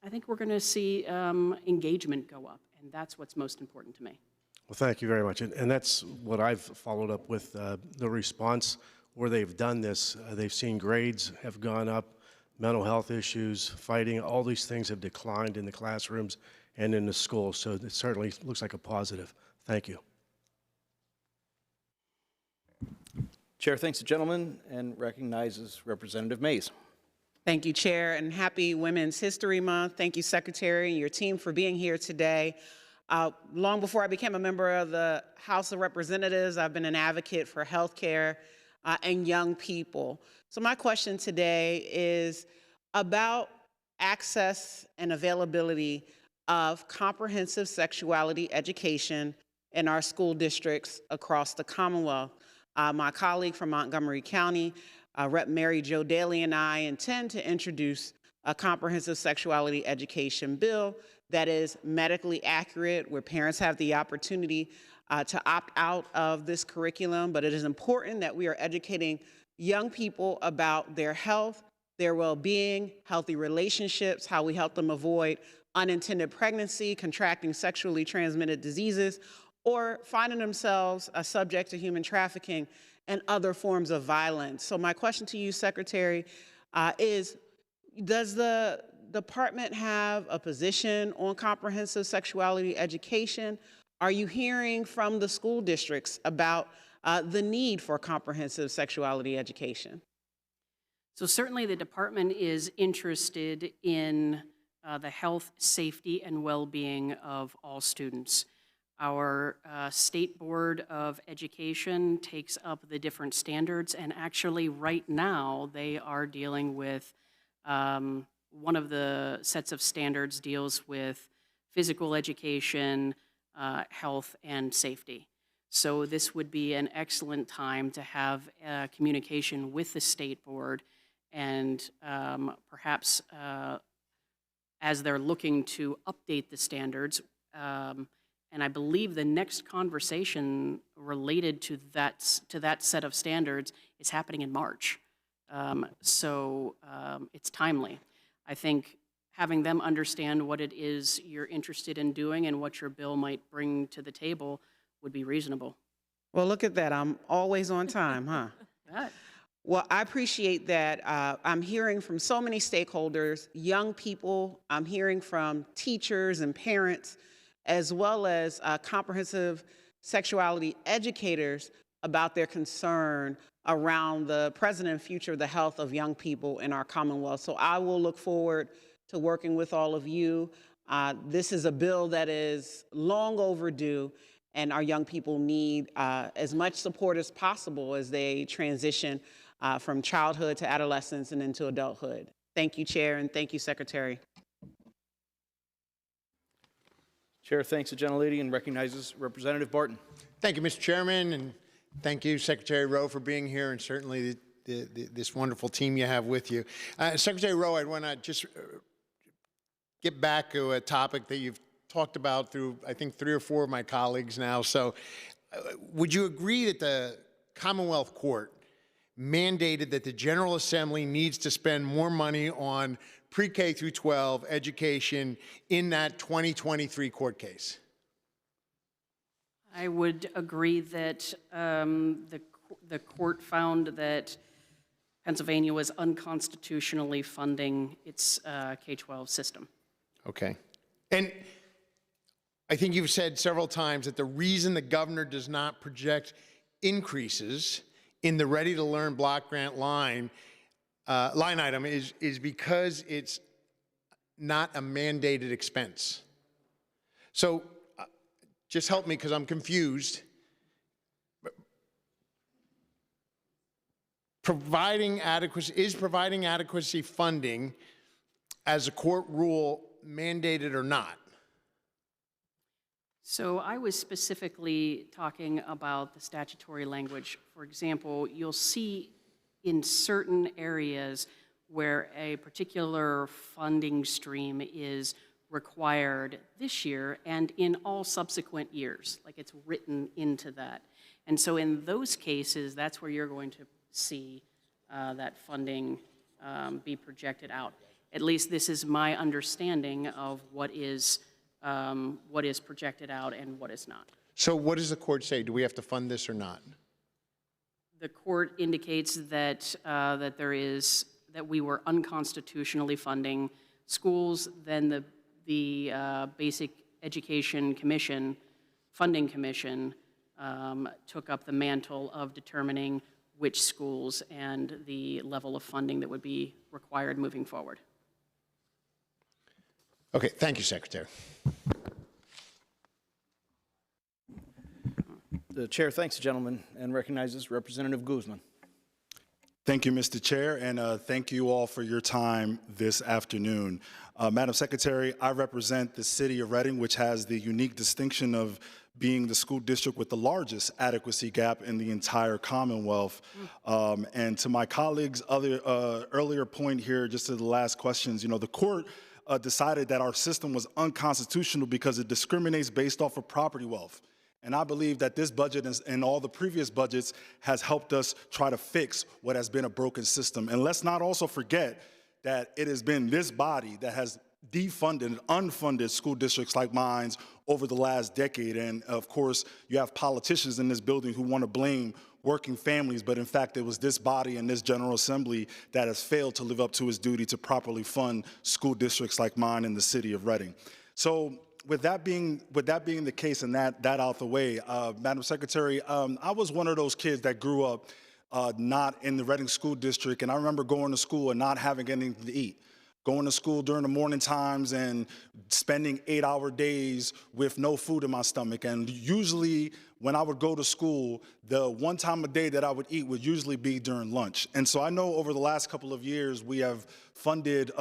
I think we're going to see engagement go up, and that's what's most important to me. Well, thank you very much. And that's what I've followed up with the response where they've done this. They've seen grades have gone up, mental health issues, fighting, all these things have declined in the classrooms and in the schools. So it certainly looks like a positive. Thank you. Chair thanks the gentleman and recognizes Representative Mays. Thank you, Chair, and happy Women's History Month. Thank you, Secretary, and your team for being here today. Long before I became a member of the House of Representatives, I've been an advocate for healthcare and young people. So my question today is about access and availability of comprehensive sexuality education in our school districts across the Commonwealth. My colleague from Montgomery County, Rep. Mary Jo Daley, and I intend to introduce a comprehensive sexuality education bill that is medically accurate, where parents have the opportunity to opt out of this curriculum. But it is important that we are educating young people about their health, their well-being, healthy relationships, how we help them avoid unintended pregnancy, contracting sexually transmitted diseases, or finding themselves subject to human trafficking and other forms of violence. So my question to you, Secretary, is does the department have a position on comprehensive sexuality education? Are you hearing from the school districts about the need for comprehensive sexuality education? So certainly the department is interested in the health, safety, and well-being of all students. Our State Board of Education takes up the different standards, and actually right now they are dealing with one of the sets of standards deals with physical education, health, and safety. So this would be an excellent time to have communication with the State Board, and perhaps as they're looking to update the standards, and I believe the next conversation related to that set of standards is happening in March. So it's timely. I think having them understand what it is you're interested in doing and what your bill might bring to the table would be reasonable. Well, look at that. I'm always on time, huh? Well, I appreciate that. I'm hearing from so many stakeholders, young people. I'm hearing from teachers and parents, as well as comprehensive sexuality educators about their concern around the present and future of the health of young people in our Commonwealth. So I will look forward to working with all of you. This is a bill that is long overdue, and our young people need as much support as possible as they transition from childhood to adolescence and into adulthood. Thank you, Chair, and thank you, Secretary. Chair thanks the gentlelady and recognizes Representative Barton. Thank you, Mr. Chairman, and thank you, Secretary Rowe, for being here, and certainly this wonderful team you have with you. Secretary Rowe, I want to just get back to a topic that you've talked about through, I think, 3 or 4 of my colleagues now. So would you agree that the Commonwealth Court mandated that the General Assembly needs to spend more money on pre-K through 12 education in that 2023 court case? I would agree that the court found that Pennsylvania was unconstitutionally funding its K-12 system. Okay. And I think you've said several times that the reason the governor does not project increases in the Ready to Learn block grant line item is because it's not a mandated expense. So just help me, because I'm confused. Providing adequacy funding as a court rule mandated or not? So I was specifically talking about the statutory language. For example, you'll see in certain areas where a particular funding stream is required this year and in all subsequent years, like it's written into that. And so in those cases, that's where you're going to see that funding be projected out. At least this is my understanding of what is projected out and what is not. So what does the court say? Do we have to fund this or not? The court indicates that that we were unconstitutionally funding schools. Then the Basic Education Commission, Funding Commission, took up the mantle of determining which schools and the level of funding that would be required moving forward. Okay, thank you, Secretary. The chair thanks the gentleman and recognizes Representative Guzman. Thank you, Mr. Chair, and thank you all for your time this afternoon. Madam Secretary, I represent the city of Reading, which has the unique distinction of being the school district with the largest adequacy gap in the entire Commonwealth. And to my colleagues' earlier point here, just to the last questions, the court decided that our system was unconstitutional because it discriminates based off of property wealth. And I believe that this budget and all the previous budgets has helped us try to fix what has been a broken system. And let's not also forget that it has been this body that has defunded and unfunded school districts like mine over the last decade. And of course, you have politicians in this building who want to blame working families, but in fact, it was this body and this General Assembly that has failed to live up to its duty to properly fund school districts like mine in the city of Reading. So with that being the case and that out the way, Madam Secretary, I was one of those kids that grew up not in the Reading School District, and I remember going to school and not having anything to eat. Going to school during the morning times and spending 8-hour days with no food in my stomach. And usually when I would go to school, the one time a day that I would eat would usually be during lunch. And so I know over the last couple of years, we have funded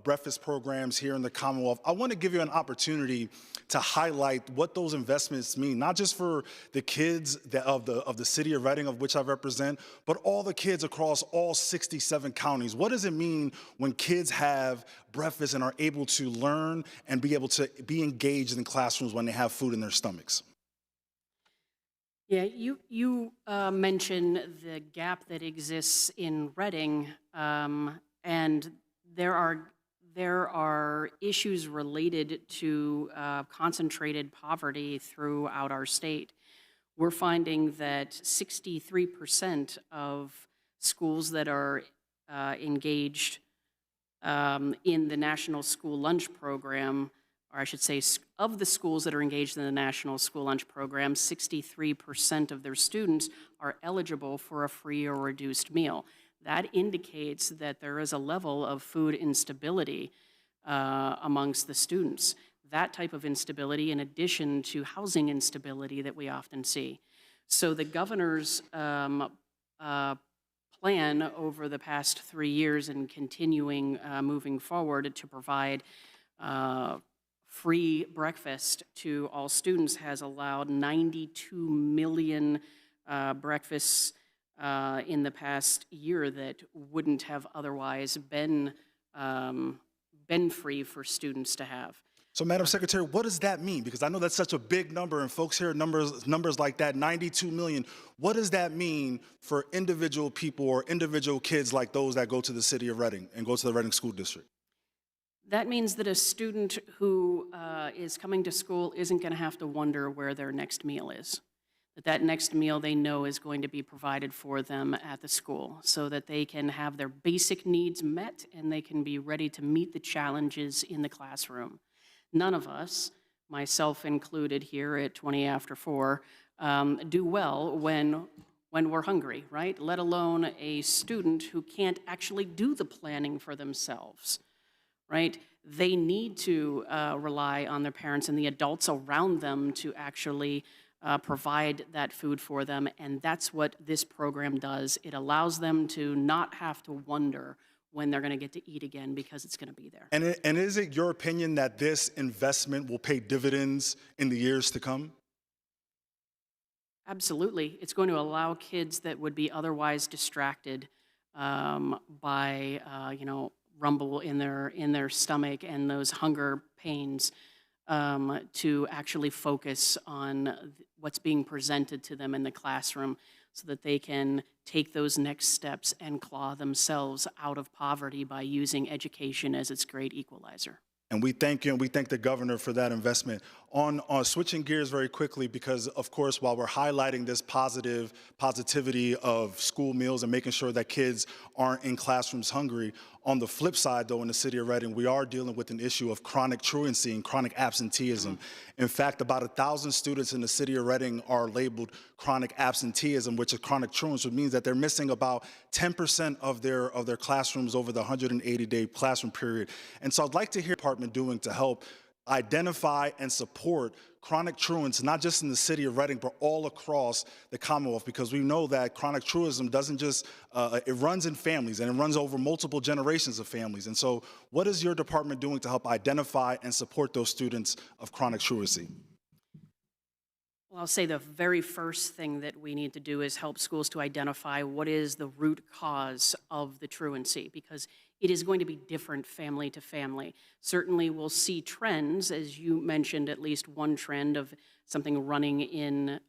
breakfast programs here in the Commonwealth. I want to give you an opportunity to highlight what those investments mean, not just for the kids of the city of Reading, of which I represent, but all the kids across all 67 counties. What does it mean when kids have breakfast and are able to learn and be able to be engaged in classrooms when they have food in their stomachs? Yeah, you mentioned the gap that exists in Reading, and there are issues related to concentrated poverty throughout our state. We're finding that 63% of schools that are engaged in the National School Lunch Program, or I should say, of the schools that are engaged in the National School Lunch Program, 63% of their students are eligible for a free or reduced meal. That indicates that there is a level of food instability amongst the students. That type of instability in addition to housing instability that we often see. So the governor's plan over the past 3 years and continuing moving forward to provide free breakfast to all students has allowed 92 million breakfasts in the past year that wouldn't have otherwise been free for students to have. So, Madam Secretary, what does that mean? Because I know that's such a big number, and folks hear numbers like that, 92 million. What does that mean for individual people or individual kids like those that go to the city of Reading and go to the Reading School District? That means that a student who is coming to school isn't going to have to wonder where their next meal is. That next meal they know is going to be provided for them at the school so that they can have their basic needs met and they can be ready to meet the challenges in the classroom. None of us, myself included here at 20 after 4, do well when we're hungry, right? Let alone a student who can't actually do the planning for themselves, right? They need to rely on their parents and the adults around them to actually provide that food for them, and that's what this program does. It allows them to not have to wonder when they're going to get to eat again because it's going to be there. And is it your opinion that this investment will pay dividends in the years to come? Absolutely. It's going to allow kids that would be otherwise distracted by rumble in their stomach and those hunger pains to actually focus on what's being presented to them in the classroom so that they can take those next steps and claw themselves out of poverty by using education as its great equalizer. And we thank you, and we thank the governor for that investment. On switching gears very quickly, because of course, while we're highlighting this positivity of school meals and making sure that kids aren't in classrooms hungry, on the flip side, though, in the city of Reading, we are dealing with an issue of chronic truancy and chronic absenteeism. In fact, about 1,000 students in the city of Reading are labeled chronic absenteeism, which is chronic truancy, which means that they're missing about 10% of their classrooms over the 180-day classroom period. And so I'd like to hear what the department doing to help identify and support chronic truants, not just in the city of Reading, but all across the Commonwealth, because we know that chronic truism doesn't just, it runs in families and it runs over multiple generations of families. And so what is your department doing to help identify and support those students of chronic truancy? Well, I'll say the very first thing that we need to do is help schools to identify what is the root cause of the truancy, because it is going to be different family to family. Certainly we'll see trends, as you mentioned, at least one trend of something running in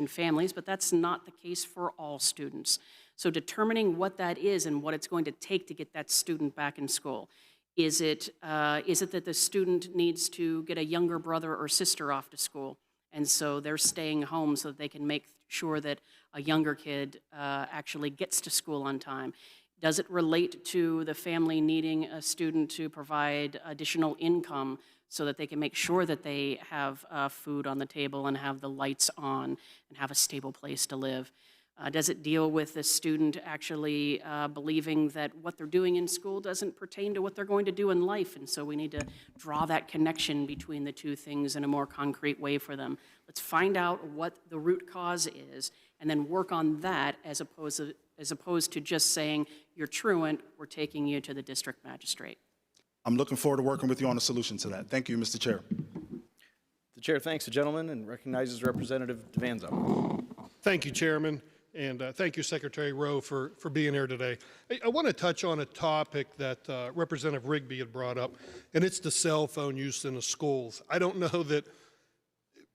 families, but that's not the case for all students. So determining what that is and what it's going to take to get that student back in school. Is it that the student needs to get a younger brother or sister off to school, and so they're staying home so that they can make sure that a younger kid actually gets to school on time? Does it relate to the family needing a student to provide additional income so that they can make sure that they have food on the table and have the lights on and have a stable place to live? Does it deal with the student actually believing that what they're doing in school doesn't pertain to what they're going to do in life? And so we need to draw that connection between the two things in a more concrete way for them. Let's find out what the root cause is and then work on that as opposed to just saying, you're truant, we're taking you to the district magistrate. I'm looking forward to working with you on a solution to that. Thank you, Mr. Chair. The chair thanks the gentleman and recognizes Representative Devanzo. Thank you, Chairman, and thank you, Secretary Rowe, for being here today. I want to touch on a topic that Representative Rigby had brought up, and it's the cell phone use in the schools. I don't know that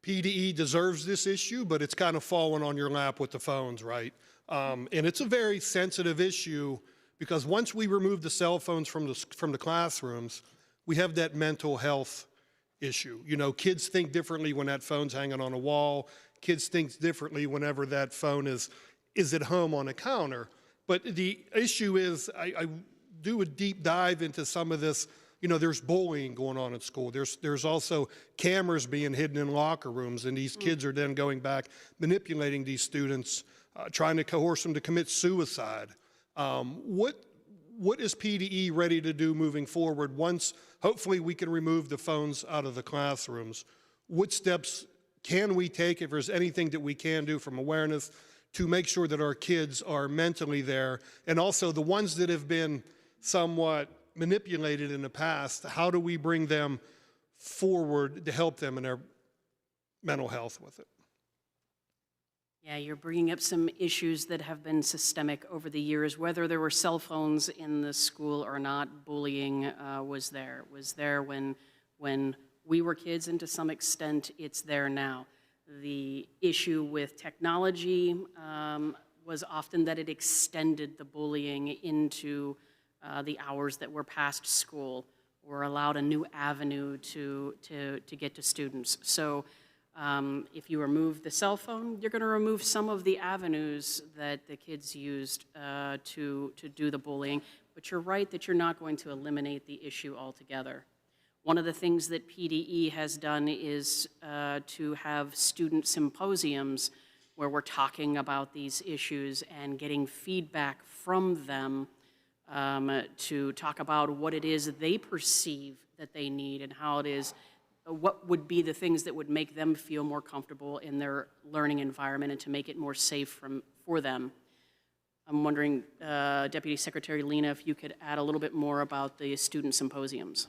PDE deserves this issue, but it's kind of fallen on your lap with the phones, right? And it's a very sensitive issue because once we remove the cell phones from the classrooms, we have that mental health issue. You know, kids think differently when that phone's hanging on a wall. Kids think differently whenever that phone is at home on a counter. But the issue is, I do a deep dive into some of this. You know, there's bullying going on at school. There's also cameras being hidden in locker rooms, and these kids are then going back, manipulating these students, trying to coerce them to commit suicide. What is PDE ready to do moving forward once, hopefully, we can remove the phones out of the classrooms? What steps can we take, if there's anything that we can do from awareness, to make sure that our kids are mentally there? And also the ones that have been somewhat manipulated in the past, how do we bring them forward to help them in their mental health with it? Yeah, you're bringing up some issues that have been systemic over the years. Whether there were cell phones in the school or not, bullying was there. It was there when we were kids, and to some extent, it's there now. The issue with technology was often that it extended the bullying into the hours that were past school, or allowed a new avenue to get to students. So if you remove the cell phone, you're going to remove some of the avenues that the kids used to do the bullying. But you're right that you're not going to eliminate the issue altogether. One of the things that PDE has done is to have student symposiums where we're talking about these issues and getting feedback from them to talk about what it is they perceive that they need and how it is, what would be the things that would make them feel more comfortable in their learning environment and to make it more safe for them. I'm wondering, Deputy Secretary Lena, if you could add a little bit more about the student symposiums.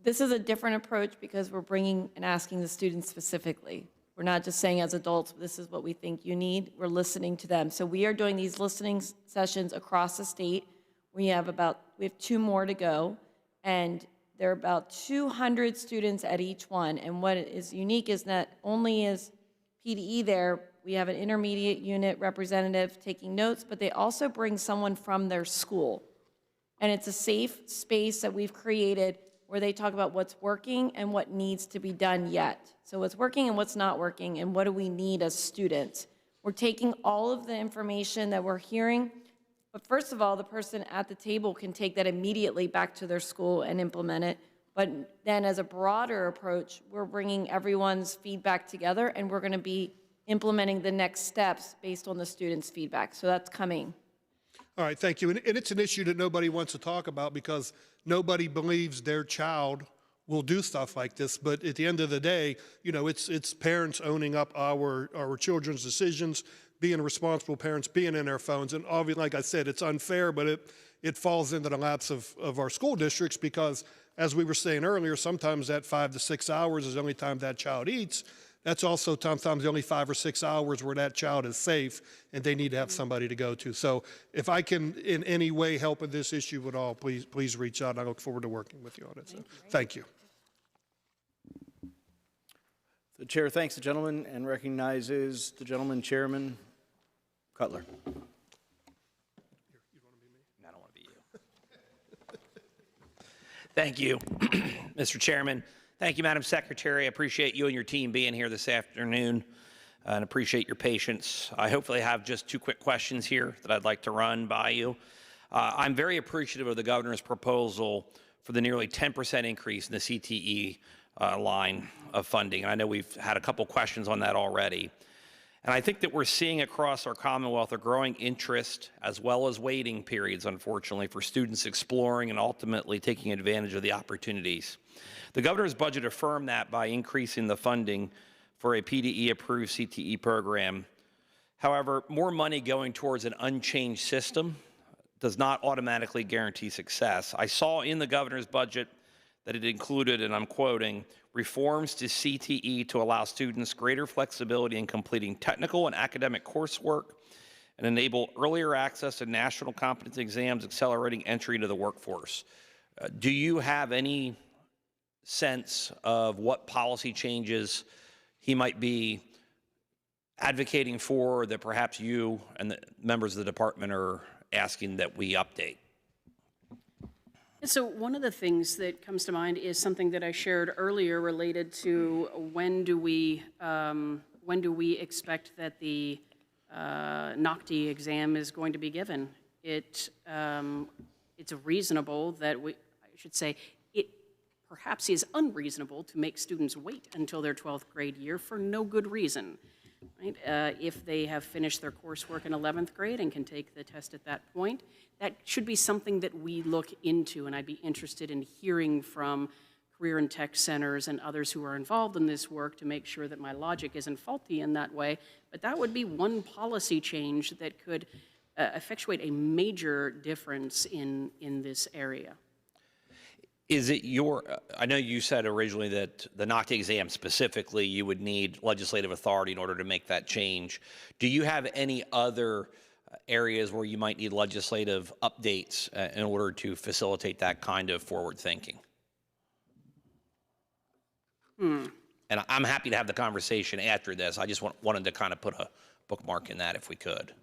This is a different approach because we're bringing and asking the students specifically. We're not just saying as adults, this is what we think you need. We're listening to them. So we are doing these listening sessions across the state. We have 2 more to go, and there are about 200 students at each one. And what is unique is that only is PDE there, we have an intermediate unit representative taking notes, but they also bring someone from their school. And it's a safe space that we've created where they talk about what's working and what needs to be done yet. So what's working and what's not working, and what do we need as students. We're taking all of the information that we're hearing, but first of all, the person at the table can take that immediately back to their school and implement it. But then as a broader approach, we're bringing everyone's feedback together, and we're going to be implementing the next steps based on the students' feedback. So that's coming. All right, thank you. And it's an issue that nobody wants to talk about because nobody believes their child will do stuff like this. But at the end of the day, you know, it's parents owning up our children's decisions, being responsible parents, being in their phones. And obviously, like I said, it's unfair, but it falls into the laps of our school districts because, as we were saying earlier, sometimes that 5 to 6 hours is the only time that child eats. That's also sometimes the only 5 or 6 hours where that child is safe and they need to have somebody to go to. So if I can in any way help with this issue at all, please reach out. I look forward to working with you on it. So, thank you. The chair thanks the gentleman and recognizes the gentleman, Chairman Cutler. I don't want to be you. Thank you, Mr. Chairman. Thank you, Madam Secretary. I appreciate you and your team being here this afternoon and appreciate your patience. I hopefully have just 2 quick questions here that I'd like to run by you. I'm very appreciative of the governor's proposal for the nearly 10% increase in the CTE line of funding. And I know we've had a couple questions on that already. And I think that we're seeing across our Commonwealth a growing interest as well as waiting periods, unfortunately, for students exploring and ultimately taking advantage of the opportunities. The governor's budget affirmed that by increasing the funding for a PDE-approved CTE program. However, more money going towards an unchanged system does not automatically guarantee success. I saw in the governor's budget that it included, and I'm quoting, reforms to CTE to allow students greater flexibility in completing technical and academic coursework and enable earlier access to national competence exams, accelerating entry into the workforce. Do you have any sense of what policy changes he might be advocating for that perhaps you and the members of the department are asking that we update? And so one of the things that comes to mind is something that I shared earlier related to when do we expect that the NOCTI exam is going to be given. It's reasonable that I should say, it perhaps is unreasonable to make students wait until their 12th grade year for no good reason. Right? If they have finished their coursework in 11th grade and can take the test at that point, that should be something that we look into, and I'd be interested in hearing from career and tech centers and others who are involved in this work to make sure that my logic isn't faulty in that way. But that would be one policy change that could effectuate a major difference in this area. Is it your, I know you said originally that the NOCTI exam specifically, you would need legislative authority in order to make that change. Do you have any other areas where you might need legislative updates in order to facilitate that kind of forward thinking? And I'm happy to have the conversation after this. I just wanted to kind of put a bookmark in that if we could.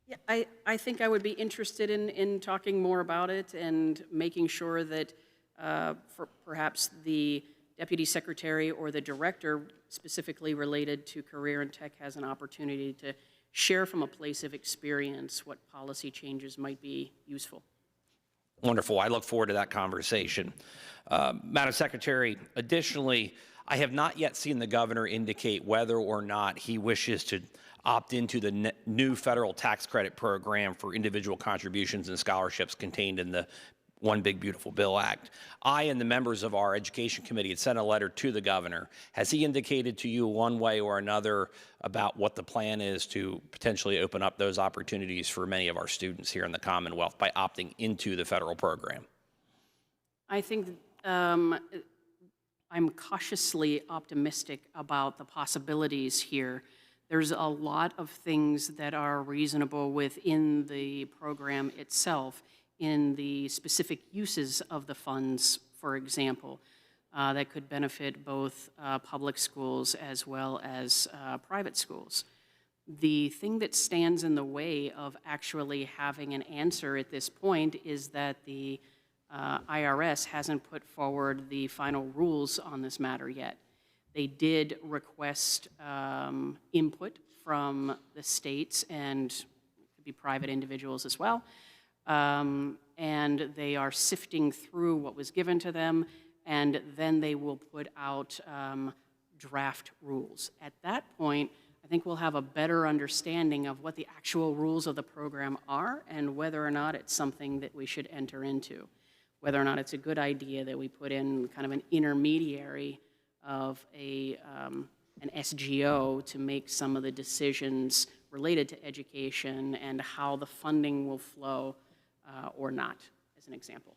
Yeah, I think I would be interested in talking more about it and making sure that for perhaps the deputy secretary or the director specifically related to career and tech has an opportunity to share from a place of experience what policy changes might be useful. Wonderful. I look forward to that conversation. Madam Secretary, additionally, I have not yet seen the governor indicate whether or not he wishes to opt into the new federal tax credit program for individual contributions and scholarships contained in the One Big Beautiful Bill Act. I and the members of our education committee had sent a letter to the governor. Has he indicated to you one way or another about what the plan is to potentially open up those opportunities for many of our students here in the Commonwealth by opting into the federal program? I think I'm cautiously optimistic about the possibilities here. There's a lot of things that are reasonable within the program itself in the specific uses of the funds, for example, that could benefit both public schools as well as private schools. The thing that stands in the way of actually having an answer at this point is that the IRS hasn't put forward the final rules on this matter yet. They did request input from the states and could be private individuals as well. And they are sifting through what was given to them, and then they will put out draft rules. At that point, I think we'll have a better understanding of what the actual rules of the program are and whether or not it's something that we should enter into, whether or not it's a good idea that we put in kind of an intermediary of an SGO to make some of the decisions related to education and how the funding will flow or not, as an example.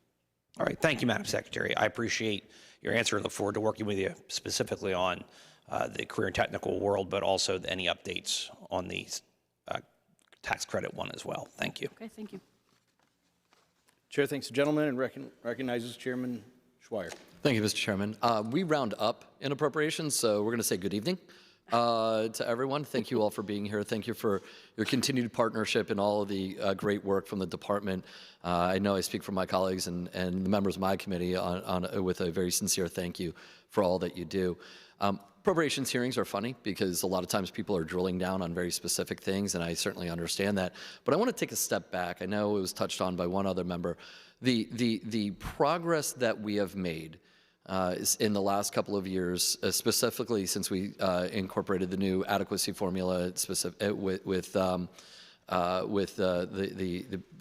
All right. Thank you, Madam Secretary. I appreciate your answer and look forward to working with you specifically on the career and technical world, but also any updates on the tax credit one as well. Thank you. Okay, thank you. Chair thanks the gentleman and recognizes Chairman Schweier. Thank you, Mr. Chairman. We round up in appropriations, so we're going to say good evening to everyone. Thank you all for being here. Thank you for your continued partnership and all of the great work from the department. I know I speak for my colleagues and the members of my committee with a very sincere thank you for all that you do. Appropriations hearings are funny because a lot of times people are drilling down on very specific things, and I certainly understand that. But I want to take a step back. I know it was touched on by one other member. The progress that we have made in the last couple of years, specifically since we incorporated the new adequacy formula through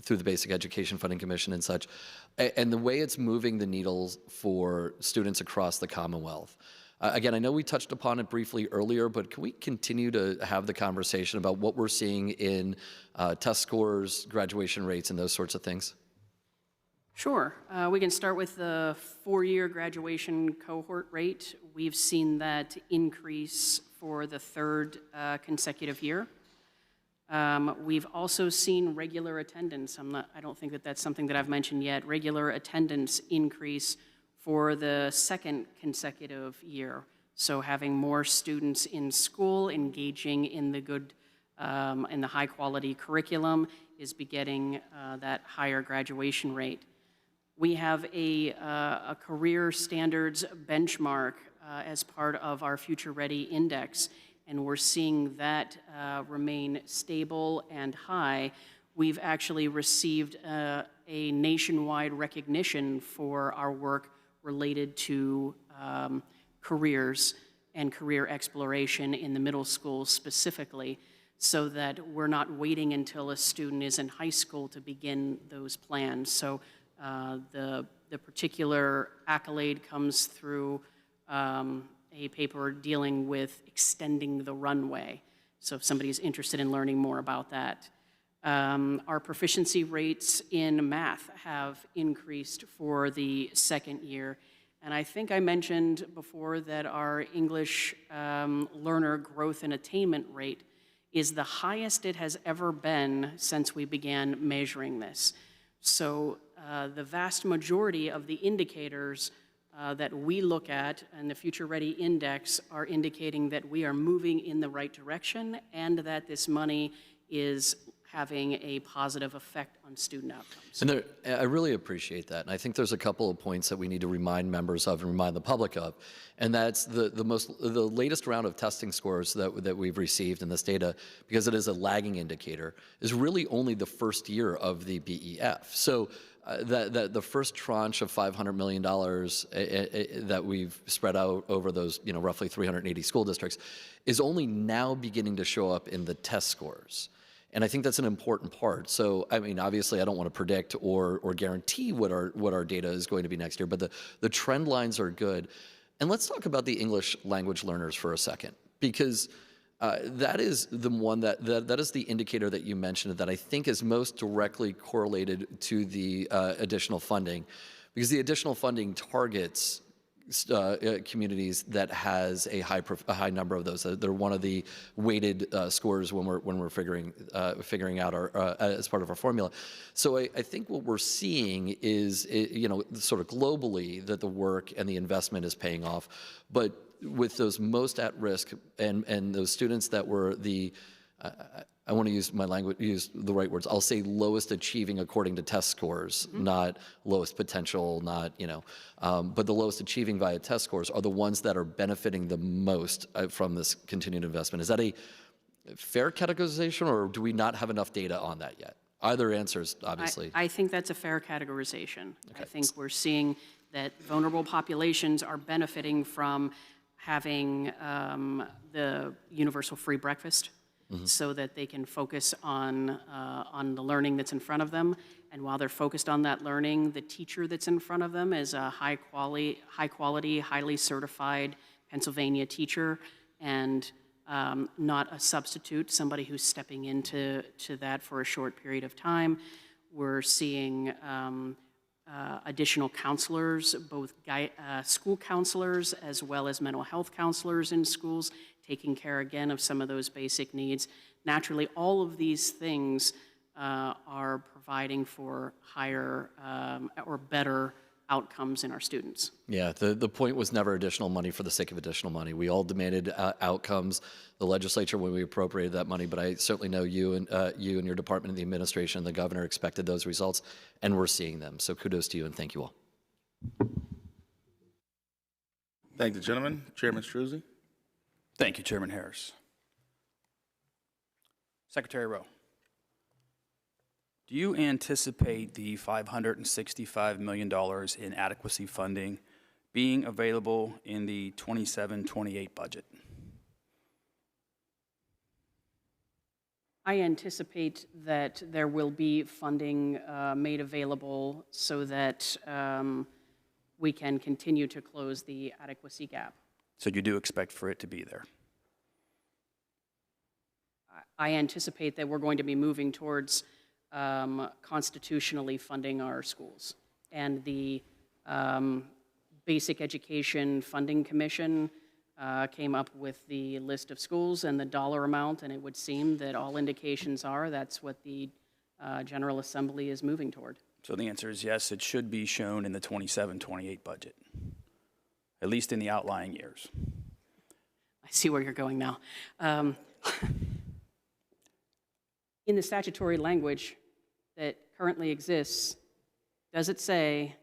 the Basic Education Funding Commission and such, and the way it's moving the needles for students across the Commonwealth. Again, I know we touched upon it briefly earlier, but can we continue to have the conversation about what we're seeing in test scores, graduation rates, and those sorts of things? Sure. We can start with the four-year graduation cohort rate. We've seen that increase for the third consecutive year. We've also seen regular attendance. I don't think that that's something that I've mentioned yet. Regular attendance increase for the second consecutive year. So having more students in school engaging in the good, in the high-quality curriculum is begetting that higher graduation rate. We have a career standards benchmark as part of our Future Ready Index, and we're seeing that remain stable and high. We've actually received a nationwide recognition for our work related to careers and career exploration in the middle school specifically, so that we're not waiting until a student is in high school to begin those plans. So the particular accolade comes through a paper dealing with extending the runway. So if somebody's interested in learning more about that. Our proficiency rates in math have increased for the second year. And I think I mentioned before that our English learner growth and attainment rate is the highest it has ever been since we began measuring this. So the vast majority of the indicators that we look at and the Future Ready Index are indicating that we are moving in the right direction and that this money is having a positive effect on student outcomes. And I really appreciate that. And I think there's a couple of points that we need to remind members of and remind the public of. And that's the latest round of testing scores that we've received in this data, because it is a lagging indicator, is really only the first year of the BEF. So the first tranche of $500 million that we've spread out over those, roughly 380 school districts is only now beginning to show up in the test scores. And I think that's an important part. So, I mean, obviously, I don't want to predict or guarantee what our data is going to be next year, but the trend lines are good. And let's talk about the English language learners for a second, because that is the one that is the indicator that you mentioned that I think is most directly correlated to the additional funding, because the additional funding targets communities that has a high number of those. They're one of the weighted scores when we're figuring out our as part of our formula. So I think what we're seeing is sort of globally that the work and the investment is paying off, but with those most at risk and those students that were the I want to use the right words. I'll say lowest achieving according to test scores, not lowest potential, but the lowest achieving via test scores are the ones that are benefiting the most from this continued investment. Is that a fair categorization, or do we not have enough data on that yet? Either answers, obviously. I think that's a fair categorization. Okay. I think we're seeing that vulnerable populations are benefiting from having the universal free breakfast. So that they can focus on the learning that's in front of them. And while they're focused on that learning, the teacher that's in front of them is a high quality, highly certified Pennsylvania teacher, and not a substitute, somebody who's stepping into that for a short period of time. We're seeing additional counselors, both school counselors as well as mental health counselors in schools, taking care again of some of those basic needs. Naturally, all of these things are providing for higher or better outcomes in our students. Yeah, the point was never additional money for the sake of additional money. We all demanded outcomes. The legislature, when we appropriated that money, but I certainly know you and your department and the administration and the governor expected those results, and we're seeing them. So kudos to you, and thank you all. Thank the gentleman. Chairman Struzzi. Thank you, Chairman Harris. Secretary Rowe, do you anticipate the $565 million in adequacy funding being available in the 27-28 budget? I anticipate that there will be funding made available so that we can continue to close the adequacy gap. So you do expect for it to be there? I anticipate that we're going to be moving towards constitutionally funding our schools. And the Basic Education Funding Commission came up with the list of schools and the dollar amount, and it would seem that all indications are that's what the General Assembly is moving toward. So the answer is yes, it should be shown in the 27-28 budget, at least in the outlying years. I see where you're going now. In the statutory language that currently exists, does it say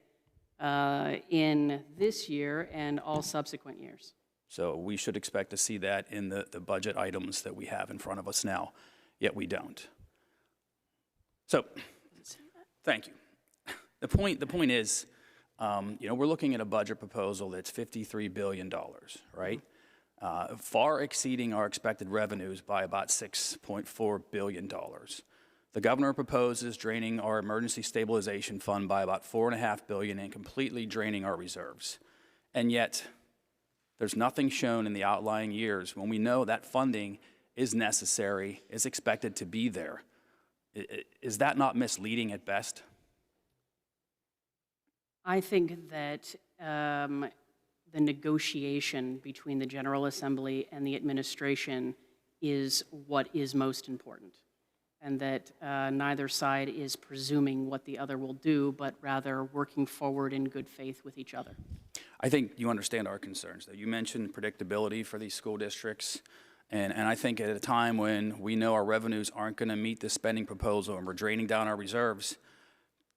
in this year and all subsequent years? So we should expect to see that in the budget items that we have in front of us now, yet we don't. So, thank you. The point is, we're looking at a budget proposal that's $53 billion, right? Far exceeding our expected revenues by about $6.4 billion. The governor proposes draining our emergency stabilization fund by about $4.5 billion and completely draining our reserves. And yet, there's nothing shown in the outlying years when we know that funding is necessary, is expected to be there. Is that not misleading at best? I think that the negotiation between the General Assembly and the administration is what is most important, and that neither side is presuming what the other will do, but rather working forward in good faith with each other. I think you understand our concerns, though. You mentioned predictability for these school districts, and I think at a time when we know our revenues aren't going to meet the spending proposal and we're draining down our reserves,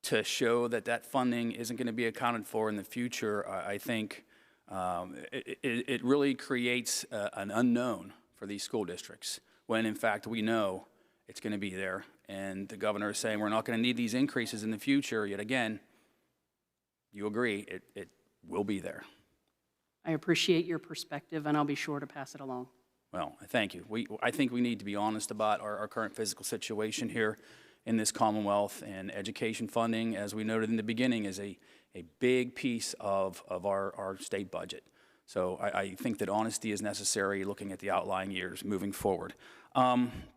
to show that that funding isn't going to be accounted for in the future, I think it really creates an unknown for these school districts, when in fact we know it's going to be there, and the governor is saying we're not going to need these increases in the future, yet again, you agree, it will be there. I appreciate your perspective, and I'll be sure to pass it along. Well, thank you. I think we need to be honest about our current physical situation here in this Commonwealth, and education funding, as we noted in the beginning, is a big piece of our state budget. So I think that honesty is necessary looking at the outlying years moving forward.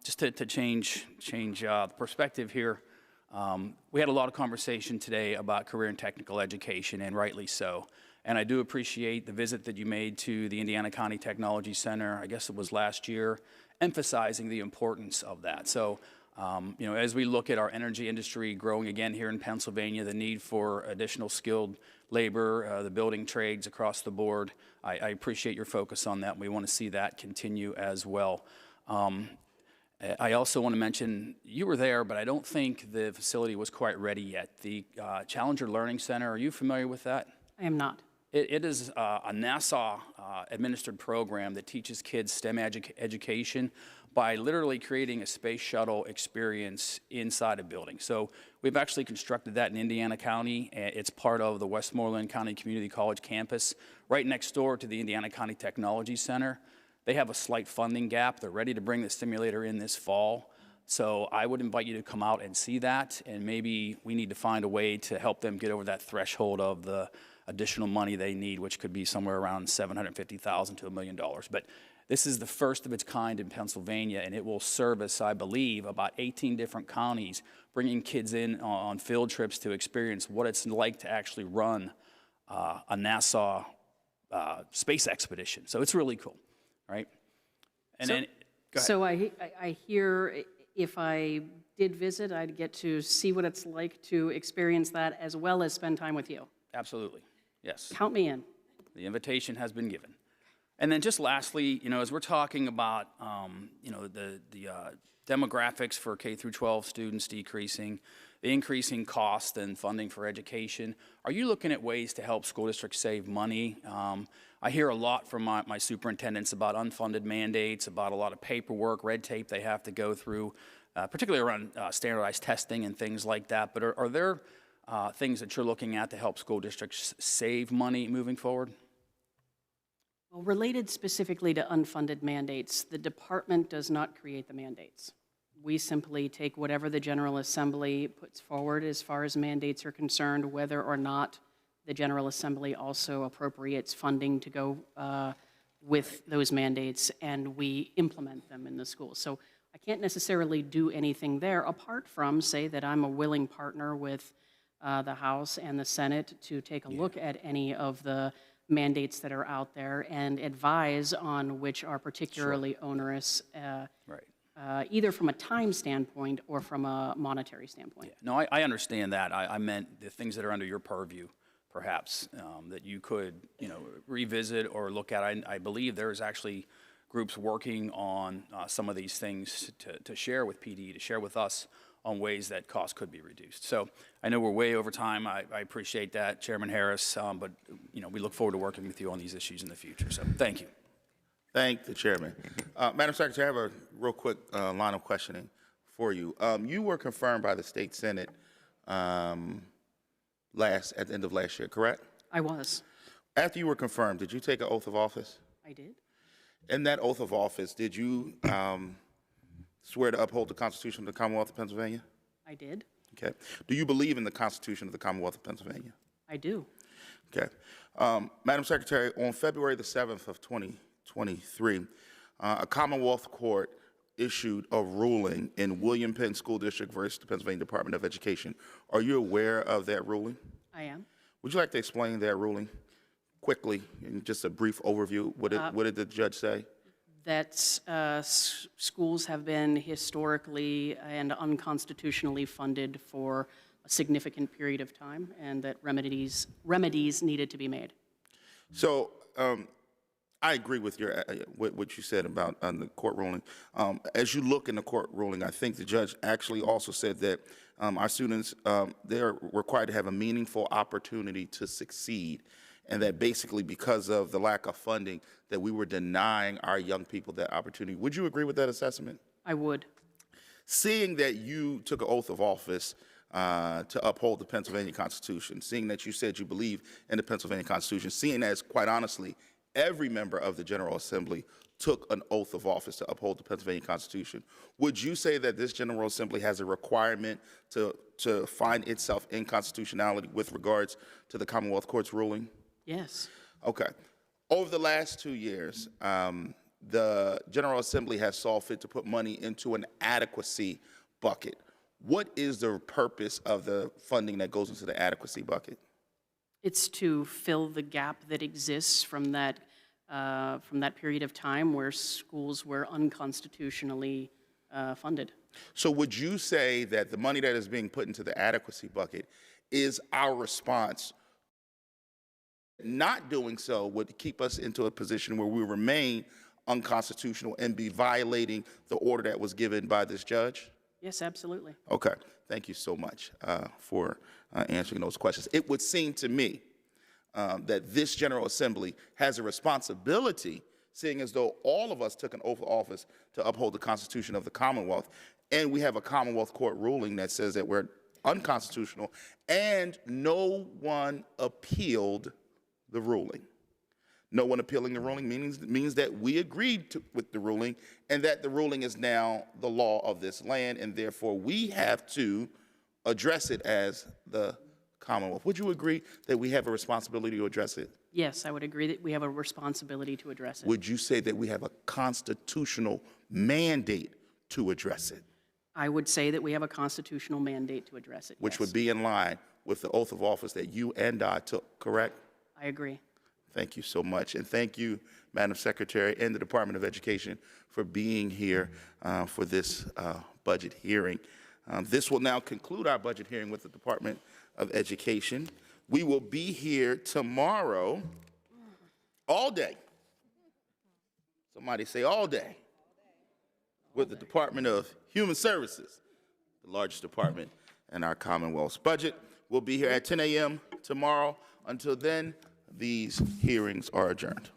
Just to change the perspective here, we had a lot of conversation today about career and technical education, and rightly so. And I do appreciate the visit that you made to the Indiana County Technology Center, I guess it was last year, emphasizing the importance of that. So, as we look at our energy industry growing again here in Pennsylvania, the need for additional skilled labor, the building trades across the board, I appreciate your focus on that, and we want to see that continue as well. I also want to mention, you were there, but I don't think the facility was quite ready yet. The Challenger Learning Center, are you familiar with that? I am not. It is a NASA-administered program that teaches kids STEM education by literally creating a space shuttle experience inside a building. So we've actually constructed that in Indiana County. It's part of the Westmoreland County Community College campus, right next door to the Indiana County Technology Center. They have a slight funding gap. They're ready to bring the simulator in this fall. So I would invite you to come out and see that, and maybe we need to find a way to help them get over that threshold of the additional money they need, which could be somewhere around $750,000 to $1 million. But this is the first of its kind in Pennsylvania, and it will service, I believe, about 18 different counties, bringing kids in on field trips to experience what it's like to actually run a NASA space expedition. So it's really cool, right? And so, then, go ahead. So I hear if I did visit, I'd get to see what it's like to experience that as well as spend time with you. Absolutely, yes. Count me in. The invitation has been given. And then just lastly, as we're talking about, the demographics for K through 12 students decreasing, the increasing cost and funding for education, are you looking at ways to help school districts save money? I hear a lot from my superintendents about unfunded mandates, about a lot of paperwork, red tape they have to go through, particularly around standardized testing and things like that. But are there things that you're looking at to help school districts save money moving forward? Well, related specifically to unfunded mandates, the department does not create the mandates. We simply take whatever the General Assembly puts forward as far as mandates are concerned, whether or not the General Assembly also appropriates funding to go with those mandates, and we implement them in the schools. So I can't necessarily do anything there apart from say that I'm a willing partner with the House and the Senate to take a look at any of the mandates that are out there and advise on which are particularly onerous, either from a time standpoint or from a monetary standpoint. No, I understand that. I meant the things that are under your purview, perhaps, that you could, revisit or look at. I believe there's actually groups working on some of these things to share with PD, to share with us on ways that costs could be reduced. So I know we're way over time. I appreciate that, Chairman Harris, but we look forward to working with you on these issues in the future. So thank you. Thank the chairman. Madam Secretary, I have a real quick line of questioning for you. You were confirmed by the state Senate at the end of last year, correct? I was. After you were confirmed, did you take an oath of office? I did. In that oath of office, did you swear to uphold the Constitution of the Commonwealth of Pennsylvania? I did. Okay. Do you believe in the Constitution of the Commonwealth of Pennsylvania? I do. Okay. Madam Secretary, on February the 7th of 2023, a Commonwealth Court issued a ruling in William Penn School District versus the Pennsylvania Department of Education. Are you aware of that ruling? I am. Would you like to explain that ruling quickly in just a brief overview? What did the judge say? That schools have been historically and unconstitutionally funded for a significant period of time, and that remedies needed to be made. So I agree with what you said about the court ruling. As you look in the court ruling, I think the judge actually also said that our students, they're required to have a meaningful opportunity to succeed, and that basically because of the lack of funding that we were denying our young people that opportunity. Would you agree with that assessment? I would. Seeing that you took an oath of office to uphold the Pennsylvania Constitution, seeing that you said you believe in the Pennsylvania Constitution, seeing as, quite honestly, every member of the General Assembly took an oath of office to uphold the Pennsylvania Constitution, would you say that this General Assembly has a requirement to find itself in constitutionality with regards to the Commonwealth Court's ruling? Yes. Okay. Over the last 2 years, the General Assembly has saw fit to put money into an adequacy bucket. What is the purpose of the funding that goes into the adequacy bucket? It's to fill the gap that exists from that period of time where schools were unconstitutionally funded. So would you say that the money that is being put into the adequacy bucket is our response? Not doing so would keep us into a position where we remain unconstitutional and be violating the order that was given by this judge? Yes, absolutely. Okay. Thank you so much for answering those questions. It would seem to me that this General Assembly has a responsibility, seeing as though all of us took an oath of office to uphold the Constitution of the Commonwealth, and we have a Commonwealth Court ruling that says that we're unconstitutional, and no one appealed the ruling. No one appealing the ruling means that we agreed with the ruling, and that the ruling is now the law of this land, and therefore we have to address it as the Commonwealth. Would you agree that we have a responsibility to address it? Yes, I would agree that we have a responsibility to address it. Would you say that we have a constitutional mandate to address it? I would say that we have a constitutional mandate to address it, Which yes. would be in line with the oath of office that you and I took, correct? I agree. Thank you so much. And thank you, Madam Secretary, and the Department of Education for being here for this budget hearing. This will now conclude our budget hearing with the Department of Education. We will be here tomorrow all day. Somebody say all day. With the Department of Human Services, the largest department and our Commonwealth's budget. We'll be here at 10 a.m. tomorrow. Until then, these hearings are adjourned.